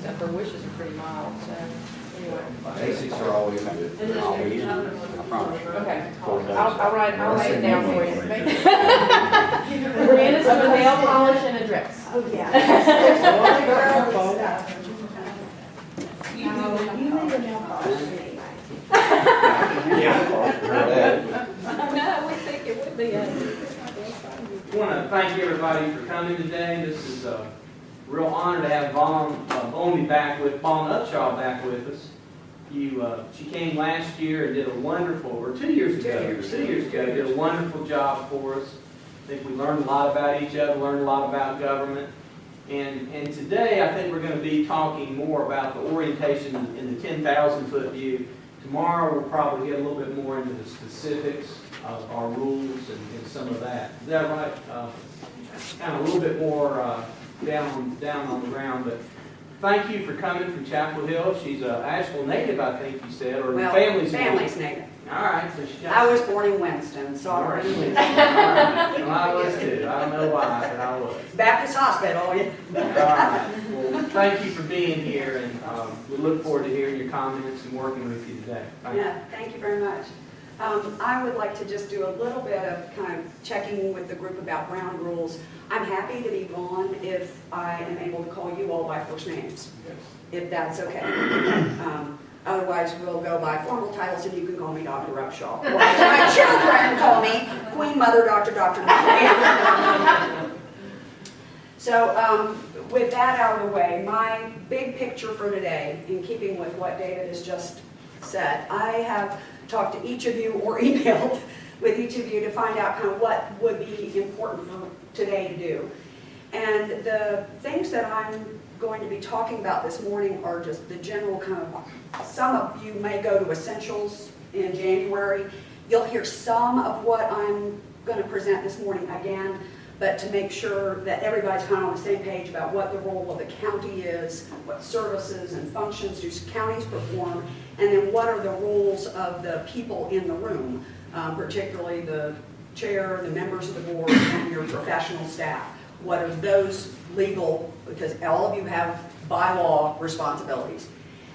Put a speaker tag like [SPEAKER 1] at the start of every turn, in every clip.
[SPEAKER 1] except their wishes are pretty mild, so anyway.
[SPEAKER 2] Basics are always good. I'll be easy. I promise.
[SPEAKER 1] Okay,
[SPEAKER 2] 4 days.
[SPEAKER 1] I'll write it down for you. Miranda's doing nail polish and a dress.
[SPEAKER 3] Oh, yeah. You leave a nail polish.
[SPEAKER 1] No, we think it would be
[SPEAKER 4] I want to thank everybody for coming today. This is a real honor to have Vaughn Upshaw back with us. She came last year and did a wonderful, or 2 years ago, 2 years ago, did a wonderful job for us. I think we learned a lot about each other, learned a lot about government. And today I think we're going to be talking more about the orientation in the 10,000-foot view. Tomorrow we'll probably get a little bit more into the specifics of our rules and some of that. Is that right? Kind of a little bit more down on the ground. But thank you for coming from Chapel Hill. She's an Asheville native, I think you said, or
[SPEAKER 5] Well,
[SPEAKER 4] family's
[SPEAKER 5] native.
[SPEAKER 4] All right, so she got.
[SPEAKER 5] I was born in Winston, sorry.
[SPEAKER 4] All right. Well, I was too. I don't know why, but I was.
[SPEAKER 5] Baptist Hospital, yeah.
[SPEAKER 4] All right. Well, thank you for being here, and we look forward to hearing your comments and working with you today. Thank you.
[SPEAKER 5] Yeah, thank you very much. I would like to just do a little bit of kind of checking with the group about ground rules. I'm happy to be Vaughn if I am able to call you all by first names, if that's okay. Otherwise, we'll go by formal titles, and you can call me Dr. Upshaw. Or my children call me Queen Mother, Dr. So with that out of the way, my big picture for today, in keeping with what David has just said, I have talked to each of you or emailed with each of you to find out kind of what would be important for today to do. And the things that I'm going to be talking about this morning are just the general kind of, some of you may go to Essentials in January. You'll hear some of what I'm going to present this morning again, but to make sure that everybody's kind of on the same page about what the role of the county is, what services and functions do counties perform, and then what are the roles of the people in the room, particularly the chair, the members of the board, and your professional staff. What are those legal, because all of you have by law responsibilities.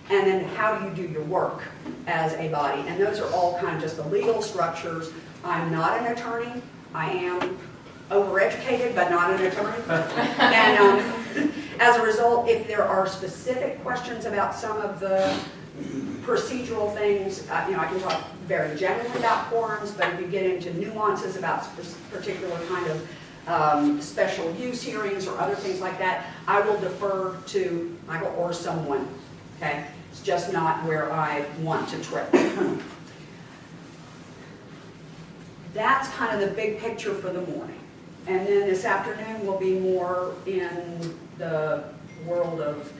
[SPEAKER 5] And then how do you do your work as a body? And those are all kind of just the legal structures. I'm not an attorney. I am overeducated, but not an attorney. And as a result, if there are specific questions about some of the procedural things, I can talk very generally about quorums, but if you get into nuances about particular kind of special use hearings or other things like that, I will defer to Michael or someone, okay? It's just not where I want to trip. That's kind of the big picture for the morning. And then this afternoon will be more in the world of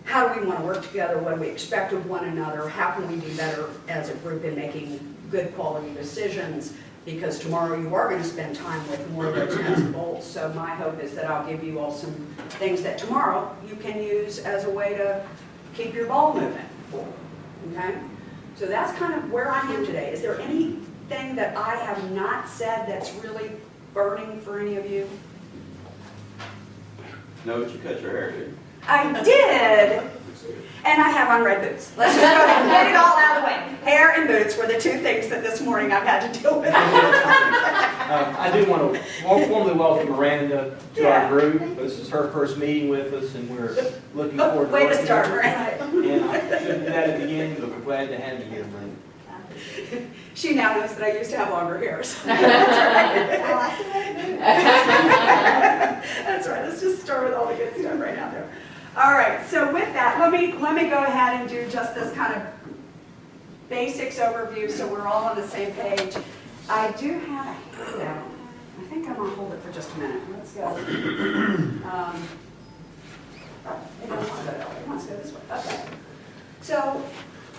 [SPEAKER 5] how do we want to work together, what do we expect of one another, how can we be better as a group in making good quality decisions, because tomorrow you are going to spend time with more of those nuts and bolts. So my hope is that I'll give you all some things that tomorrow you can use as a way to keep your ball moving. Okay? So that's kind of where I am today. Is there anything that I have not said that's really burning for any of you?
[SPEAKER 2] No, but you cut your hair, didn't you?
[SPEAKER 5] I did! And I have on red boots. Let's just go ahead and get it all out of the way. Hair and boots were the two things that this morning I've had to deal with.
[SPEAKER 4] I do want to formally welcome Miranda to our group. This is her first meeting with us, and we're looking forward to
[SPEAKER 5] Way to
[SPEAKER 4] working
[SPEAKER 5] start,
[SPEAKER 4] with her.
[SPEAKER 5] Miranda.
[SPEAKER 4] And I shouldn't do that at the beginning, but we're glad to have you here, Miranda.
[SPEAKER 5] She now knows that I used to have longer hair. So. That's right. Let's just start with all the good stuff right now there. All right. So with that, let me go ahead and do just this kind of basics overview so we're all on the same page. I do have a handout. I think I'm going to hold it for just a minute. Let's go. It wants to go this way. Okay. So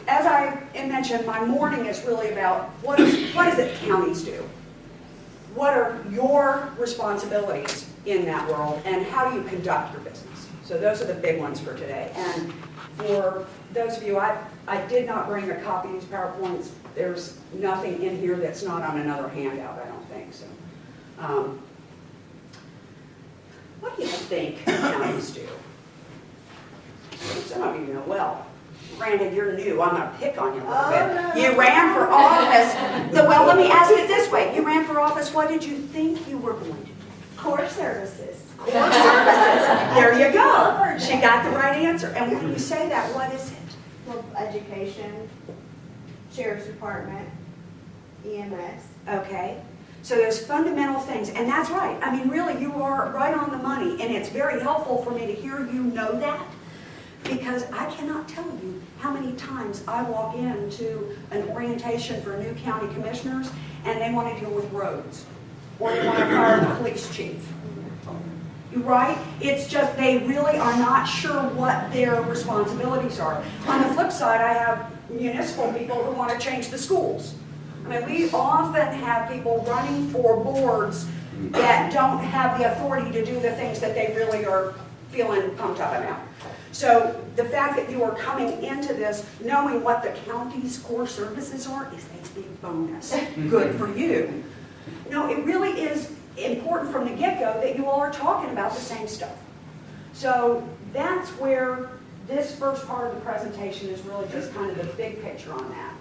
[SPEAKER 5] as I mentioned, my morning is really about what is it counties do? What are your responsibilities in that world, and how do you conduct your business? So those are the big ones for today. And for those of you, I did not bring a copy of these PowerPoints. There's nothing in here that's not on another handout, I don't think. So, what do you think counties do? of you know well. Granted, you're new, I'm gonna pick on you a little
[SPEAKER 3] Oh,
[SPEAKER 5] bit.
[SPEAKER 3] no.
[SPEAKER 5] You ran for office, well, let me ask it this way, you ran for office, what did you think you were going to do?
[SPEAKER 3] Core services.
[SPEAKER 5] Core services, there you go. She got the right answer, and when you say that, what is it?
[SPEAKER 3] Well, education, sheriff's department, EMS.
[SPEAKER 5] Okay, so there's fundamental things, and that's right. I mean, really, you are right on the money, and it's very helpful for me to hear you know that, because I cannot tell you how many times I walk into an orientation for new county commissioners, and they want to deal with roads, or they want to fire the police chief. Right? It's just they really are not sure what their responsibilities are. On the flip side, I have municipal people who want to change the schools. I mean, we often have people running for boards that don't have the authority to do the things that they really are feeling pumped up about. So the fact that you are coming into this knowing what the county's core services are is a big bonus. Good for you. No, it really is important from the get-go that you all are talking about the same stuff. So that's where this first part of the presentation is really just kind of the big picture on that.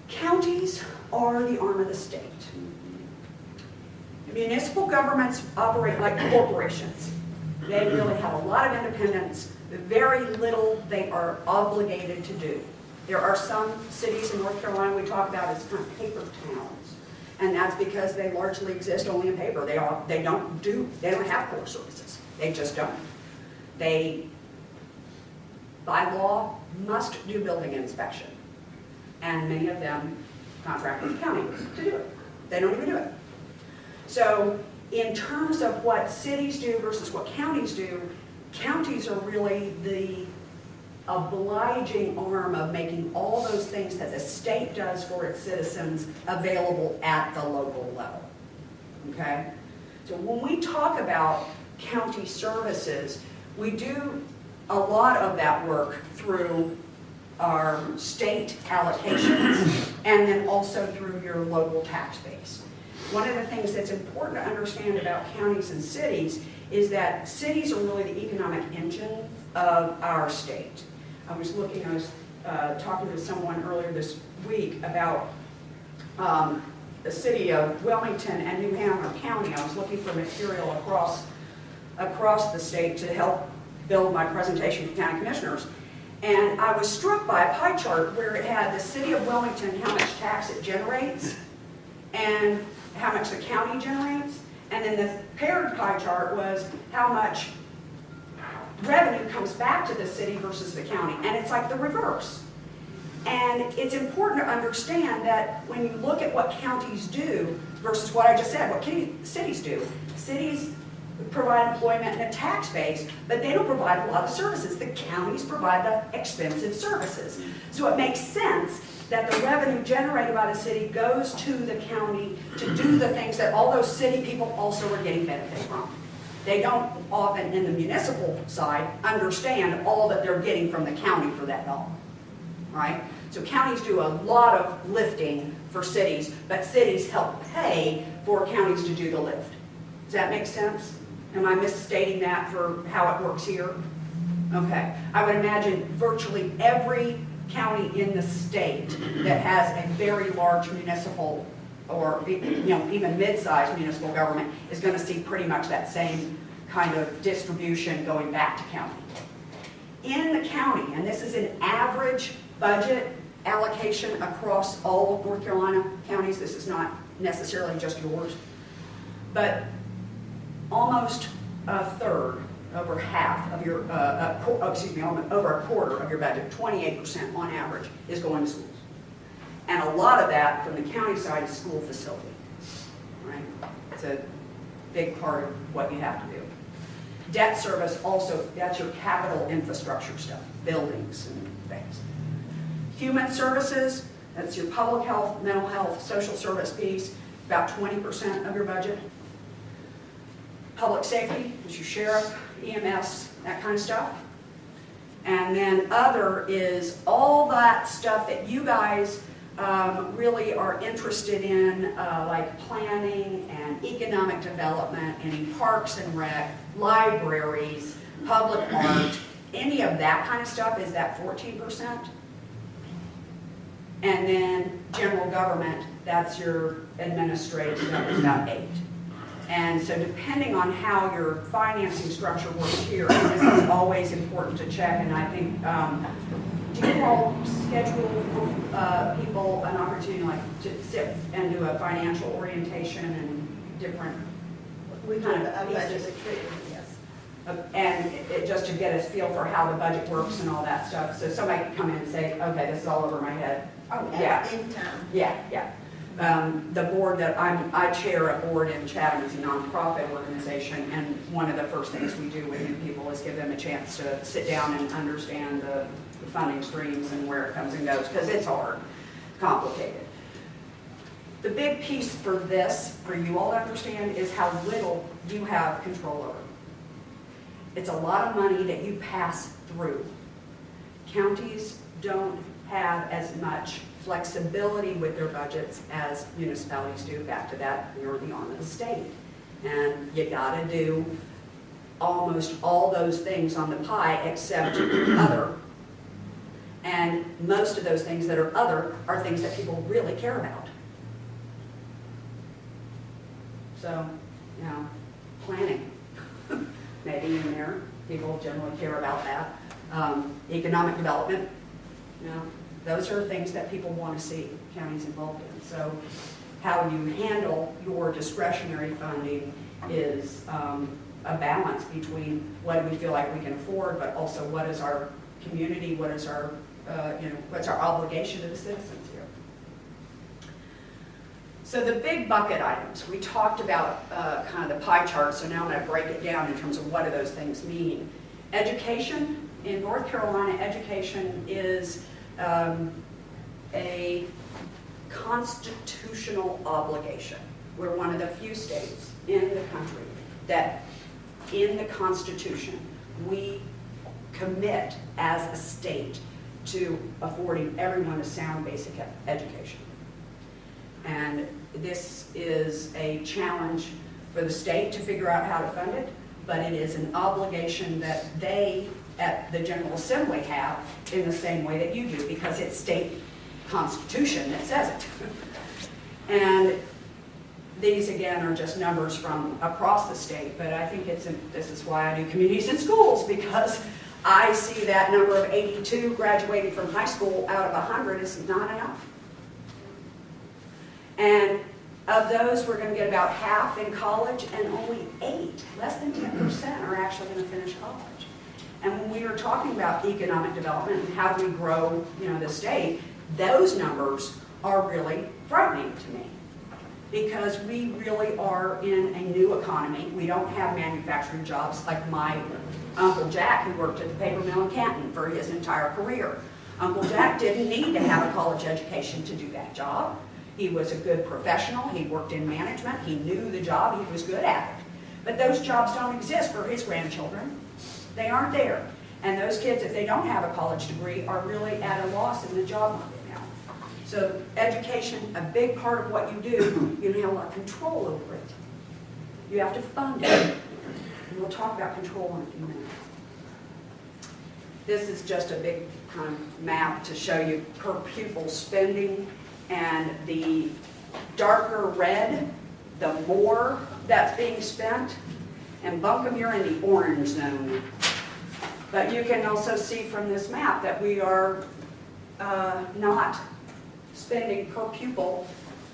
[SPEAKER 5] Counties are the arm of the state. Municipal governments operate like corporations. They really have a lot of independence, very little they are obligated to do. There are some cities in North Carolina we talk about as kind of paper towns. And that's because they largely exist only in paper. They don't have core services. They just don't. They, by law, must do building inspection. And many of them contract with the county to do it. They don't even do it. So in terms of what cities do versus what counties do, counties are really the obliging arm of making all those things that the state does for its citizens available at the local level. Okay? So when we talk about county services, we do a lot of that work through our state allocations and then also through your local tax base. One of the things that's important to understand about counties and cities is that cities are really the economic engine of our state. I was talking to someone earlier this week about the city of Wilmington and New Hanover County. I was looking for material across the state to help build my presentation for county commissioners. And I was struck by a pie chart where it had the city of Wilmington, how much tax it generates, and how much the county generates. And then the paired pie chart was how much revenue comes back to the city versus the county, and it's like the reverse. And it's important to understand that when you look at what counties do versus what I just said, what cities do, cities provide employment and a tax base, but they don't provide a lot of services. The counties provide the expensive services. So it makes sense that the revenue generated by the city goes to the county to do the things that all those city people also are getting benefit from. They don't often, in the municipal side, understand all that they're getting from the county for that dollar, right? So counties do a lot of lifting for cities, but cities help pay for counties to do the lift. Does that make sense? Am I misstating that for how it works here? Okay. I would imagine virtually every county in the state that has a very large municipal or even mid-sized municipal government is going to see pretty much that same kind of distribution going back to county. In the county, and this is an average budget allocation across all of North Carolina counties, this is not necessarily just yours, but almost a third, over half of your, over a quarter of your budget, 28% on average, is going to schools. And a lot of that from the county side is school facility, right? It's a big part of what you have to do. Debt service also, that's your capital infrastructure stuff, buildings and things. Human services, that's your public health, mental health, social service piece, about 20% of your budget. Public safety, is your sheriff, EMS, that kind of stuff. And then other is all that stuff that you guys really are interested in, like planning and economic development, and parks and rec, libraries, public art, any of that kind of stuff is that 14%. And then general government, that's your administrative, that is about 8. And so depending on how your financing structure works here, and this is always important to check, and I think, do you all schedule people an opportunity like to sit and do a financial orientation and different
[SPEAKER 3] We do
[SPEAKER 5] kind
[SPEAKER 3] a
[SPEAKER 5] of
[SPEAKER 3] budget
[SPEAKER 5] pieces?
[SPEAKER 3] retreat, yes.
[SPEAKER 5] And it, just to get a feel for how the budget works and all that stuff. So somebody could come in and say, okay, this is all over my head.
[SPEAKER 3] Oh,
[SPEAKER 5] Yeah.
[SPEAKER 3] that's income.
[SPEAKER 5] Yeah. The board that I chair a board in Chatham, it's a nonprofit organization, and one of the first things we do with new people is give them a chance to sit down and understand the funding streams and where it comes and goes, because it's hard, complicated. The big piece for this, for you all to understand, is how little you have control over. It's a lot of money that you pass through. Counties don't have as much flexibility with their budgets as municipalities do. Back to that, you're the arm of the state. And you gotta do almost all those things on the pie except other. And most of those things that are other are things that people really care about. So, planning, maybe in there, people generally care about that. Economic development, those are things that people want to see counties involved in. So how you handle your discretionary funding is a balance between what do we feel like we can afford, but also what is our community, what is our, what's our obligation to the citizens here. So the big bucket items, we talked about kind of the pie chart, so now I'm going to break it down in terms of what do those things mean. Education, in North Carolina, education is a constitutional obligation. We're one of the few states in the country that in the Constitution we commit as a state to affording everyone a sound basic education. And this is a challenge for the state to figure out how to fund it, but it is an obligation that they at the General Assembly have in the same way that you do, because it's state constitution that says it. And these again are just numbers from across the state, but I think this is why I do communities and schools, because I see that number of 82 graduating from high school out of 100 is not enough. And of those, we're going to get about half in college, and only 8, less than 10%, are actually going to finish college. And when we are talking about economic development and how do we grow, the state, those numbers are really frightening to me, because we really are in a new economy. We don't have manufacturing jobs like my Uncle Jack, who worked at the paper mill in Canton for his entire career. Uncle Jack didn't need to have a college education to do that job. He was a good professional. He worked in management. He knew the job. He was good at it. But those jobs don't exist for his grandchildren. They aren't there. And those kids, if they don't have a college degree, are really at a loss in the job market now. So education, a big part of what you do, you have a lot of control over it. You have to fund it. And we'll talk about control in a few minutes. This is just a big kind of map to show you per pupil spending, and the darker red, the more that's being spent. And Buncombe, you're in the orange zone. But you can also see from this map that we are not spending per pupil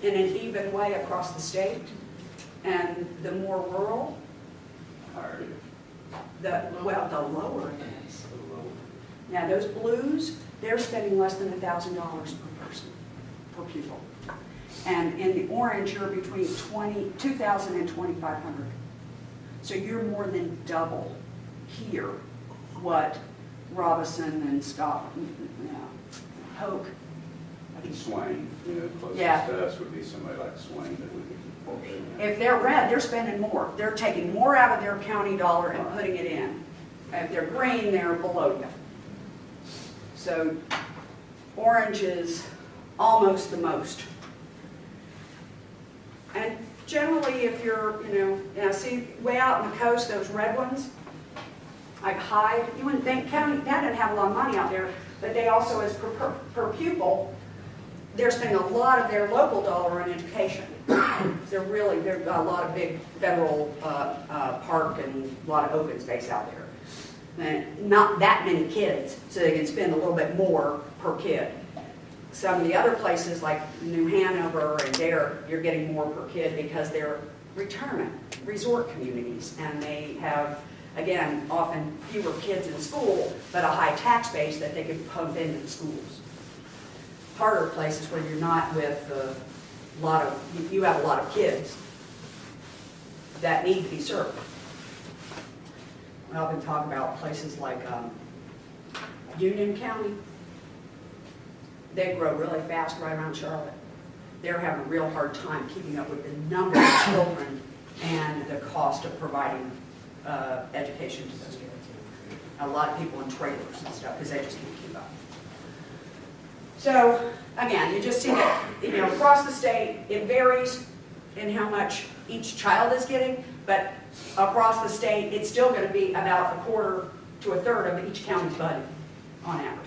[SPEAKER 5] in an even way across the state. And the more rural, the lower it is. Now those blues, they're spending less than $1,000 per person, per pupil. And in the orange, you're between $2,000 and $2,500. So you're more than double here what Robinson and Scott, Hoke.
[SPEAKER 2] Swain, closest
[SPEAKER 5] Yeah.
[SPEAKER 2] to us would be somebody like Swain that we could.
[SPEAKER 5] If they're red, they're spending more. They're taking more out of their county dollar and putting it in. If they're green, they're below you. So orange is almost the most. And generally, if you're, see way out on the coast, those red ones, like Hyde, you wouldn't think county, that doesn't have a lot of money out there, but they also, as per pupil, they're spending a lot of their local dollar on education. They've got a lot of big federal park and a lot of open space out there. And not that many kids, so they can spend a little bit more per kid. Some of the other places like New Hanover and Dare, you're getting more per kid because they're retirement resort communities, and they have, again, often fewer kids in school, but a high tax base that they can pump into the schools. Harder places where you're not with a lot of, you have a lot of kids that need to be served. We often talk about places like Union County. They grow really fast right around Charlotte. They're having a real hard time keeping up with the number of children and the cost of providing education to those kids. A lot of people in trailers and stuff because they just can't keep up. So again, you just see that, across the state, it varies in how much each child is getting, but across the state, it's still going to be about a quarter to a third of each county's budget on average.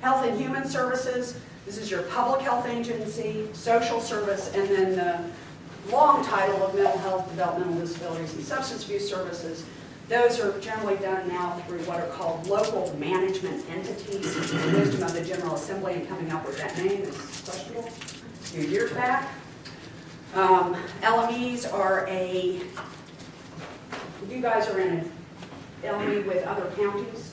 [SPEAKER 5] Health and Human Services, this is your public health agency, social service, and then the long title of mental health, developmental disabilities, and substance abuse services. Those are generally done now through what are called local management entities. The wisdom of the General Assembly in coming up with that name is questionable. A few years back. LMEs are you guys are in an LME with other counties?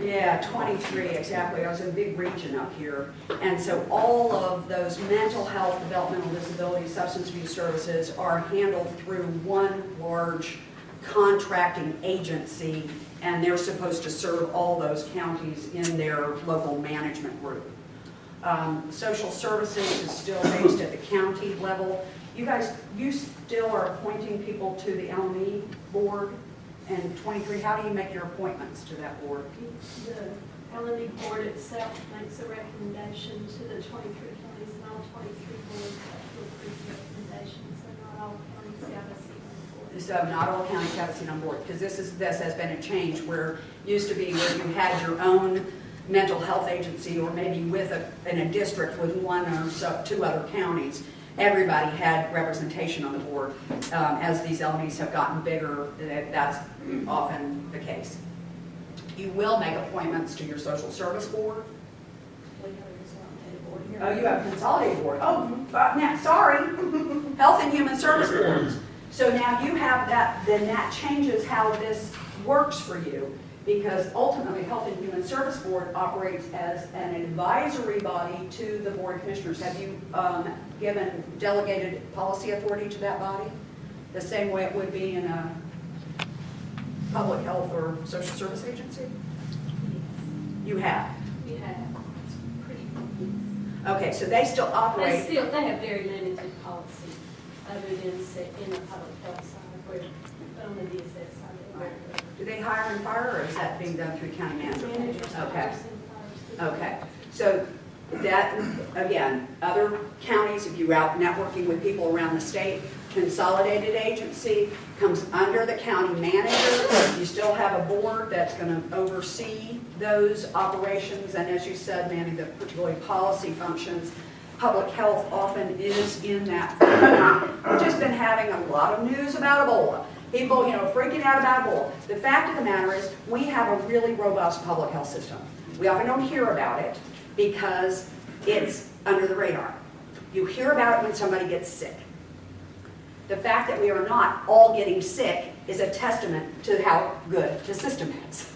[SPEAKER 5] Yeah, 23, exactly. I was in a big region up here. And so all of those mental health, developmental disability, substance abuse services are handled through one large contracting agency, and they're supposed to serve all those counties in their local management group. Social services is still based at the county level. You still are appointing people to the LME board? And 23, how do you make your appointments to that board?
[SPEAKER 6] The LME board itself makes a recommendation to the 23 counties, and all 23 boards have approved recommendations, so not all counties have a seat on the board.
[SPEAKER 5] So not all counties have a seat on board, because this has been a change where used to be where you had your own mental health agency, or maybe in a district with one or two other counties. Everybody had representation on the board. As these LMEs have gotten bigger, that's often the case. You will make appointments to your social service board.
[SPEAKER 6] We have a consolidated board here.
[SPEAKER 5] Oh, you have a consolidated board. Oh, now, sorry. Health and Human Service boards. So now you have that, then that changes how this works for you, because ultimately Health and Human Service Board operates as an advisory body to the Board of Commissioners. Have you given delegated policy authority to that body? The same way it would be in a public health or social service agency? You have?
[SPEAKER 6] We have, it's pretty,
[SPEAKER 5] Okay, so they still operate.
[SPEAKER 6] they have very limited policy, other than say in the public health side, where only the assessed side.
[SPEAKER 5] Do they hire and fire, or is that being done through county manager? Okay. Okay, so that, again, other counties, if you're out networking with people around the state, consolidated agency comes under the county manager. You still have a board that's going to oversee those operations, and as you said, Mandy, the particularly policy functions. Public health often is in that. We've just been having a lot of news about Ebola. People, freaking out about Ebola. The fact of the matter is, we have a really robust public health system. We often don't hear about it because it's under the radar. You hear about it when somebody gets sick. The fact that we are not all getting sick is a testament to how good the system is.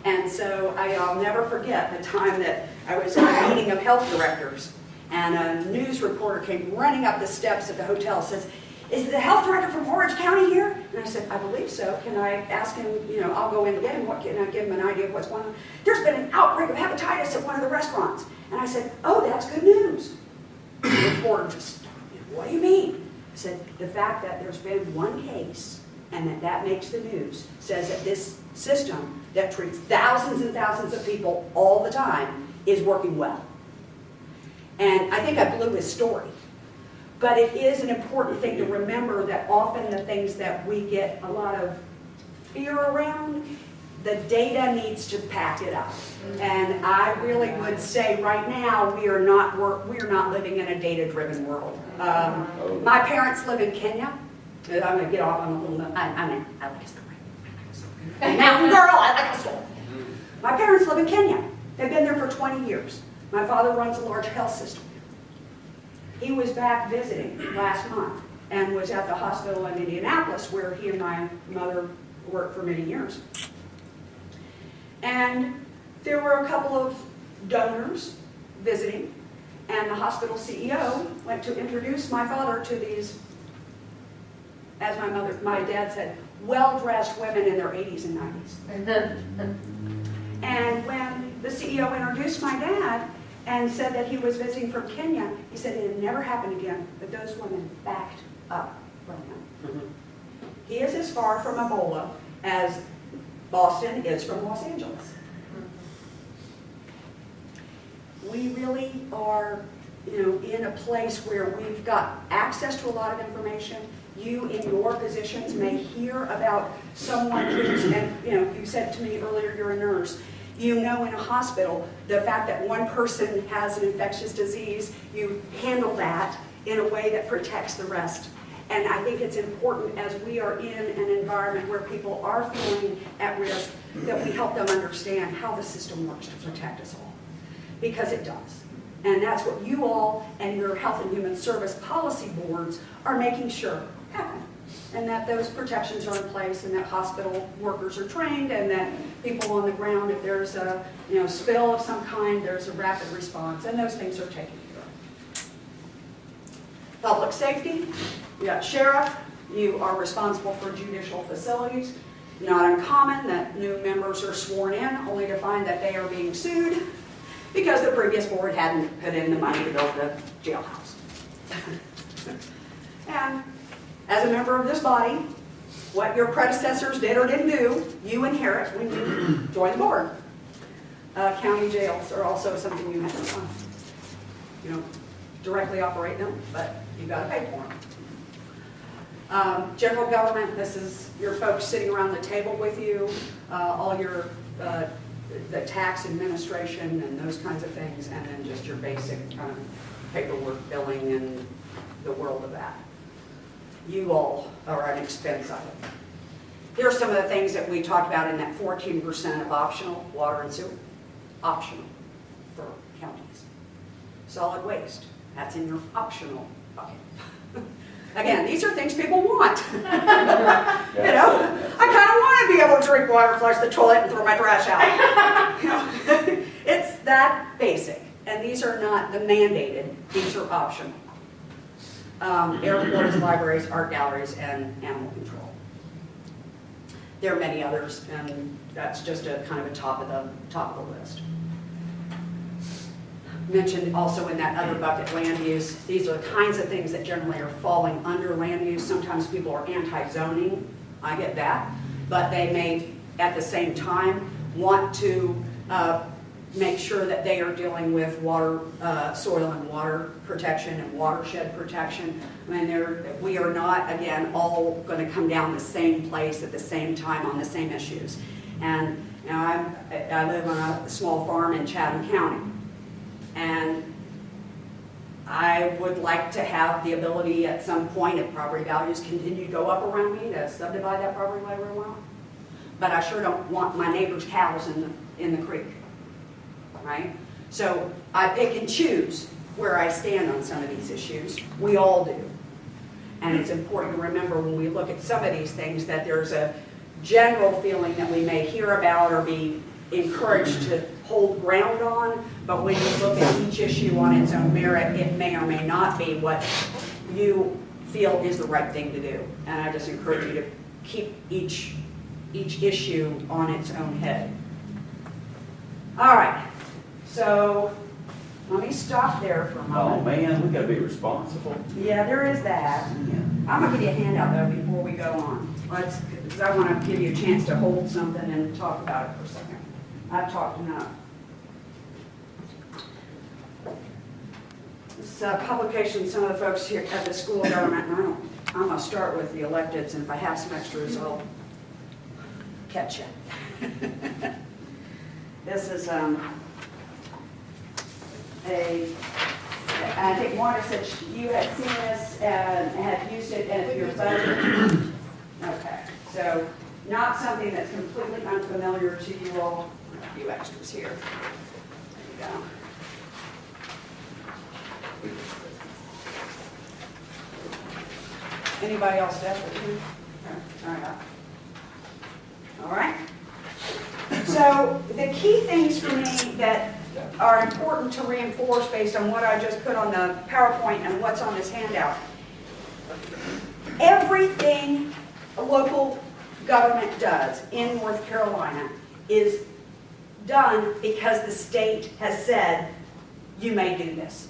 [SPEAKER 5] And so I'll never forget the time that I was at a meeting of health directors, and a news reporter came running up the steps of the hotel and says, "Is the health director from Orange County here?" And I said, "I believe so. Can I ask him, I'll go in and get him. What can I give him an idea of what's going on?" "There's been an outbreak of hepatitis at one of the restaurants." And I said, "Oh, that's good news." The reporter just, "What do you mean?" I said, "The fact that there's been one case and that makes the news says that this system that treats thousands and thousands of people all the time is working well." And I think I blew his story. But it is an important thing to remember that often the things that we get a lot of fear around, the data needs to back it up. And I really would say right now, we are not living in a data-driven world. My parents live in Kenya. I'm going to get off on a little note. I like a story. Mountain girl, I like a story. My parents live in Kenya. They've been there for 20 years. My father runs a large health system. He was back visiting last month and was at the hospital in Indianapolis where he and my mother worked for many years. And there were a couple of donors visiting, and the hospital CEO went to introduce my father to these, as my dad said, well-dressed women in their 80s and 90s. And when the CEO introduced my dad and said that he was visiting from Kenya, he said it had never happened again, but those women backed up from him. He is as far from Ebola as Boston is from Los Angeles. We really are, in a place where we've got access to a lot of information. You, in your positions, may hear about someone who's, and you said to me earlier, you're a nurse. In a hospital, the fact that one person has an infectious disease, you handle that in a way that protects the rest. And I think it's important as we are in an environment where people are feeling at risk that we help them understand how the system works to protect us all. Because it does. And that's what you all and your Health and Human Service policy boards are making sure happen. And that those protections are in place and that hospital workers are trained and that people on the ground, if there's a spill of some kind, there's a rapid response and those things are taken care of. Public safety, you got sheriff, you are responsible for judicial facilities. Not uncommon that new members are sworn in only to find that they are being sued because the previous board hadn't put in the money to build the jailhouse. And as a member of this body, what your predecessors did or didn't do, you inherit when you join the board. County jails are also something you have to fund. You don't directly operate them, but you've got to pay for them. General government, this is your folks sitting around the table with you, all your the tax administration and those kinds of things, and then just your basic kind of paperwork, billing, and the world of that. You all are an expense item. Here are some of the things that we talked about in that 14% of optional water and sewer. Optional for counties. Solid waste, that's in your optional bucket. Again, these are things people want. I kind of want to be able to drink water, flush the toilet, and throw my trash out. It's that basic. And these are not the mandated, these are optional. Airports, libraries, art galleries, and animal control. There are many others, and that's just a kind of a top of the list. Mentioned also in that other bucket, land use. These are the kinds of things that generally are falling under land use. Sometimes people are anti-zoning, I get that, but they may at the same time want to make sure that they are dealing with water, soil and water protection and watershed protection. I mean, we are not, again, all going to come down the same place at the same time on the same issues. And I live on a small farm in Chatham County, and I would like to have the ability at some point, if property values continue to go up around me, to subdivide that property whatever I want. But I sure don't want my neighbor's cows in the creek. Right? So I pick and choose where I stand on some of these issues. We all do. And it's important to remember when we look at some of these things that there's a general feeling that we may hear about or be encouraged to hold ground on, but when you look at each issue on its own merit, it may or may not be what you feel is the right thing to do. And I just encourage you to keep each issue on its own head. All right. So let me stop there for a moment.
[SPEAKER 2] Oh man, we gotta be responsible.
[SPEAKER 5] Yeah, there is that. I'm gonna give you a handout though before we go on. Because I want to give you a chance to hold something and talk about it for a second. I've talked enough. This publication, some of the folks here at the School of Government, and I'm going to start with the electeds, and if I have some extras, I'll catch you. This is I think Marta said you had seen this and had used it as your budget. Okay, so not something that's completely unfamiliar to you all. A few extras here. There you go. Anybody else have it? All right. So the key things for me that are important to reinforce based on what I just put on the PowerPoint and what's on this handout. Everything a local government does in North Carolina is done because the state has said, you may do this.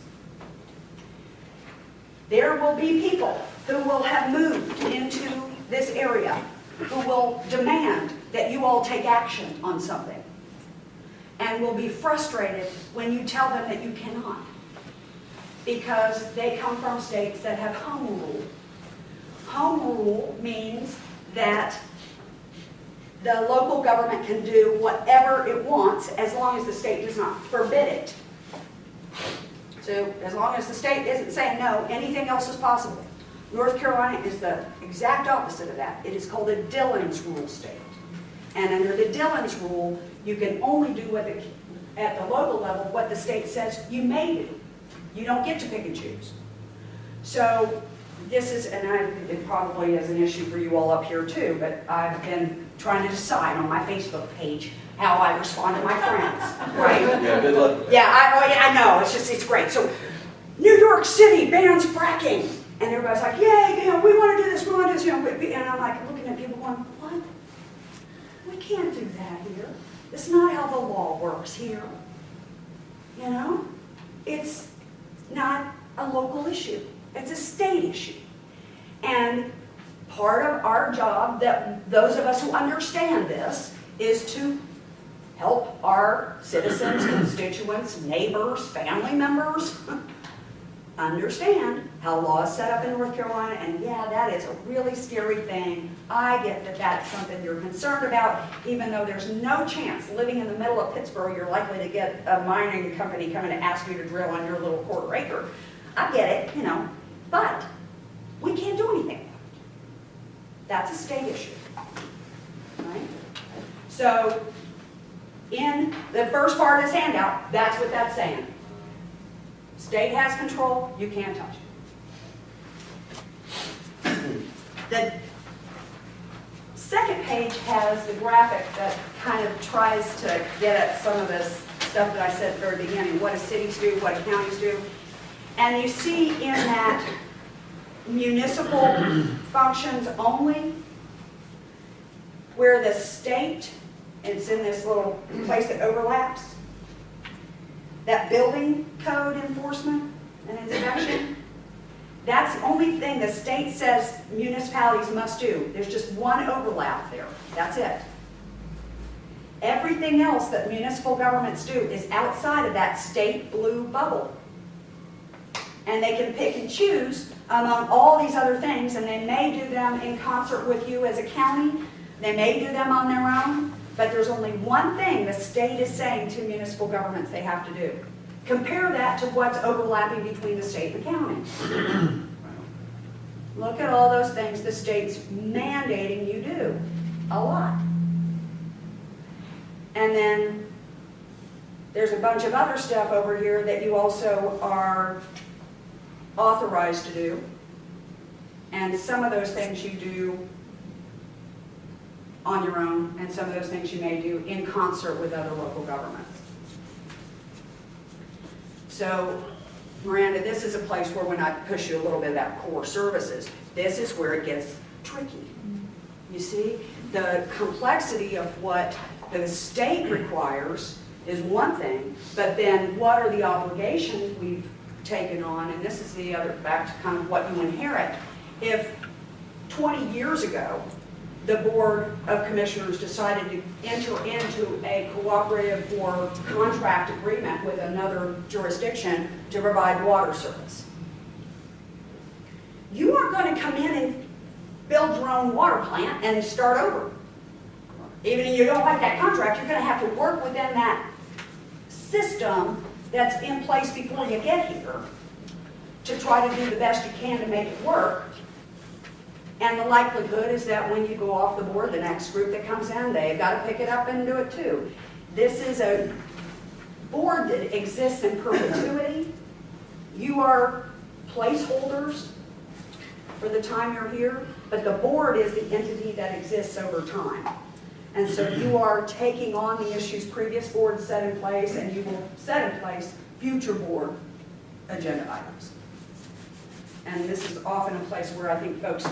[SPEAKER 5] There will be people who will have moved into this area who will demand that you all take action on something and will be frustrated when you tell them that you cannot because they come from states that have home rule. Home rule means that the local government can do whatever it wants as long as the state does not forbid it. So as long as the state isn't saying no, anything else is possible. North Carolina is the exact opposite of that. It is called a Dillon's Rule state. And under the Dillon's Rule, you can only do at the local level what the state says you may do. You don't get to pick and choose. So this is, and it probably is an issue for you all up here too, but I've been trying to decide on my Facebook page how I respond to my friends, right?
[SPEAKER 2] Yeah, good luck.
[SPEAKER 5] Yeah, I know, it's great. So, New York City bans fracking. And everybody's like, yay, we want to do this, we want to do this, and I'm like looking at people going, what? We can't do that here. It's not how the law works here. It's not a local issue. It's a state issue. And part of our job, that those of us who understand this, is to help our citizens, constituents, neighbors, family members understand how law is set up in North Carolina. And yeah, that is a really scary thing. I get that that's something you're concerned about, even though there's no chance living in the middle of Pittsburgh you're likely to get a mining company coming to ask you to drill on your little quarter acre. I get it, but we can't do anything about it. That's a state issue, right? So in the first part of this handout, that's what that's saying. State has control, you can't touch it. The second page has the graphic that kind of tries to get at some of this stuff that I said at the very beginning. What do cities do, what do counties do? And you see in that municipal functions only, where the state, it's in this little place that overlaps, that building code enforcement and inspection, that's the only thing the state says municipalities must do. There's just one overlap there. That's it. Everything else that municipal governments do is outside of that state blue bubble. And they can pick and choose among all these other things, and they may do them in concert with you as a county. They may do them on their own. But there's only one thing the state is saying to municipal governments they have to do. Compare that to what's overlapping between the state and the county. Look at all those things the state's mandating you do. A lot. And then there's a bunch of other stuff over here that you also are authorized to do. And some of those things you do on your own, and some of those things you may do in concert with other local governments. So, Miranda, this is a place where when I push you a little bit about core services, this is where it gets tricky. You see, the complexity of what the state requires is one thing, but then what are the obligations we've taken on, and this is the other, back to kind of what you inherit. If 20 years ago, the Board of Commissioners decided to enter into a cooperative or contract agreement with another jurisdiction to provide water service. You aren't going to come in and build your own water plant and start over. Even if you don't like that contract, you're going to have to work within that system that's in place before you get here to try to do the best you can to make it work. And the likelihood is that when you go off the board, the next group that comes in, they've got to pick it up and do it too. This is a board that exists in perpetuity. You are placeholders for the time you're here, but the board is the entity that exists over time. And so you are taking on the issues previous boards set in place, and you will set in place future board agenda items. And this is often a place where I think folks,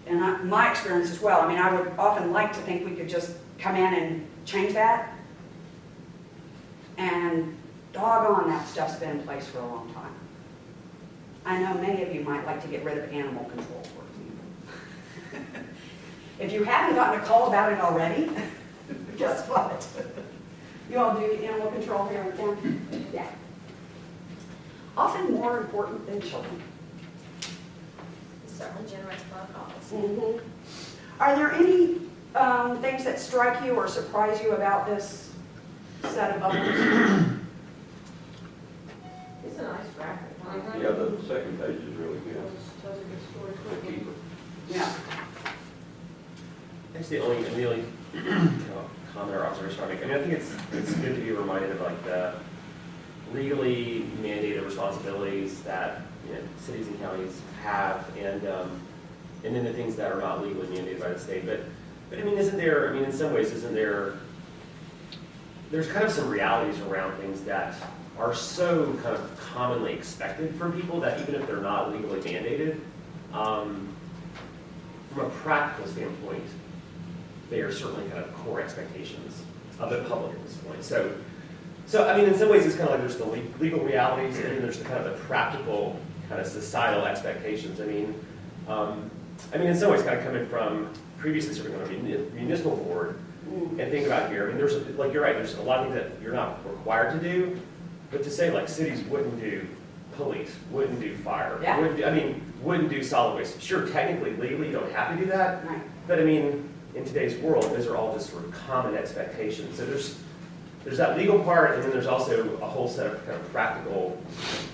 [SPEAKER 5] and my experience as well, I mean, I would often like to think we could just come in and change that. And doggone, that stuff's been in place for a long time. I know many of you might like to get rid of animal control, for example. If you haven't gotten a call about it already, guess what? You all do animal control here in town? Yeah. Often more important than children.
[SPEAKER 7] It certainly generates a lot of calls.
[SPEAKER 5] Mm-hmm. Are there any things that strike you or surprise you about this set of bubbles?
[SPEAKER 1] It's a nice graphic.
[SPEAKER 2] Yeah, the second page is really good.
[SPEAKER 1] Tells a good story
[SPEAKER 2] The
[SPEAKER 1] quickly.
[SPEAKER 2] keeper.
[SPEAKER 5] Yeah.
[SPEAKER 8] That's the only comment or observation I make. I mean, I think it's good to be reminded of like the legally mandated responsibilities that cities and counties have, and then the things that are not legally mandated by the state. But I mean, isn't there? I mean, in some ways, isn't there? There's kind of some realities around things that are so kind of commonly expected from people that even if they're not legally mandated, from a practical standpoint, they are certainly kind of core expectations of the public at this point. So I mean, in some ways, it's kind of like there's the legal realities, and then there's the kind of the practical kind of societal expectations. I mean, in some ways, kind of coming from previously serving on a municipal board and think about here. I mean, there's like you're right. There's a lot of things that you're not required to do, but to say like cities wouldn't do police, wouldn't do fire,
[SPEAKER 5] Yeah.
[SPEAKER 8] wouldn't do solid waste. Sure, technically, legally, you don't have to do that,
[SPEAKER 5] Right.
[SPEAKER 8] but I mean, in today's world, those are all just sort of common expectations. So there's that legal part, and then there's also a whole set of kind of practical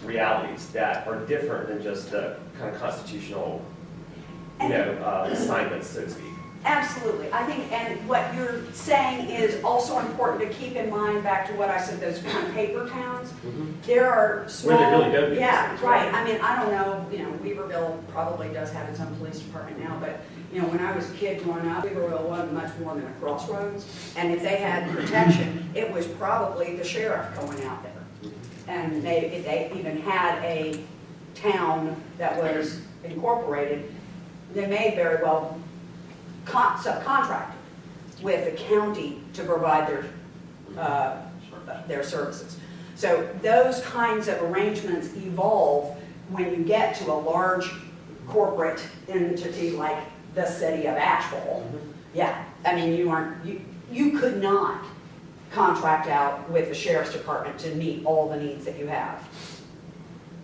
[SPEAKER 8] realities that are different than just the kind of constitutional, assignments, so to speak.
[SPEAKER 5] Absolutely. I think, and what you're saying is also important to keep in mind back to what I said, those kind of paper towns. There are small.
[SPEAKER 8] Where they really don't do these
[SPEAKER 5] Yeah,
[SPEAKER 8] things,
[SPEAKER 5] right. I mean, I don't know, Weaverville probably does have its own police department now, but, when I was a kid growing up, Weaverville wasn't much more than a crossroads. And if they had protection, it was probably the sheriff going out there. And if they even had a town that was incorporated, they may very well subcontracted with the county to provide their services. So those kinds of arrangements evolve when you get to a large corporate entity like the city of Asheville. Yeah, I mean, you could not contract out with the sheriff's department to meet all the needs that you have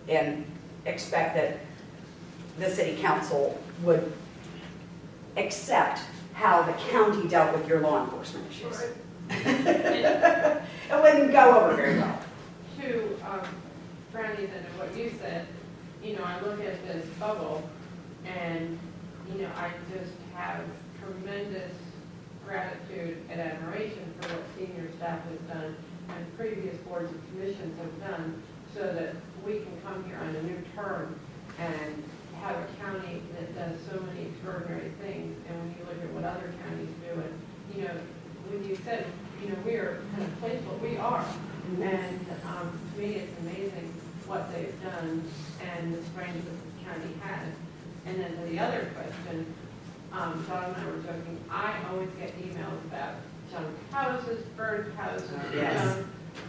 [SPEAKER 5] and expect that the city council would accept how the county dealt with your law enforcement issues. It wouldn't go over very well.
[SPEAKER 9] To Franny's and what you said, I look at this bubble and, I just have tremendous gratitude and admiration for what senior staff has done and previous boards and commissions have done so that we can come here on a new term and have a county that does so many extraordinary things. And when you look at what other counties do, and when you said, we are kind of placeable, we are. And to me, it's amazing what they've done and the strength that this county has. And then to the other question, John and I were joking, I always get emails about junk houses, burned houses,
[SPEAKER 5] Yes.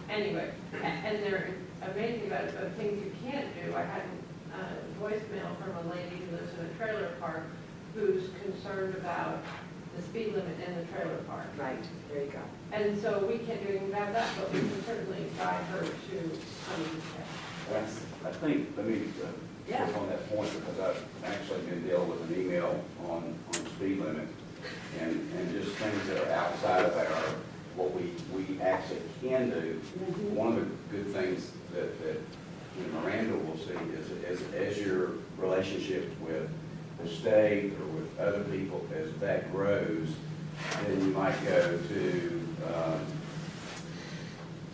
[SPEAKER 9] anyway, and they're amazing about it, but things you can't do. I had voicemail from a lady who lives in a trailer park who's concerned about the speed limit in the trailer park.
[SPEAKER 5] Right, there you go.
[SPEAKER 9] And so we can't do anything about that, but we can certainly guide her to,
[SPEAKER 5] Yes.
[SPEAKER 2] I think, let me
[SPEAKER 5] Yeah.
[SPEAKER 2] touch on that point, because I've actually been dealing with an email on speed limit and just things that are outside of our, what we actually can do.
[SPEAKER 5] Mhm.
[SPEAKER 2] One of the good things that Miranda will see is as your relationship with the state or with other people, as that grows, then you might go to,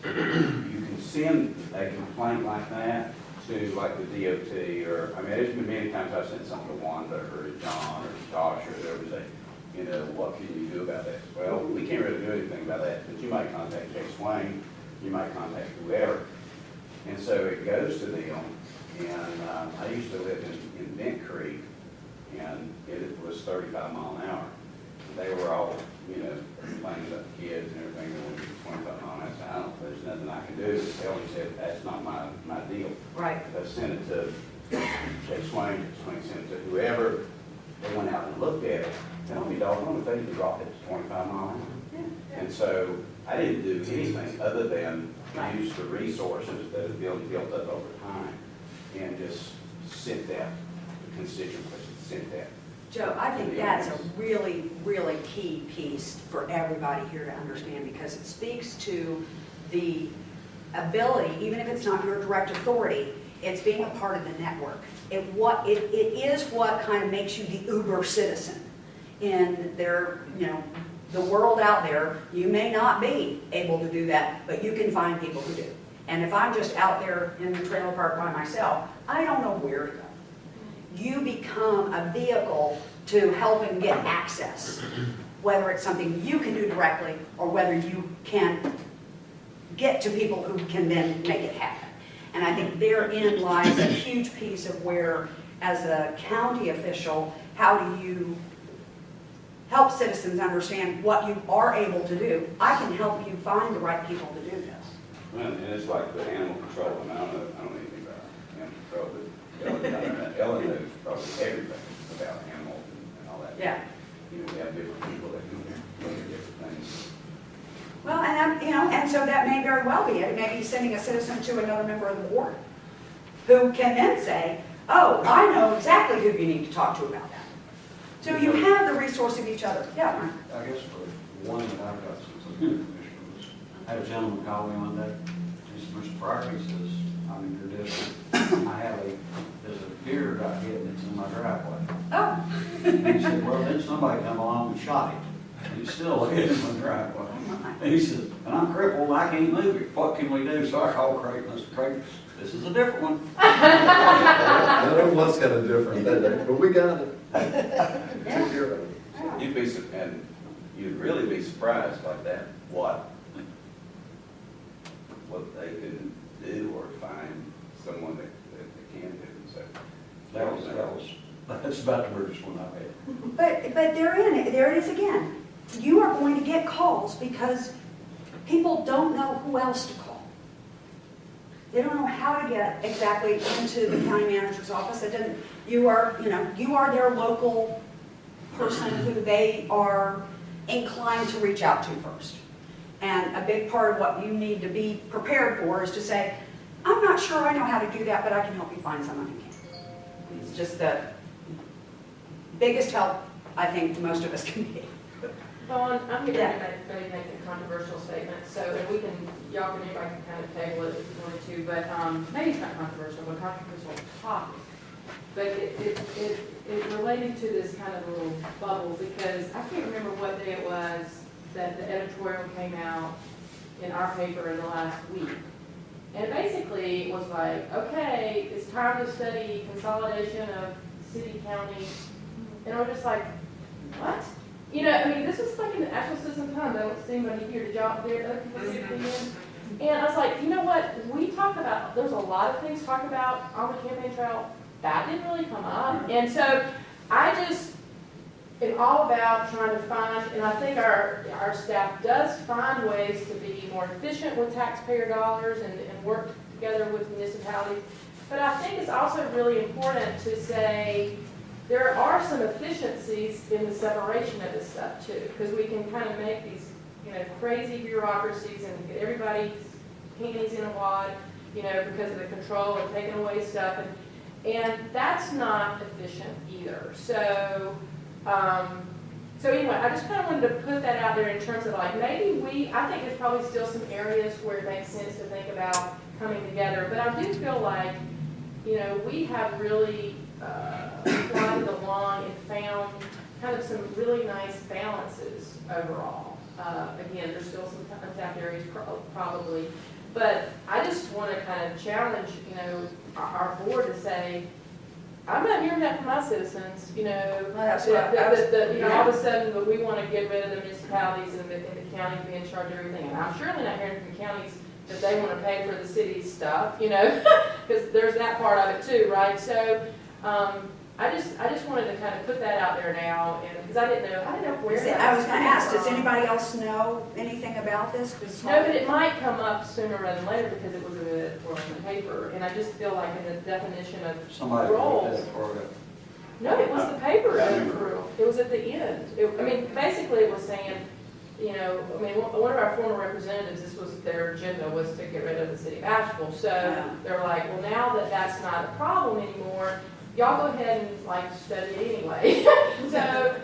[SPEAKER 2] you can send a complaint like that to like the DOT, or, I mean, there's been many times I've sent something to Wanda or to John or to Josh or whoever, say, you know, what can you do about that? Well, we can't really do anything about that, but you might contact Jay Swain, you might contact whoever. And so it goes to them, and I used to live in Bent Creek, and it was 35 miles an hour. They were all, you know, complaining about the kids and everything, they wanted to get 25 miles an hour. I said, I don't, there's nothing I can do. Ellie said, that's not my deal.
[SPEAKER 5] Right.
[SPEAKER 2] I sent it to Jay Swain, Swain sent it to whoever. They went out and looked at it. Tell me, doggone, if they could drop it to 25 miles an hour. And so I didn't do anything other than use the resources that have been built up over time and just sent that, the constituents sent that.
[SPEAKER 5] Joe, I think that's a really, really key piece for everybody here to understand, because it speaks to the ability, even if it's not your direct authority, it's being a part of the network. It is what kind of makes you the Uber citizen in their, you know, the world out there. You may not be able to do that, but you can find people who do. And if I'm just out there in the trailer park by myself, I don't know where to go. You become a vehicle to help and get access, whether it's something you can do directly or whether you can get to people who can then make it happen. And I think therein lies a huge piece of where, as a county official, how do you help citizens understand what you are able to do? I can help you find the right people to do this.
[SPEAKER 2] Well, and it's like the animal control, and I don't know anything about animal control, but Ellen knows probably everything about animals and all that.
[SPEAKER 5] Yeah.
[SPEAKER 2] You know, we have different people that do look at different things.
[SPEAKER 5] Well, and you know, and so that may very well be it. It may be sending a citizen to another member of the board who can then say, oh, I know exactly who you need to talk to about that. So you have the resource of each other. Yeah, Mark.
[SPEAKER 10] I guess for one that I've got since I've been commissioner, I had a gentleman call me one day. He said, Mr. Fryer, he says, I'm in your district. I have there's a deer got hit and it's in my driveway.
[SPEAKER 5] Oh.
[SPEAKER 10] And he said, well, then somebody come along and shot him. And he's still hit in my driveway. And he says, and I'm crippled, I can't move it. What can we do? So I called Craig, Mr. Craig, this is a different one.
[SPEAKER 11] I know what's kind of different that day, but we got it. Took care of it.
[SPEAKER 2] And you'd really be surprised like that, what they can do or find someone that can do. So
[SPEAKER 10] That's about the weirdest one I've had.
[SPEAKER 5] But there it is again. You are going to get calls because people don't know who else to call. They don't know how to get exactly into the county manager's office. You are their local person who they are inclined to reach out to first. And a big part of what you need to be prepared for is to say, I'm not sure I know how to do that, but I can help you find someone who can. It's just the biggest help I think most of us can be.
[SPEAKER 9] Vaughn, I'm here to maybe make a controversial statement, so if we can, anybody can kind of table it if you wanted to, but maybe it's not controversial, but controversial topic. But it related to this kind of little bubble, because I can't remember what day it was that the editorial came out in our paper in the last week. And basically it was like, okay, it's time to study consolidation of city, county, and we're just like, what? You know, I mean, this is like in the actual system time. I don't see anybody here to job there, other people see opinions. And I was like, you know what? We talked about, there's a lot of things to talk about on the campaign trail. That didn't really come up. And so I just am all about trying to find, and I think our staff does find ways to be more efficient with taxpayer dollars and work together with municipalities. But I think it's also really important to say, there are some efficiencies in the separation of this stuff too, because we can kind of make these, crazy bureaucracies and get everybody's panties in a wad, because of the control and taking away stuff, and that's not efficient either. So, so anyway, I just kind of wanted to put that out there in terms of like, maybe I think there's probably still some areas where it makes sense to think about coming together, but I do feel like, we have really plodded along and found kind of some really nice balances overall. Again, there's still some untapped areas probably, but I just want to kind of challenge, our board to say, I'm not hearing that from my citizens,
[SPEAKER 5] that's what I was-
[SPEAKER 9] all of a sudden, but we want to get rid of the municipalities and the county being in charge of everything. And I'm surely not hearing from counties that they want to pay for the city's stuff, because there's that part of it too, right? So, I just wanted to kind of put that out there now, and because I didn't know where.
[SPEAKER 5] I was going to ask, does anybody else know anything about this? 'Cause
[SPEAKER 9] No, but it might come up sooner rather than later because it was in the paper, and I just feel like in the definition of
[SPEAKER 10] Somebody looked at
[SPEAKER 9] roles.
[SPEAKER 10] it for it.
[SPEAKER 9] No, it was the paper,
[SPEAKER 2] I remember.
[SPEAKER 9] it was at the end. Basically it was saying, one of our former representatives, this was their agenda, was to get rid of the city of Asheville. So
[SPEAKER 5] Yeah.
[SPEAKER 9] they're like, well, now that that's not a problem anymore, y'all go ahead and study it anyway. So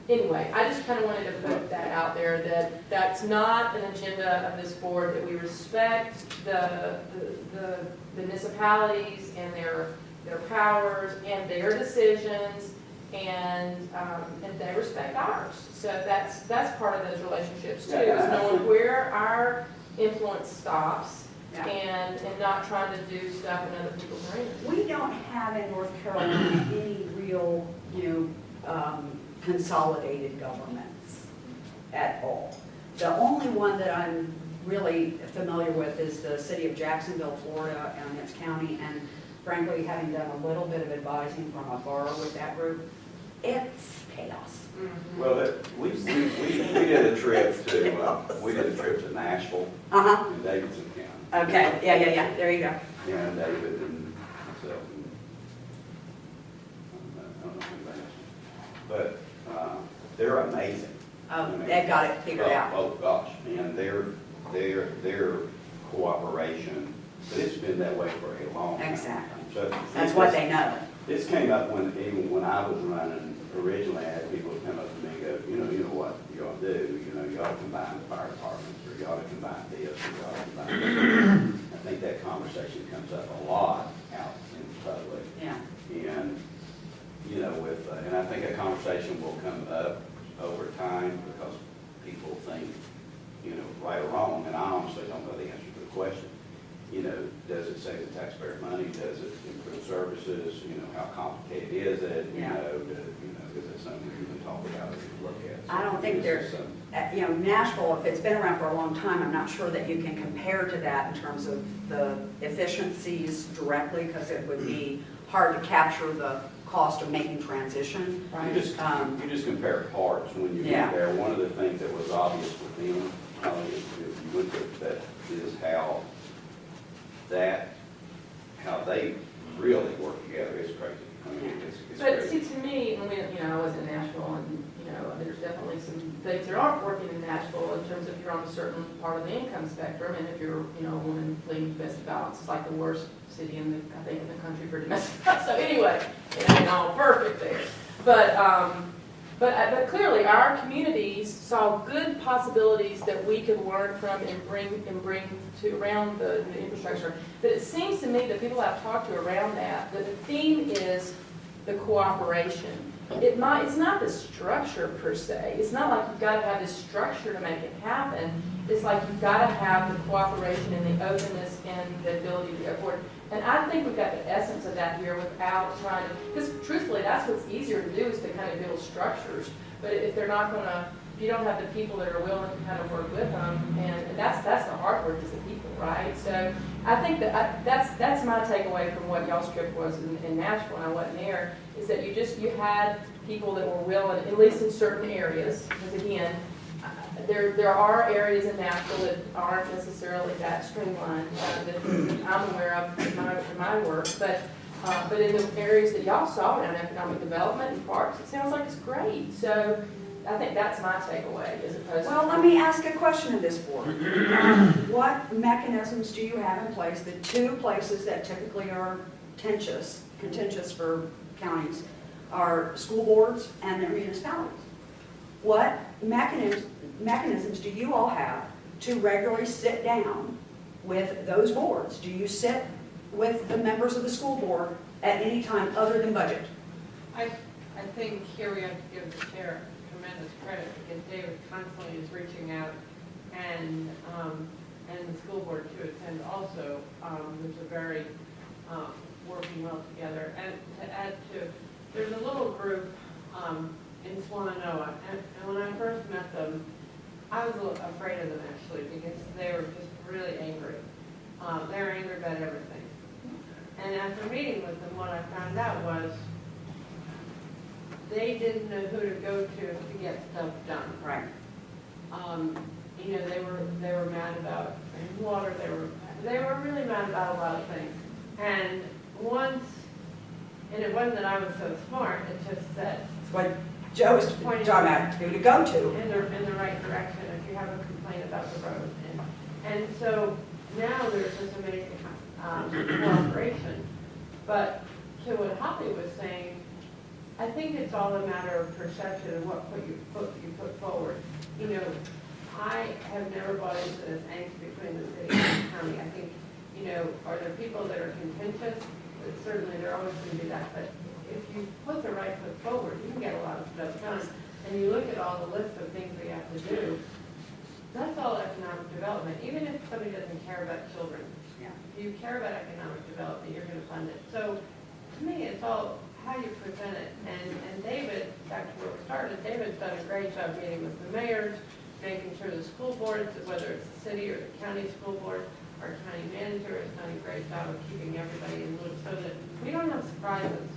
[SPEAKER 9] anyway, I just kind of wanted to put that out there that that's not an agenda of this board, that we respect the municipalities and their powers and their decisions, and they respect ours. So that's part of those relationships too, is knowing where our influence stops.
[SPEAKER 5] Yeah.
[SPEAKER 9] And not trying to do stuff in other people's arenas.
[SPEAKER 5] We don't have in North Carolina any real, consolidated governments at all. The only one that I'm really familiar with is the city of Jacksonville, Florida, and its county, and frankly, having done a little bit of advising from afar with that group, it's chaos.
[SPEAKER 2] Well, we did a trip to Nashville
[SPEAKER 5] Uh-huh,
[SPEAKER 2] and Davidson County.
[SPEAKER 5] okay, yeah, there you go.
[SPEAKER 2] And David and myself and, I don't know anybody else. But, they're amazing.
[SPEAKER 5] Oh, they've got it figured out.
[SPEAKER 2] Oh, gosh, man, their cooperation, but it's been that way for a long time.
[SPEAKER 5] Exactly.
[SPEAKER 2] So
[SPEAKER 5] That's what they know.
[SPEAKER 2] This came up even when I was running, originally I had people come up to me and go, you know what you ought to do, you ought to combine the fire departments, or you ought to combine this, or you ought to combine that. I think that conversation comes up a lot out in public.
[SPEAKER 5] Yeah.
[SPEAKER 2] And, and I think a conversation will come up over time because people think, right or wrong, and I honestly don't know the answer to the question. Does it save the taxpayer money? Does it improve services? How complicated is it?
[SPEAKER 5] Yeah.
[SPEAKER 2] Is it something we can talk about or look at?
[SPEAKER 5] I don't think there's, Nashville, if it's been around for a long time, I'm not sure that you can compare to that in terms of the efficiencies directly, because it would be hard to capture the cost of making transition.
[SPEAKER 2] You just compare parts when you
[SPEAKER 5] Yeah.
[SPEAKER 2] get there. One of the things that was obvious with them, if you look at that, is how they really work together. It's crazy. It's
[SPEAKER 9] But
[SPEAKER 2] crazy.
[SPEAKER 9] see, to me, I was in Nashville, and, there's definitely some things that aren't working in Nashville in terms of if you're on a certain part of the income spectrum, and if you're, a woman fleeing domestic violence, it's like the worst city in the country for domestic violence. So anyway, it ain't all perfect there. But clearly, our communities saw good possibilities that we could learn from and bring to around the infrastructure. But it seems to me that people I've talked to around that the theme is the cooperation. It's not the structure per se. It's not like you've got to have this structure to make it happen. It's like you've got to have the cooperation and the openness and the ability to go forward. And I think we've got the essence of that here without trying to, because truthfully, that's what's easier to do is to kind of build structures. But if they're not going to, if you don't have the people that are willing to kind of work with them, and that's the hard work is the people, right? So I think that's my takeaway from what y'all's trip was in Nashville, and I wasn't there, is that you had people that were willing, at least in certain areas, because again, there are areas in Nashville that aren't necessarily that streamlined that I'm aware of in my work, but But in the areas that y'all saw around economic development and parks, it sounds like it's great. So I think that's my takeaway as opposed to.
[SPEAKER 5] Well, let me ask a question of this board. What mechanisms do you have in place, the two places that typically are contentious for counties are school boards and their municipalities? What mechanisms do you all have to regularly sit down with those boards? Do you sit with the members of the school board at any time other than budget?
[SPEAKER 9] I think here we have to give the chair tremendous credit because David constantly is reaching out and the school board to attend also. There's a very working well together. And to add to, there's a little group in Swannanoa, and when I first met them, I was a little afraid of them actually because they were just really angry. They were angry about everything. And after meeting with them, what I found out was they didn't know who to go to get stuff done.
[SPEAKER 5] Right.
[SPEAKER 9] You know, they were mad about water. They were really mad about a lot of things. And it wasn't that I was so smart. It just said
[SPEAKER 5] It's what Joe was talking about, who to go to.
[SPEAKER 9] in the right direction if you have a complaint about the road. And so now there's this amazing cooperation. But to what Holly was saying, I think it's all a matter of perception and what you put forward. You know, I have never bought into this angst between the city and the county. I think, you know, are there people that are contentious? Certainly, there always going to be that. But if you put the right foot forward, you can get a lot of stuff done. And you look at all the list of things we have to do, that's all economic development. Even if somebody doesn't care about children, if you care about economic development, you're going to fund it. So to me, it's all how you present it. And David, back to where we started, David's done a great job meeting with the mayors, making sure the school boards, whether it's the city or the county school board, our county manager has done a great job of keeping everybody in the loop so that we don't have surprises.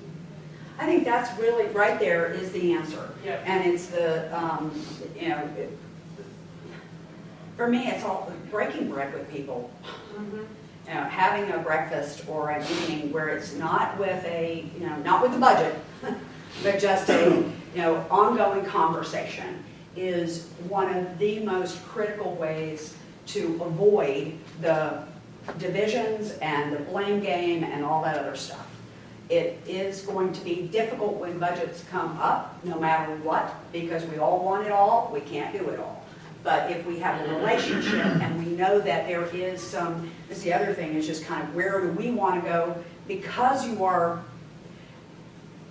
[SPEAKER 5] I think that's really, right there is the answer.
[SPEAKER 9] Yep.
[SPEAKER 5] And it's the, you know, for me, it's all breaking bread with people.
[SPEAKER 9] Mm-hmm.
[SPEAKER 5] You know, having a breakfast or a meeting where it's not with a, you know, not with the budget, but just a, you know, ongoing conversation is one of the most critical ways to avoid the divisions and the blame game and all that other stuff. It is going to be difficult when budgets come up, no matter what, because we all want it all, we can't do it all. But if we have a relationship and we know that there is some, this is the other thing, is just kind of where do we want to go? Because you are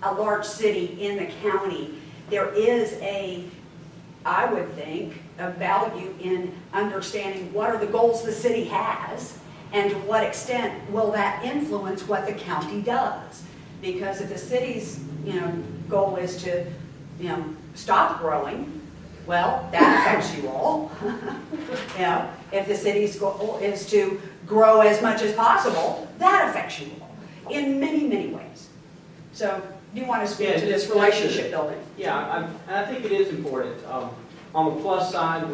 [SPEAKER 5] a large city in the county, there is a, I would think, a value in understanding what are the goals the city has and to what extent will that influence what the county does. Because if the city's, you know, goal is to, you know, stop growing, well, that affects you all. You know, if the city's goal is to grow as much as possible, that affects you all in many, many ways. So, do you want to speak to this relationship building?
[SPEAKER 4] Yeah, I think it is important. On the plus side,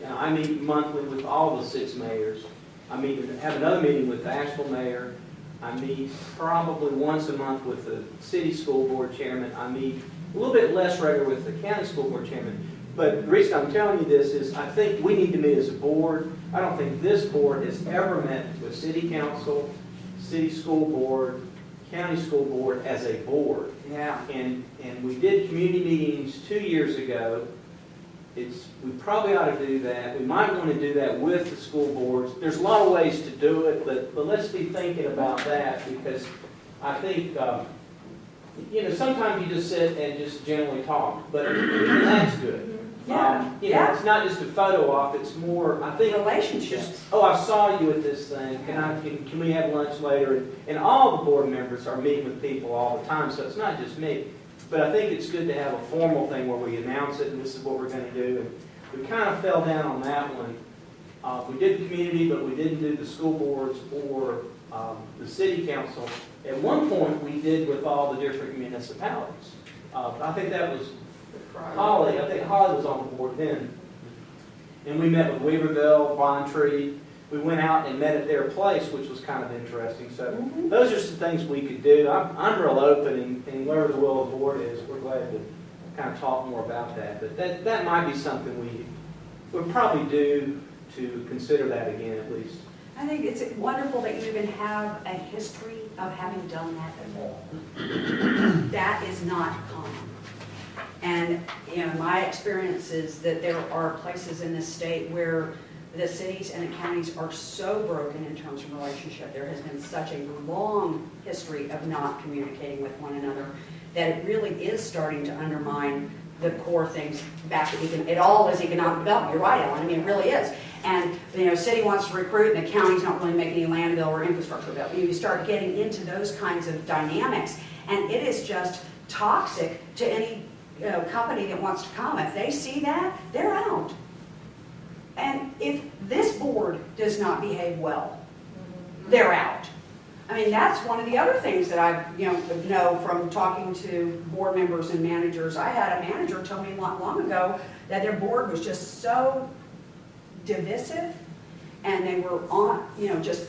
[SPEAKER 4] I meet monthly with all the 6 mayors. I have another meeting with the Asheville mayor. I meet probably once a month with the city school board chairman. I meet a little bit less regular with the county school board chairman. But the reason I'm telling you this is I think we need to meet as a board. I don't think this board has ever met with city council, city school board, county school board as a board.
[SPEAKER 5] Yeah.
[SPEAKER 4] And we did community meetings 2 years ago. We probably ought to do that. We might want to do that with the school boards. There's a lot of ways to do it, but let's be thinking about that because I think, you know, sometimes you just sit and just generally talk, but even that's good.
[SPEAKER 5] Yeah.
[SPEAKER 4] You know, it's not just a photo op, it's more, I think.
[SPEAKER 5] Relationships.
[SPEAKER 4] Oh, I saw you at this thing. Can we have lunch later? And all the board members are meeting with people all the time, so it's not just me. But I think it's good to have a formal thing where we announce it and this is what we're going to do. And we kind of fell down on that one. We did the community, but we didn't do the school boards or the city council. At one point, we did with all the different municipalities. I think that was Holly. I think Holly was on the board then. And we met with Weaverville, Retreet, we went out and met at their place, which was kind of interesting. So those are some things we could do. I'm real open, and wherever the will of the board is, we're glad to kind of talk more about that. But that might be something we would probably do to consider that again at least.
[SPEAKER 5] I think it's wonderful that you even have a history of having done that at all. That is not common. And, you know, my experience is that there are places in this state where the cities and the counties are so broken in terms of relationship. There has been such a long history of not communicating with one another that it really is starting to undermine the core things back to it all is economic development. You're right, Ellen. I mean, it really is. And, you know, city wants to recruit and the county's not really making any land bill or infrastructure bill. You start getting into those kinds of dynamics, and it is just toxic to any company that wants to come. If they see that, they're out. And if this board does not behave well, they're out. I mean, that's one of the other things that I know from talking to board members and managers. I had a manager tell me not long ago that their board was just so divisive, and they were on, just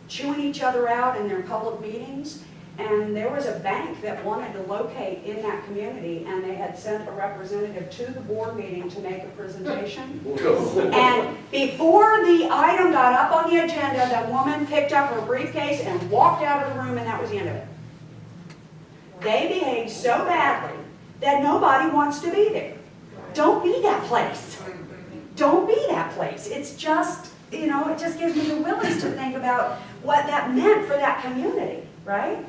[SPEAKER 5] chewing each other out in their public meetings. And there was a bank that wanted to locate in that community, and they had sent a representative to the board meeting to make a presentation. And before the item got up on the agenda, the woman picked up her briefcase and walked out of the room, and that was the end of it. They behaved so badly that nobody wants to be there. Don't be that place. Don't be that place. It's just, it just gives me the willies to think about what that meant for that community, right?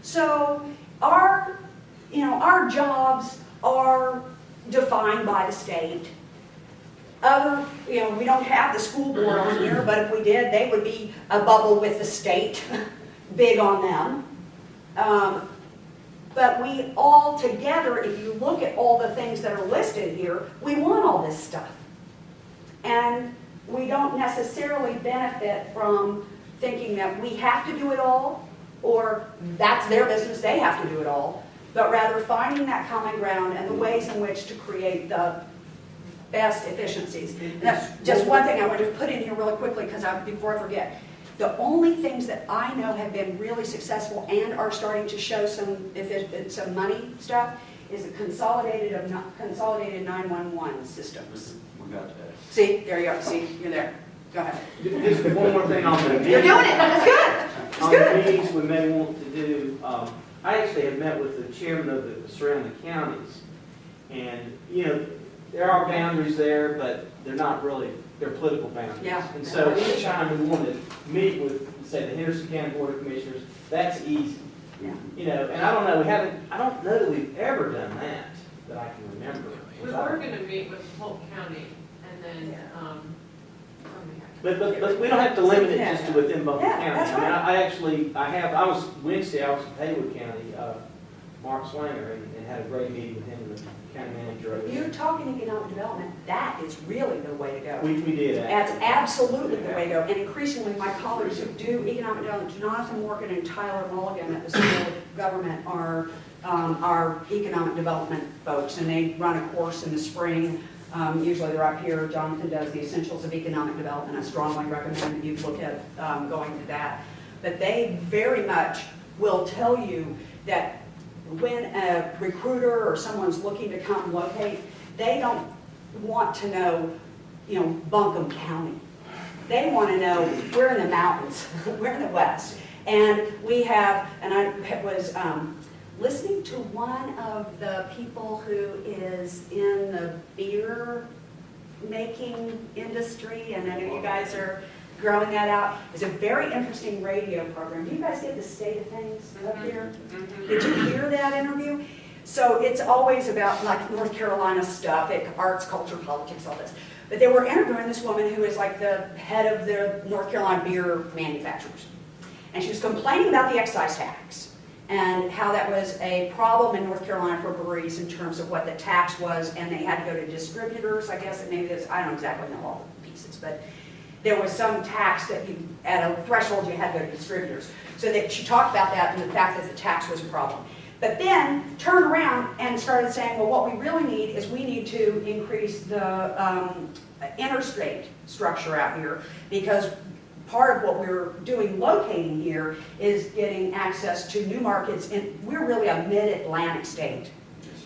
[SPEAKER 5] So our jobs are defined by the state. We don't have the school board on here, but if we did, they would be a bubble with the state, big on them. But we all together, if you look at all the things that are listed here, we want all this stuff. And we don't necessarily benefit from thinking that we have to do it all, or that's their business, they have to do it all, but rather finding that common ground and the ways in which to create the best efficiencies. Now, just one thing I want to put in here really quickly, before I forget. The only things that I know have been really successful and are starting to show some money stuff is the consolidated 911 systems.
[SPEAKER 10] We got that.
[SPEAKER 5] See, there you are. See, you're there. Go ahead.
[SPEAKER 4] Just one more thing on the meetings.
[SPEAKER 5] You're doing it. That's good. That's
[SPEAKER 4] On
[SPEAKER 5] good.
[SPEAKER 4] the meetings we may want to do, I actually have met with the chairman of the surrounding counties. And, there are boundaries there, but they're not really, they're political boundaries.
[SPEAKER 5] Yeah.
[SPEAKER 4] And so anytime we want to meet with, say, the Henderson County Board of Commissioners, that's easy.
[SPEAKER 5] Yeah.
[SPEAKER 4] And I don't know, I don't know that we've ever done that I can remember.
[SPEAKER 9] We were gonna meet with Polk County, and then,
[SPEAKER 4] But we don't have to limit it just to within Buncombe
[SPEAKER 5] Yeah,
[SPEAKER 4] County.
[SPEAKER 5] that's right.
[SPEAKER 4] Wednesday, I was in Haywood County, Mark Slanger, and had a great meeting with him and the county manager over
[SPEAKER 5] If
[SPEAKER 4] there.
[SPEAKER 5] you're talking economic development, that is really the way to go.
[SPEAKER 4] We did that.
[SPEAKER 5] That's absolutely the way to go. And increasingly, my colleagues who do economic development, Jonathan Morgan and Tyler Mulligan at the School of Government are our economic development folks, and they run a course in the spring. Usually they're up here. Jonathan does the Essentials of Economic Development. I strongly recommend that you look at going to that. But they very much will tell you that when a recruiter or someone's looking to come locate, they don't want to know, Buncombe County. They want to know, we're in the mountains, we're in the West. And we have, and I was listening to one of the people who is in the beer making industry, and I know you guys are growing that out. It's a very interesting radio program. Do you guys get the State of Things up here? Did you hear that interview? So it's always about like North Carolina stuff, arts, culture, politics, all this. But they were interviewing this woman who is like the head of the North Carolina beer manufacturers. And she was complaining about the excise tax and how that was a problem in North Carolina for breweries in terms of what the tax was, and they had to go to distributors, I guess, and maybe this, I don't exactly know all the pieces, but there was some tax that at a threshold you had to go to distributors. So that she talked about that and the fact that the tax was a problem. But then turned around and started saying, well, what we really need is we need to increase the interstate structure out here, because part of what we're doing locating here is getting access to new markets, and we're really a mid-Atlantic state.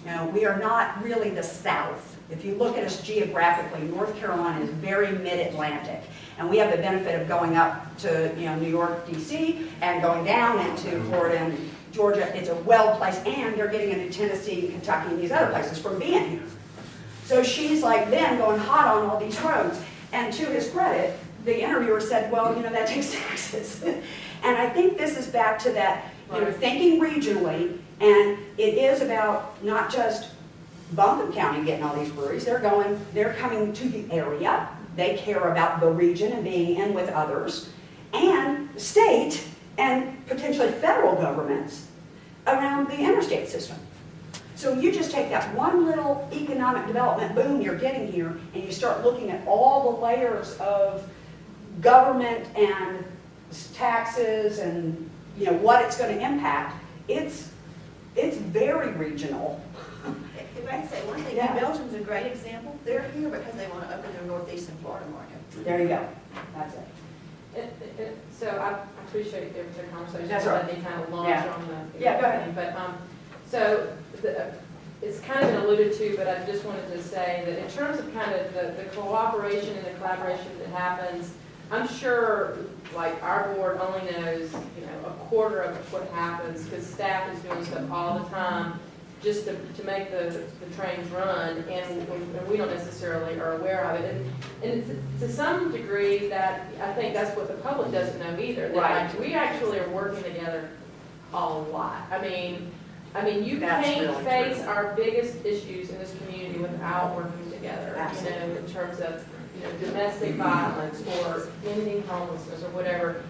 [SPEAKER 5] Now, we are not really the South. If you look at us geographically, North Carolina is very mid-Atlantic. And we have the benefit of going up to, New York, DC, and going down into Florida and Georgia. It's a well-placed, and they're getting into Tennessee, Kentucky, and these other places from being here. So she's like then going hot on all these roads. And to his credit, the interviewer said, well, that takes taxes. And I think this is back to that, thinking regionally, and it is about not just Buncombe County getting all these breweries, they're coming to the area, they care about the region and being in with others, and state and potentially federal governments around the interstate system. So you just take that one little economic development boom you're getting here, and you start looking at all the layers of government and taxes and what it's going to impact. It's very regional.
[SPEAKER 1] If I can say one thing,
[SPEAKER 5] Yeah.
[SPEAKER 1] Belgium's a great example. They're here because they want to open their northeastern Florida market.
[SPEAKER 5] There you go. That's it.
[SPEAKER 9] So I appreciate the conversation.
[SPEAKER 5] That's right.
[SPEAKER 9] That they kind of launch
[SPEAKER 5] Yeah.
[SPEAKER 9] on the.
[SPEAKER 5] Yeah, go ahead.
[SPEAKER 9] But, it's kind of been alluded to, but I just wanted to say that in terms of kind of the cooperation and the collaboration that happens, I'm sure, like, our board only knows, a quarter of what happens, because staff is doing stuff all the time just to make the trains run, and we don't necessarily are aware of it. And to some degree, that I think that's what the public doesn't know either. That
[SPEAKER 5] Right.
[SPEAKER 9] we actually are working together a lot. I mean, you
[SPEAKER 5] That's
[SPEAKER 9] can't
[SPEAKER 5] really
[SPEAKER 9] face
[SPEAKER 5] true.
[SPEAKER 9] our biggest issues in this community without working together.
[SPEAKER 5] Absolutely.
[SPEAKER 9] In terms of domestic violence or ending homelessness or whatever.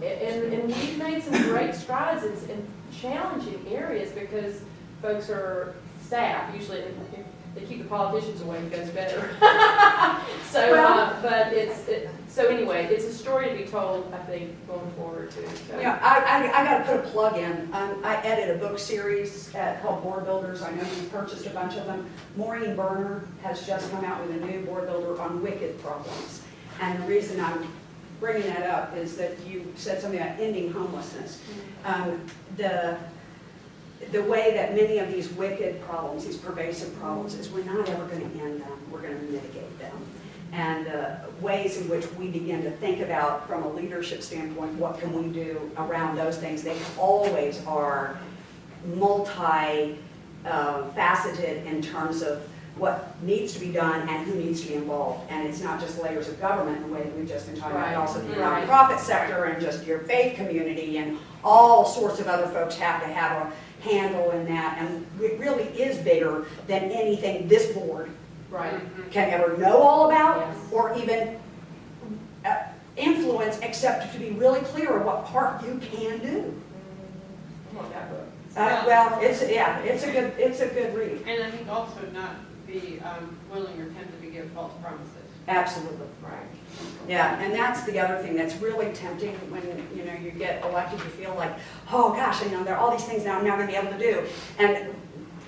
[SPEAKER 9] And we've made some great strides in challenging areas because folks are staff. Usually, if they keep the politicians away, it goes better. So anyway, it's a story to be told, I think, going forward too. So.
[SPEAKER 5] I got to put a plug in. I edit a book series called Board Builders. I know you purchased a bunch of them. Maureen Berner has just come out with a new board builder on wicked problems. And the reason I'm bringing that up is that you said something about ending homelessness. The way that many of these wicked problems, these pervasive problems, is we're not ever going to end them. We're going to mitigate them. And ways in which we begin to think about, from a leadership standpoint, what can we do around those things. They always are multi-faceted in terms of what needs to be done and who needs to be involved. And it's not just layers of government in the way that we've just been talking about, also the nonprofit sector and just your faith community, and all sorts of other folks have to have a handle in that. And it really is bigger than anything this board can ever know all about or even influence, except to be really clear on what part you can do. Well, it's a good read.
[SPEAKER 9] And I think also not be willing or tempted to give false promises.
[SPEAKER 5] Absolutely.
[SPEAKER 9] Right.
[SPEAKER 5] Yeah, and that's the other thing that's really tempting when you get elected. You feel like, oh gosh, there are all these things now I'm not going to be able to do. And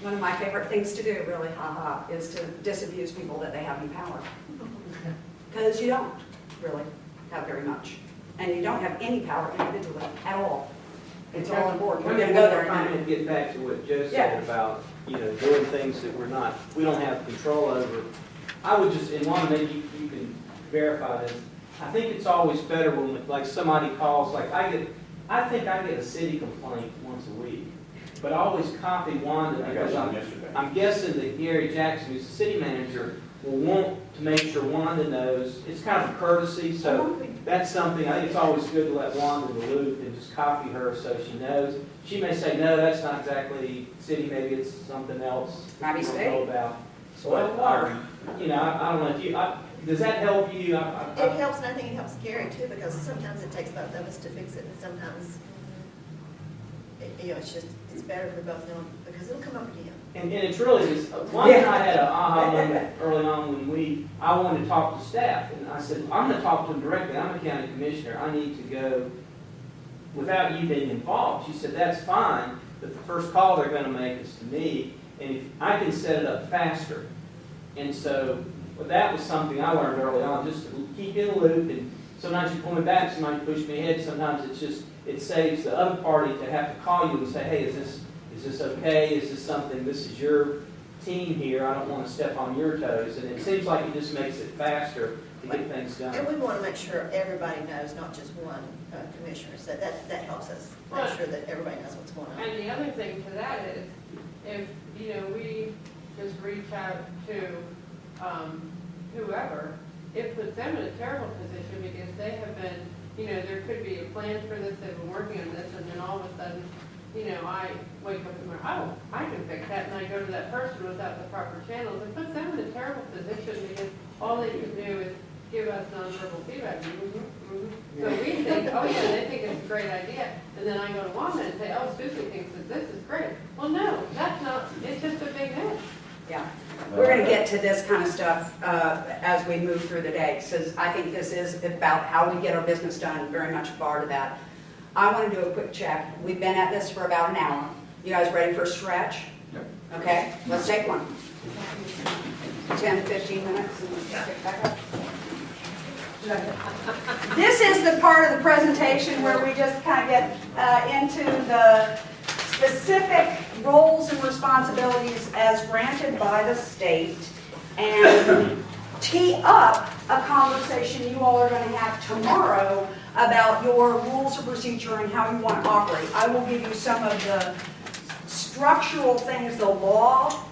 [SPEAKER 5] one of my favorite things to do, really, is to disabuse people that they have any power. Because you don't really have very much. And you don't have any power individually at all. It's all on board. We're going to go there in a minute.
[SPEAKER 4] Get back to what Joe said about, doing things that we don't have control over. I would just, and one, maybe you can verify this. I think it's always better when, like, somebody calls, like, I think I get a city complaint once a week. But I always copy Wanda
[SPEAKER 2] I got
[SPEAKER 4] because
[SPEAKER 2] some yesterday.
[SPEAKER 4] I'm guessing that Gary Jackson, who's the city manager, will want to make sure Wanda knows. It's kind of a courtesy, so that's something, I think it's always good to let Wanda in the loop and just copy her so she knows. She may say, no, that's not exactly city, maybe it's something else.
[SPEAKER 5] Might be
[SPEAKER 4] I don't
[SPEAKER 5] state.
[SPEAKER 4] know about.
[SPEAKER 5] Soil, water.
[SPEAKER 4] I don't know if you, does that help you?
[SPEAKER 1] It helps, and I think it helps Gary too, because sometimes it takes both of us to fix it, and sometimes, it's better for both of them, because it'll come up again.
[SPEAKER 4] And it's really this, one thing I had an aha moment early on when I wanted to talk to staff, and I said, I'm going to talk to them directly, I'm a county commissioner, I need to go without you being involved. She said, that's fine, but the first call they're going to make is to me, and if I can set it up faster. And so, that was something I learned early on, just to keep in the loop and sometimes you pull me back, sometimes you push me ahead, sometimes it's just, it saves the other party to have to call you and say, hey, is this okay? Is this something, this is your team here, I don't want to step on your toes. And it seems like it just makes it faster to get things
[SPEAKER 1] And
[SPEAKER 4] done.
[SPEAKER 1] we want to make sure everybody knows, not just one commissioner, so that helps us make sure that everybody knows what's going on.
[SPEAKER 9] And the other thing to that is, if, we just reach out to, whoever, it puts them in a terrible position because they have been, there could be a plan for this, they've been working on this, and then all of a sudden, I wake up tomorrow, oh, I can fix that, and I go to that person without the proper channels. It puts them in a terrible position because all they can do is give us nonverbal feedback. So we think, oh yeah, they think it's a great idea, and then I go to Wanda and say, oh, Susie thinks that this is great. Well, no, that's not, it's just a big mess.
[SPEAKER 5] Yeah, we're going to get to this kind of stuff as we move through the day, because I think this is about how we get our business done, very much a part of that. I want to do a quick check. We've been at this for about an hour. You guys ready for a stretch?
[SPEAKER 10] Yep.
[SPEAKER 5] Okay, let's take one. 10, 15 minutes and pick back up. This is the part of the presentation where we just kind of get into the specific roles and responsibilities as granted by the state and tee up a conversation you all are going to have tomorrow about your rules of procedure and how you want to operate. I will give you some of the structural things the law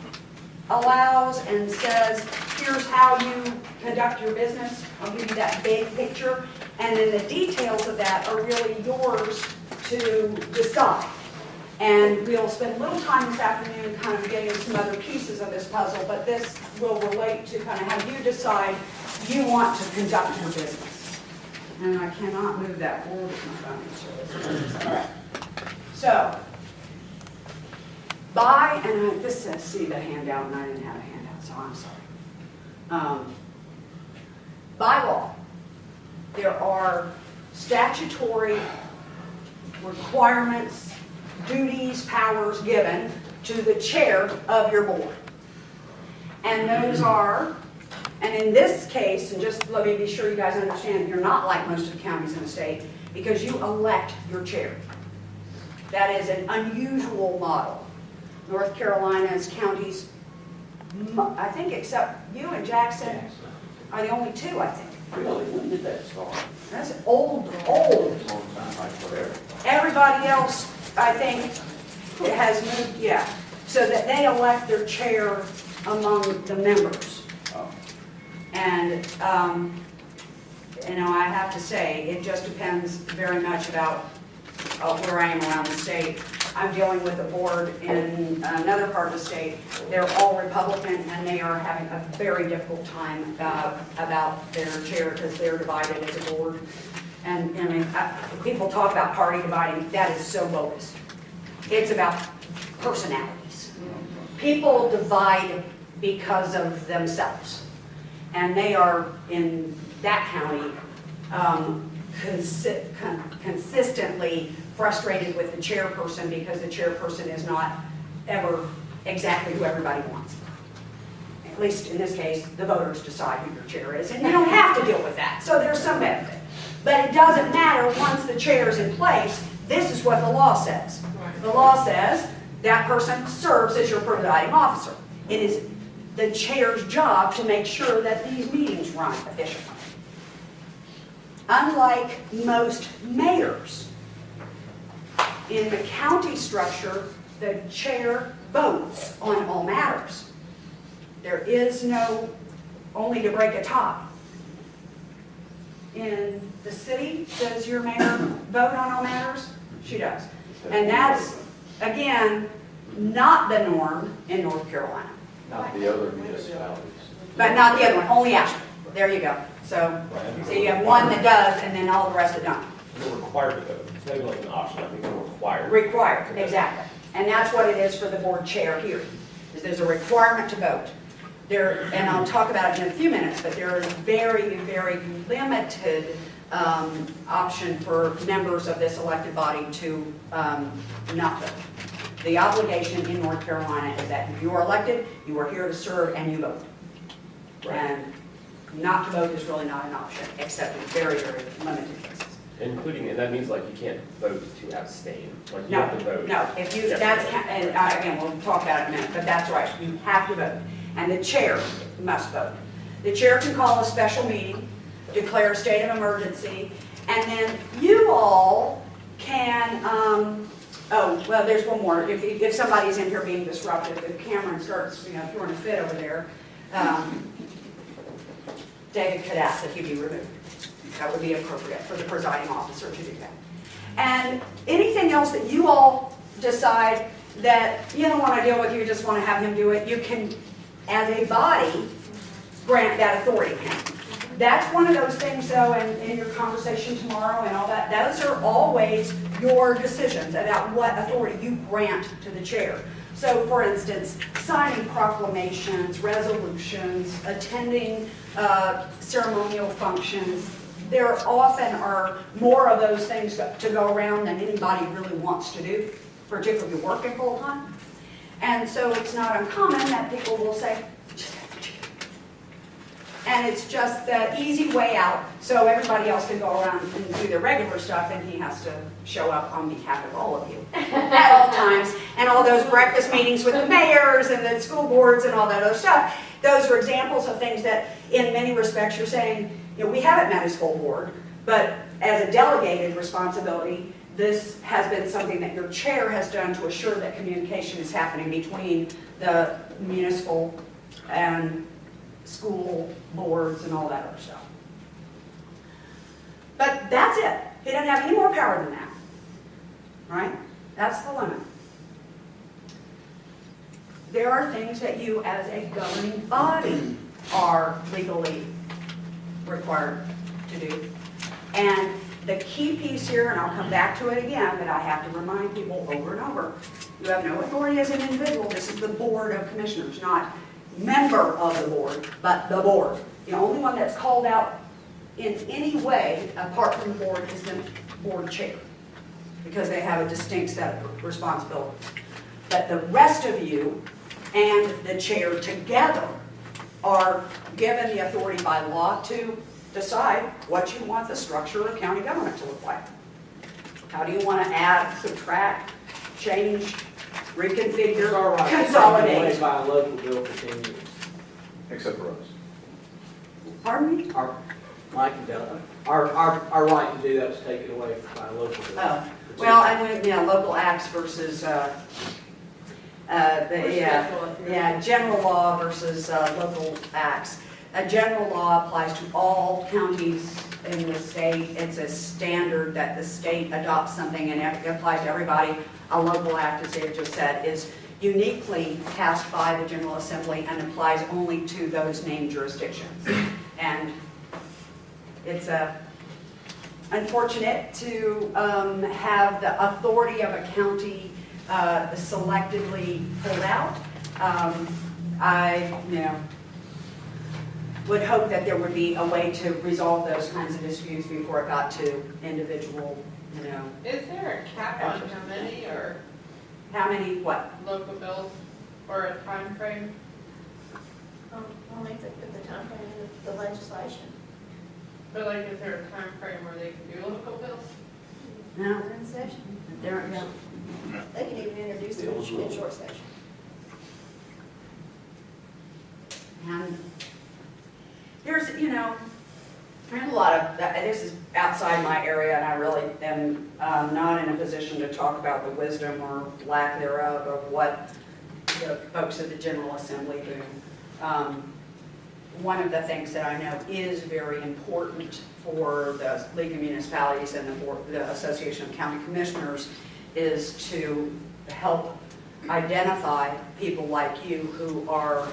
[SPEAKER 5] allows and says, here's how you conduct your business. I'll give you that big picture. And then the details of that are really yours to decide. And we'll spend a little time this afternoon kind of getting some other pieces of this puzzle, but this will relate to kind of how you decide you want to conduct your business. And I cannot move that forward with my phone. All right. So, this says, see the handout, and I didn't have a handout, so I'm sorry. By law, there are statutory requirements, duties, powers given to the chair of your board. And those are, and in this case, and just let me be sure you guys understand, you're not like most of the counties in the state because you elect your chair. That is an unusual model. North Carolina's counties, I think except you and Jackson, are the only two, I think.
[SPEAKER 2] Really, when did that start?
[SPEAKER 5] That's old.
[SPEAKER 2] Long time, like forever.
[SPEAKER 5] Everybody else, I think, has moved, yeah, so that they elect their chair among the members.
[SPEAKER 2] Oh.
[SPEAKER 5] And, I have to say, it just depends very much about where I am around the state. I'm dealing with a board in another part of the state. They're all Republican, and they are having a very difficult time about their chair because they're divided as a board. And people talk about party dividing. That is so bogus. It's about personalities. People divide because of themselves. And they are, in that county, consistently frustrated with the chairperson because the chairperson is not ever exactly who everybody wants. At least in this case, the voters decide who your chair is, and you don't have to deal with that, so there's some benefit. But it doesn't matter once the chair is in place. This is what the law says. The law says that person serves as your presiding officer. It is the chair's job to make sure that these meetings run efficiently. Unlike most mayors, in the county structure, the chair votes on all matters. There is no only to break a tie. In the city, does your mayor vote on all matters? She does. And that's, again, not the norm in North Carolina.
[SPEAKER 11] Not the other municipalities.
[SPEAKER 5] But not the other one, only Ashland. There you go. So you have one that does, and then all the rest that don't.
[SPEAKER 8] They're required to vote. It's not even like an option, I think they're required.
[SPEAKER 5] Required, exactly. And that's what it is for the board chair here, is there's a requirement to vote. There, and I'll talk about it in a few minutes, but there is very, very limited option for members of this elected body to not vote. The obligation in North Carolina is that if you are elected, you are here to serve and you vote.
[SPEAKER 8] Right.
[SPEAKER 5] And not to vote is really not an option, except in very, very limited cases.
[SPEAKER 8] Including, and that means like you can't vote to abstain, like you
[SPEAKER 5] No,
[SPEAKER 8] have to vote.
[SPEAKER 5] no, if you,
[SPEAKER 8] Yes.
[SPEAKER 5] that's, and again, we'll talk about it in a minute, but that's right, you have to vote. And the chair must vote. The chair can call a special meeting, declare a state of emergency, and then you all can, oh, well, there's one more. If somebody's in here being disruptive, if Cameron starts, throwing a fit over there, David could ask that he be removed. That would be appropriate for the presiding officer to do that. And anything else that you all decide that you don't want to deal with, you just want to have him do it, you can, as a body, grant that authority. That's one of those things, though, in your conversation tomorrow and all that, those are always your decisions about what authority you grant to the chair. So, for instance, signing proclamations, resolutions, attending ceremonial functions, there often are more of those things to go around than anybody really wants to do, particularly working full time. And so it's not uncommon that people will say, just have to do it. And it's just the easy way out, so everybody else can go around and do their regular stuff, and he has to show up on behalf of all of you at all times. And all those breakfast meetings with the mayors and the school boards and all that other stuff. Those are examples of things that, in many respects, you're saying, we haven't met as full board, but as a delegated responsibility, this has been something that your chair has done to assure that communication is happening between the municipal and school boards and all that other stuff. But that's it. He doesn't have any more power than that. Right? That's the limit. There are things that you as a governing body are legally required to do. And the key piece here, and I'll come back to it again, but I have to remind people over and over, you have no authority as an individual. This is the Board of Commissioners, not member of the board, but the board. The only one that's called out in any way apart from the board is the board chair, because they have a distinct set of responsibilities. But the rest of you and the chair together are given the authority by law to decide what you want the structure of county government to look like. How do you want to add, subtract, change, reconfigure,
[SPEAKER 4] It's all right.
[SPEAKER 5] consolidate?
[SPEAKER 4] It's by a local bill for 10 years.
[SPEAKER 11] Except for us.
[SPEAKER 5] Pardon me?
[SPEAKER 4] Our, Mike can tell, our right to do that was taken away by a local bill.
[SPEAKER 5] Oh, well, I went, local acts versus, general law versus local acts. A general law applies to all counties in the state. It's a standard that the state adopts something and it applies to everybody. A local act, as Dave just said, is uniquely passed by the General Assembly and applies only to those named jurisdictions. And it's unfortunate to have the authority of a county selectively pulled out. I would hope that there would be a way to resolve those kinds of disputes before it got to individual,
[SPEAKER 9] Is there a cap on how many or
[SPEAKER 5] how many, what?
[SPEAKER 9] local bills or a time frame?
[SPEAKER 1] Only the time frame of the legislation.
[SPEAKER 9] But like, is there a time frame where they can do local bills?
[SPEAKER 5] No,
[SPEAKER 1] They're in session.
[SPEAKER 5] there, no.
[SPEAKER 1] They can even introduce them in short session.
[SPEAKER 5] And there's a lot of, this is outside my area, and I really am not in a position to talk about the wisdom or lack thereof of what the folks at the General Assembly do. One of the things that I know is very important for the League of Municipalities and the Association of County Commissioners is to help identify people like you who are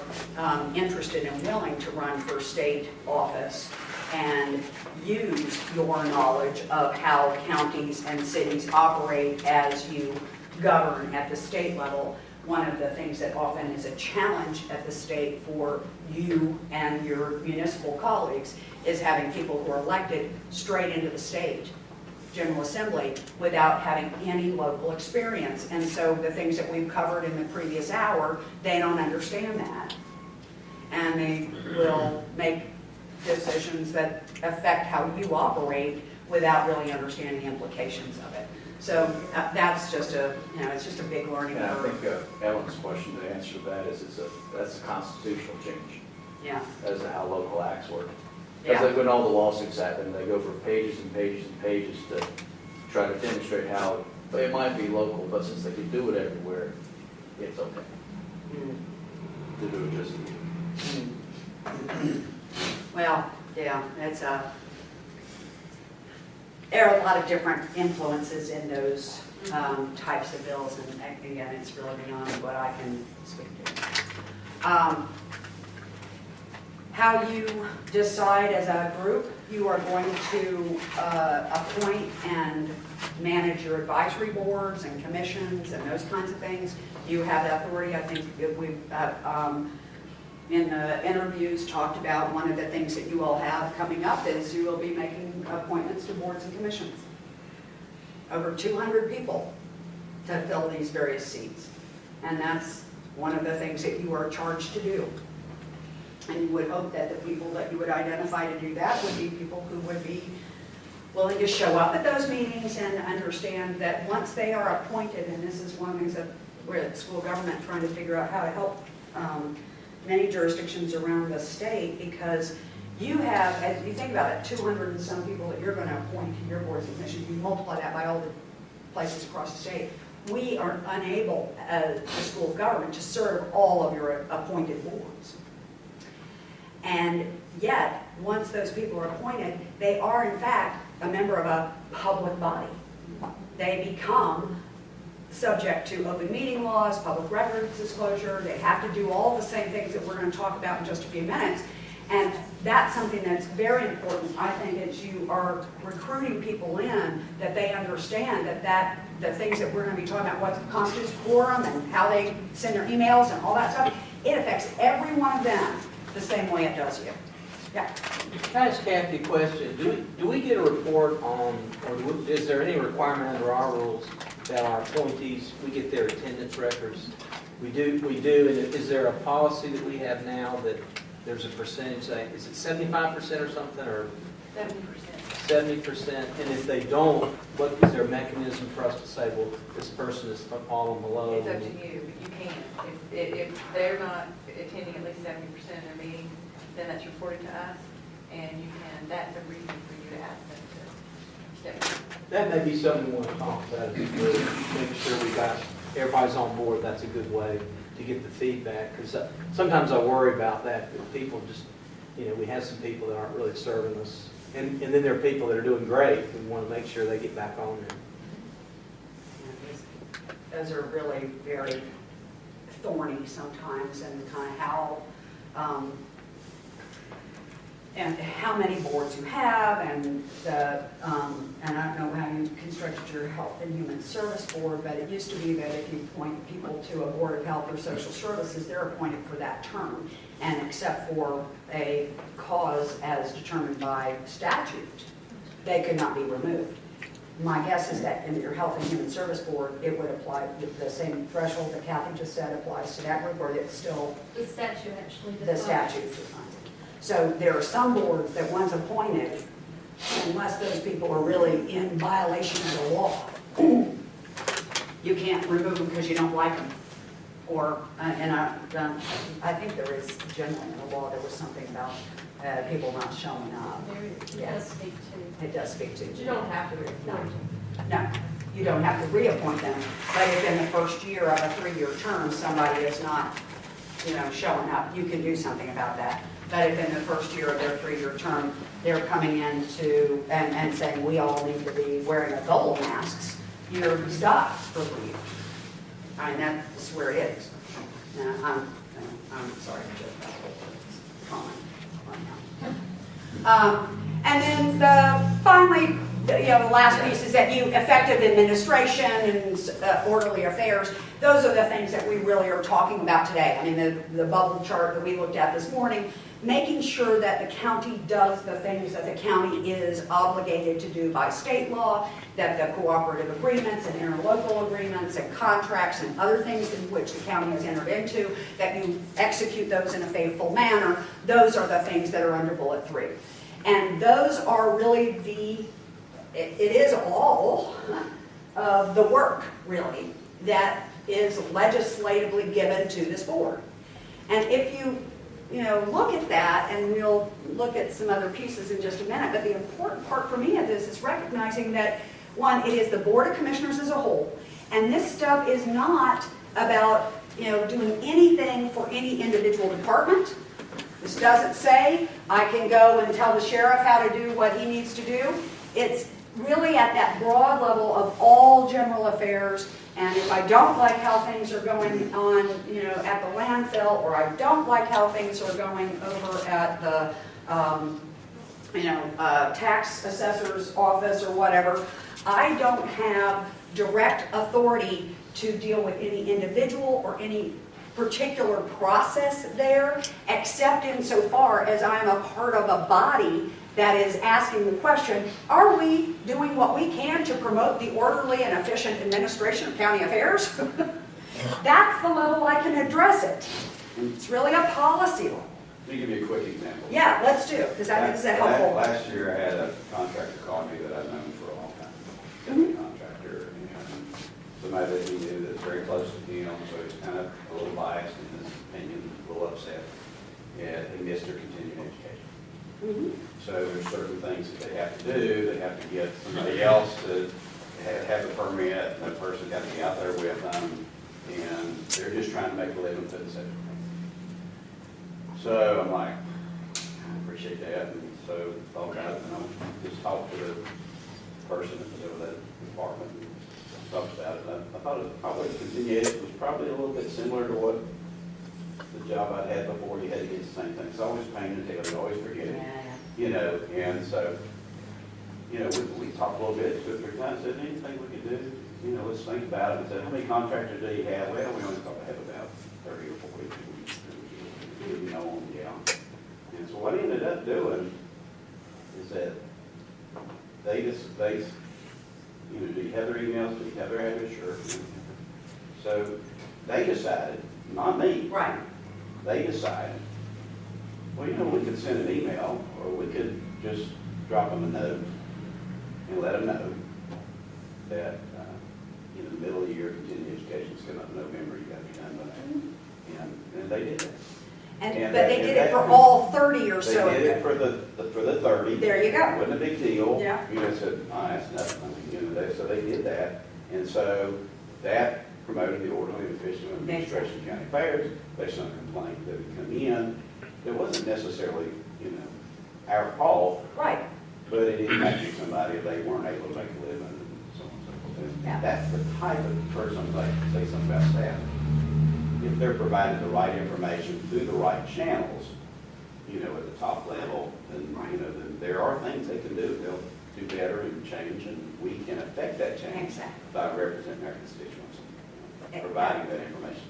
[SPEAKER 5] interested and willing to run for state office and use your knowledge of how counties and cities operate as you govern at the state level. One of the things that often is a challenge at the state for you and your municipal colleagues is having people who are elected straight into the state General Assembly without having any local experience. And so the things that we've covered in the previous hour, they don't understand that. And they will make decisions that affect how you operate without really understanding the implications of it. So that's just it's just a big learning
[SPEAKER 12] And I
[SPEAKER 5] curve.
[SPEAKER 12] think Ellen's question to answer that is, that's a constitutional change
[SPEAKER 5] Yeah,
[SPEAKER 12] as to how local acts work.
[SPEAKER 5] yeah.
[SPEAKER 12] Because when all the lawsuits happen, they go for pages and pages and pages to try to demonstrate how it might be local, but since they can do it everywhere, it's okay to do it just here.
[SPEAKER 5] Well, yeah, there are a lot of different influences in those types of bills, and again, it's really beyond what I can speak to. How you decide as a group, you are going to appoint and manage your advisory boards and commissions and those kinds of things. You have the authority. I think that we've, in the interviews, talked about one of the things that you all have coming up is you will be making appointments to boards and commissions. Over 200 people to fill these various seats. And that's one of the things that you are charged to do. And you would hope that the people that you would identify to do that would be people who would be willing to show up at those meetings and understand that once they are appointed, and this is one of the things that we're at the school government trying to figure out how to help many jurisdictions around the state, because you have, as you think about it, 200 and some people that you're going to appoint to your boards and commissions. You multiply that by all the places across the state. We are unable, as the school government, to serve all of your appointed boards. And yet, once those people are appointed, they are in fact a member of a public body. They become subject to open meeting laws, public records disclosure. They have to do all the same things that we're going to talk about in just a few minutes. And that's something that's very important, I think, as you are recruiting people in, that they understand that the things that we're going to be talking about, what constitutes quorum and how they send their emails and all that stuff, it affects every one of them the same way it does you. Yeah.
[SPEAKER 4] Can I ask Kathy a question? Do we get a report on, or is there any requirement under our rules that our appointees, we get their attendance records? We do, and is there a policy that we have now that there's a percentage, like, is it 75% or something, or
[SPEAKER 9] 70%.
[SPEAKER 4] 70%? And if they don't, what is there a mechanism for us to say, well, this person is falling below?
[SPEAKER 13] It's up to you, but you can. If they're not attending at least 70% of their meetings, then that's reported to us, and you can, that's a reason for you to ask them to step down.
[SPEAKER 4] That may be something we want to talk about, make sure we got, everybody's on board. That's a good way to get the feedback, because sometimes I worry about that people just, we have some people that aren't really serving us, and then there are people that are doing great. We want to make sure they get back on there.
[SPEAKER 5] Those are really very thorny sometimes, and kind of how many boards you have, and and I don't know how you constructed your Health and Human Service Board, but it used to be that if you appoint people to a Board of Health or Social Services, they're appointed for that term, and except for a cause as determined by statute, they could not be removed. My guess is that in your Health and Human Service Board, it would apply, the same threshold that Kathy just said applies to that group, or it's still
[SPEAKER 6] The statute actually
[SPEAKER 5] the
[SPEAKER 6] defines.
[SPEAKER 5] statute defines it. So there are some boards that once appointed, unless those people are really in violation of the law, you can't remove them because you don't like them. Or, and I think there is generally in the law, there was something about people not showing up.
[SPEAKER 6] It does speak to.
[SPEAKER 5] It does speak to.
[SPEAKER 6] But you don't have to reappoint them.
[SPEAKER 5] No, you don't have to reappoint them, but if in the first year of a 3-year term, somebody is not, showing up, you can do something about that. But if in the first year of their 3-year term, they're coming in and saying, we all need to be wearing adult masks, you're stuck for 3 years. I mean, that's where it is. I'm sorry to joke about the whole comment. And then finally, the last piece is that effective administration and orderly affairs. Those are the things that we really are talking about today. I mean, the bubble chart that we looked at this morning, making sure that the county does the things that the county is obligated to do by state law, that the cooperative agreements and interlocal agreements and contracts and other things in which the county has entered into, that you execute those in a faithful manner. Those are the things that are under bullet 3. And those are really it is all of the work, really, that is legislatively given to this board. And if you look at that, and we'll look at some other pieces in just a minute, but the important part for me of this is recognizing that, one, it is the Board of Commissioners as a whole, and this stuff is not about, doing anything for any individual department. This doesn't say, I can go and tell the sheriff how to do what he needs to do. It's really at that broad level of all general affairs. And if I don't like how things are going on, at the landfill, or I don't like how things are going over at the, tax assessor's office or whatever, I don't have direct authority to deal with any individual or any particular process there, except insofar as I'm a part of a body that is asking the question, are we doing what we can to promote the orderly and efficient administration of county affairs? That's the level I can address it. It's really a policy level.
[SPEAKER 2] Let me give you a quick example.
[SPEAKER 5] Yeah, let's do, because I think this is helpful.
[SPEAKER 2] Last year, I had a contractor call me that I've known for a long time. Government contractor, and somebody that he knew that's very close to him, so he's kind of a little biased in his opinion, a little upset. And he missed their continuing education. So there's certain things that they have to do. They have to get somebody else to have the permit, and that person got to be out there with them, and they're just trying to make a living for the city. So I'm like, I appreciate that, and so thought about it, and I just talked to the person that was over that department and talked about it. I thought it probably continued. Was probably a little bit similar to what the job I'd had before. You had to get the same thing. It's always pain in the tail. You always forget it. And so, we talked a little bit, 2 or 3 times, said, anything we could do, let's think about it. And said, how many contractors do you have? Well, we only thought I have about 30 or 40. And so what I ended up doing is that they do you have their emails, do you have their address? Sure. So they decided, not me.
[SPEAKER 5] Right.
[SPEAKER 2] They decided, well, we could send an email, or we could just drop them a note and let them know that, in the middle of the year, continuing education's coming up in November, you got to be done by that. And they did that.
[SPEAKER 5] But they did it for all 30 or so.
[SPEAKER 2] They did it for the 30.
[SPEAKER 5] There you go.
[SPEAKER 2] Wasn't a big deal.
[SPEAKER 5] Yeah.
[SPEAKER 2] Said, oh, that's nothing. So they did that. And so that promoted the orderly and efficient administration of county affairs. Based on a complaint that would come in. It wasn't necessarily, our fault.
[SPEAKER 5] Right.
[SPEAKER 2] But it impacted somebody if they weren't able to make a living and so on and so forth.
[SPEAKER 5] Yeah.
[SPEAKER 2] That's the type of person, like, say something about staff. If they're providing the right information through the right channels, at the top level, then, then there are things they can do. They'll do better and change, and we can affect that change by representing our constituents, providing that information.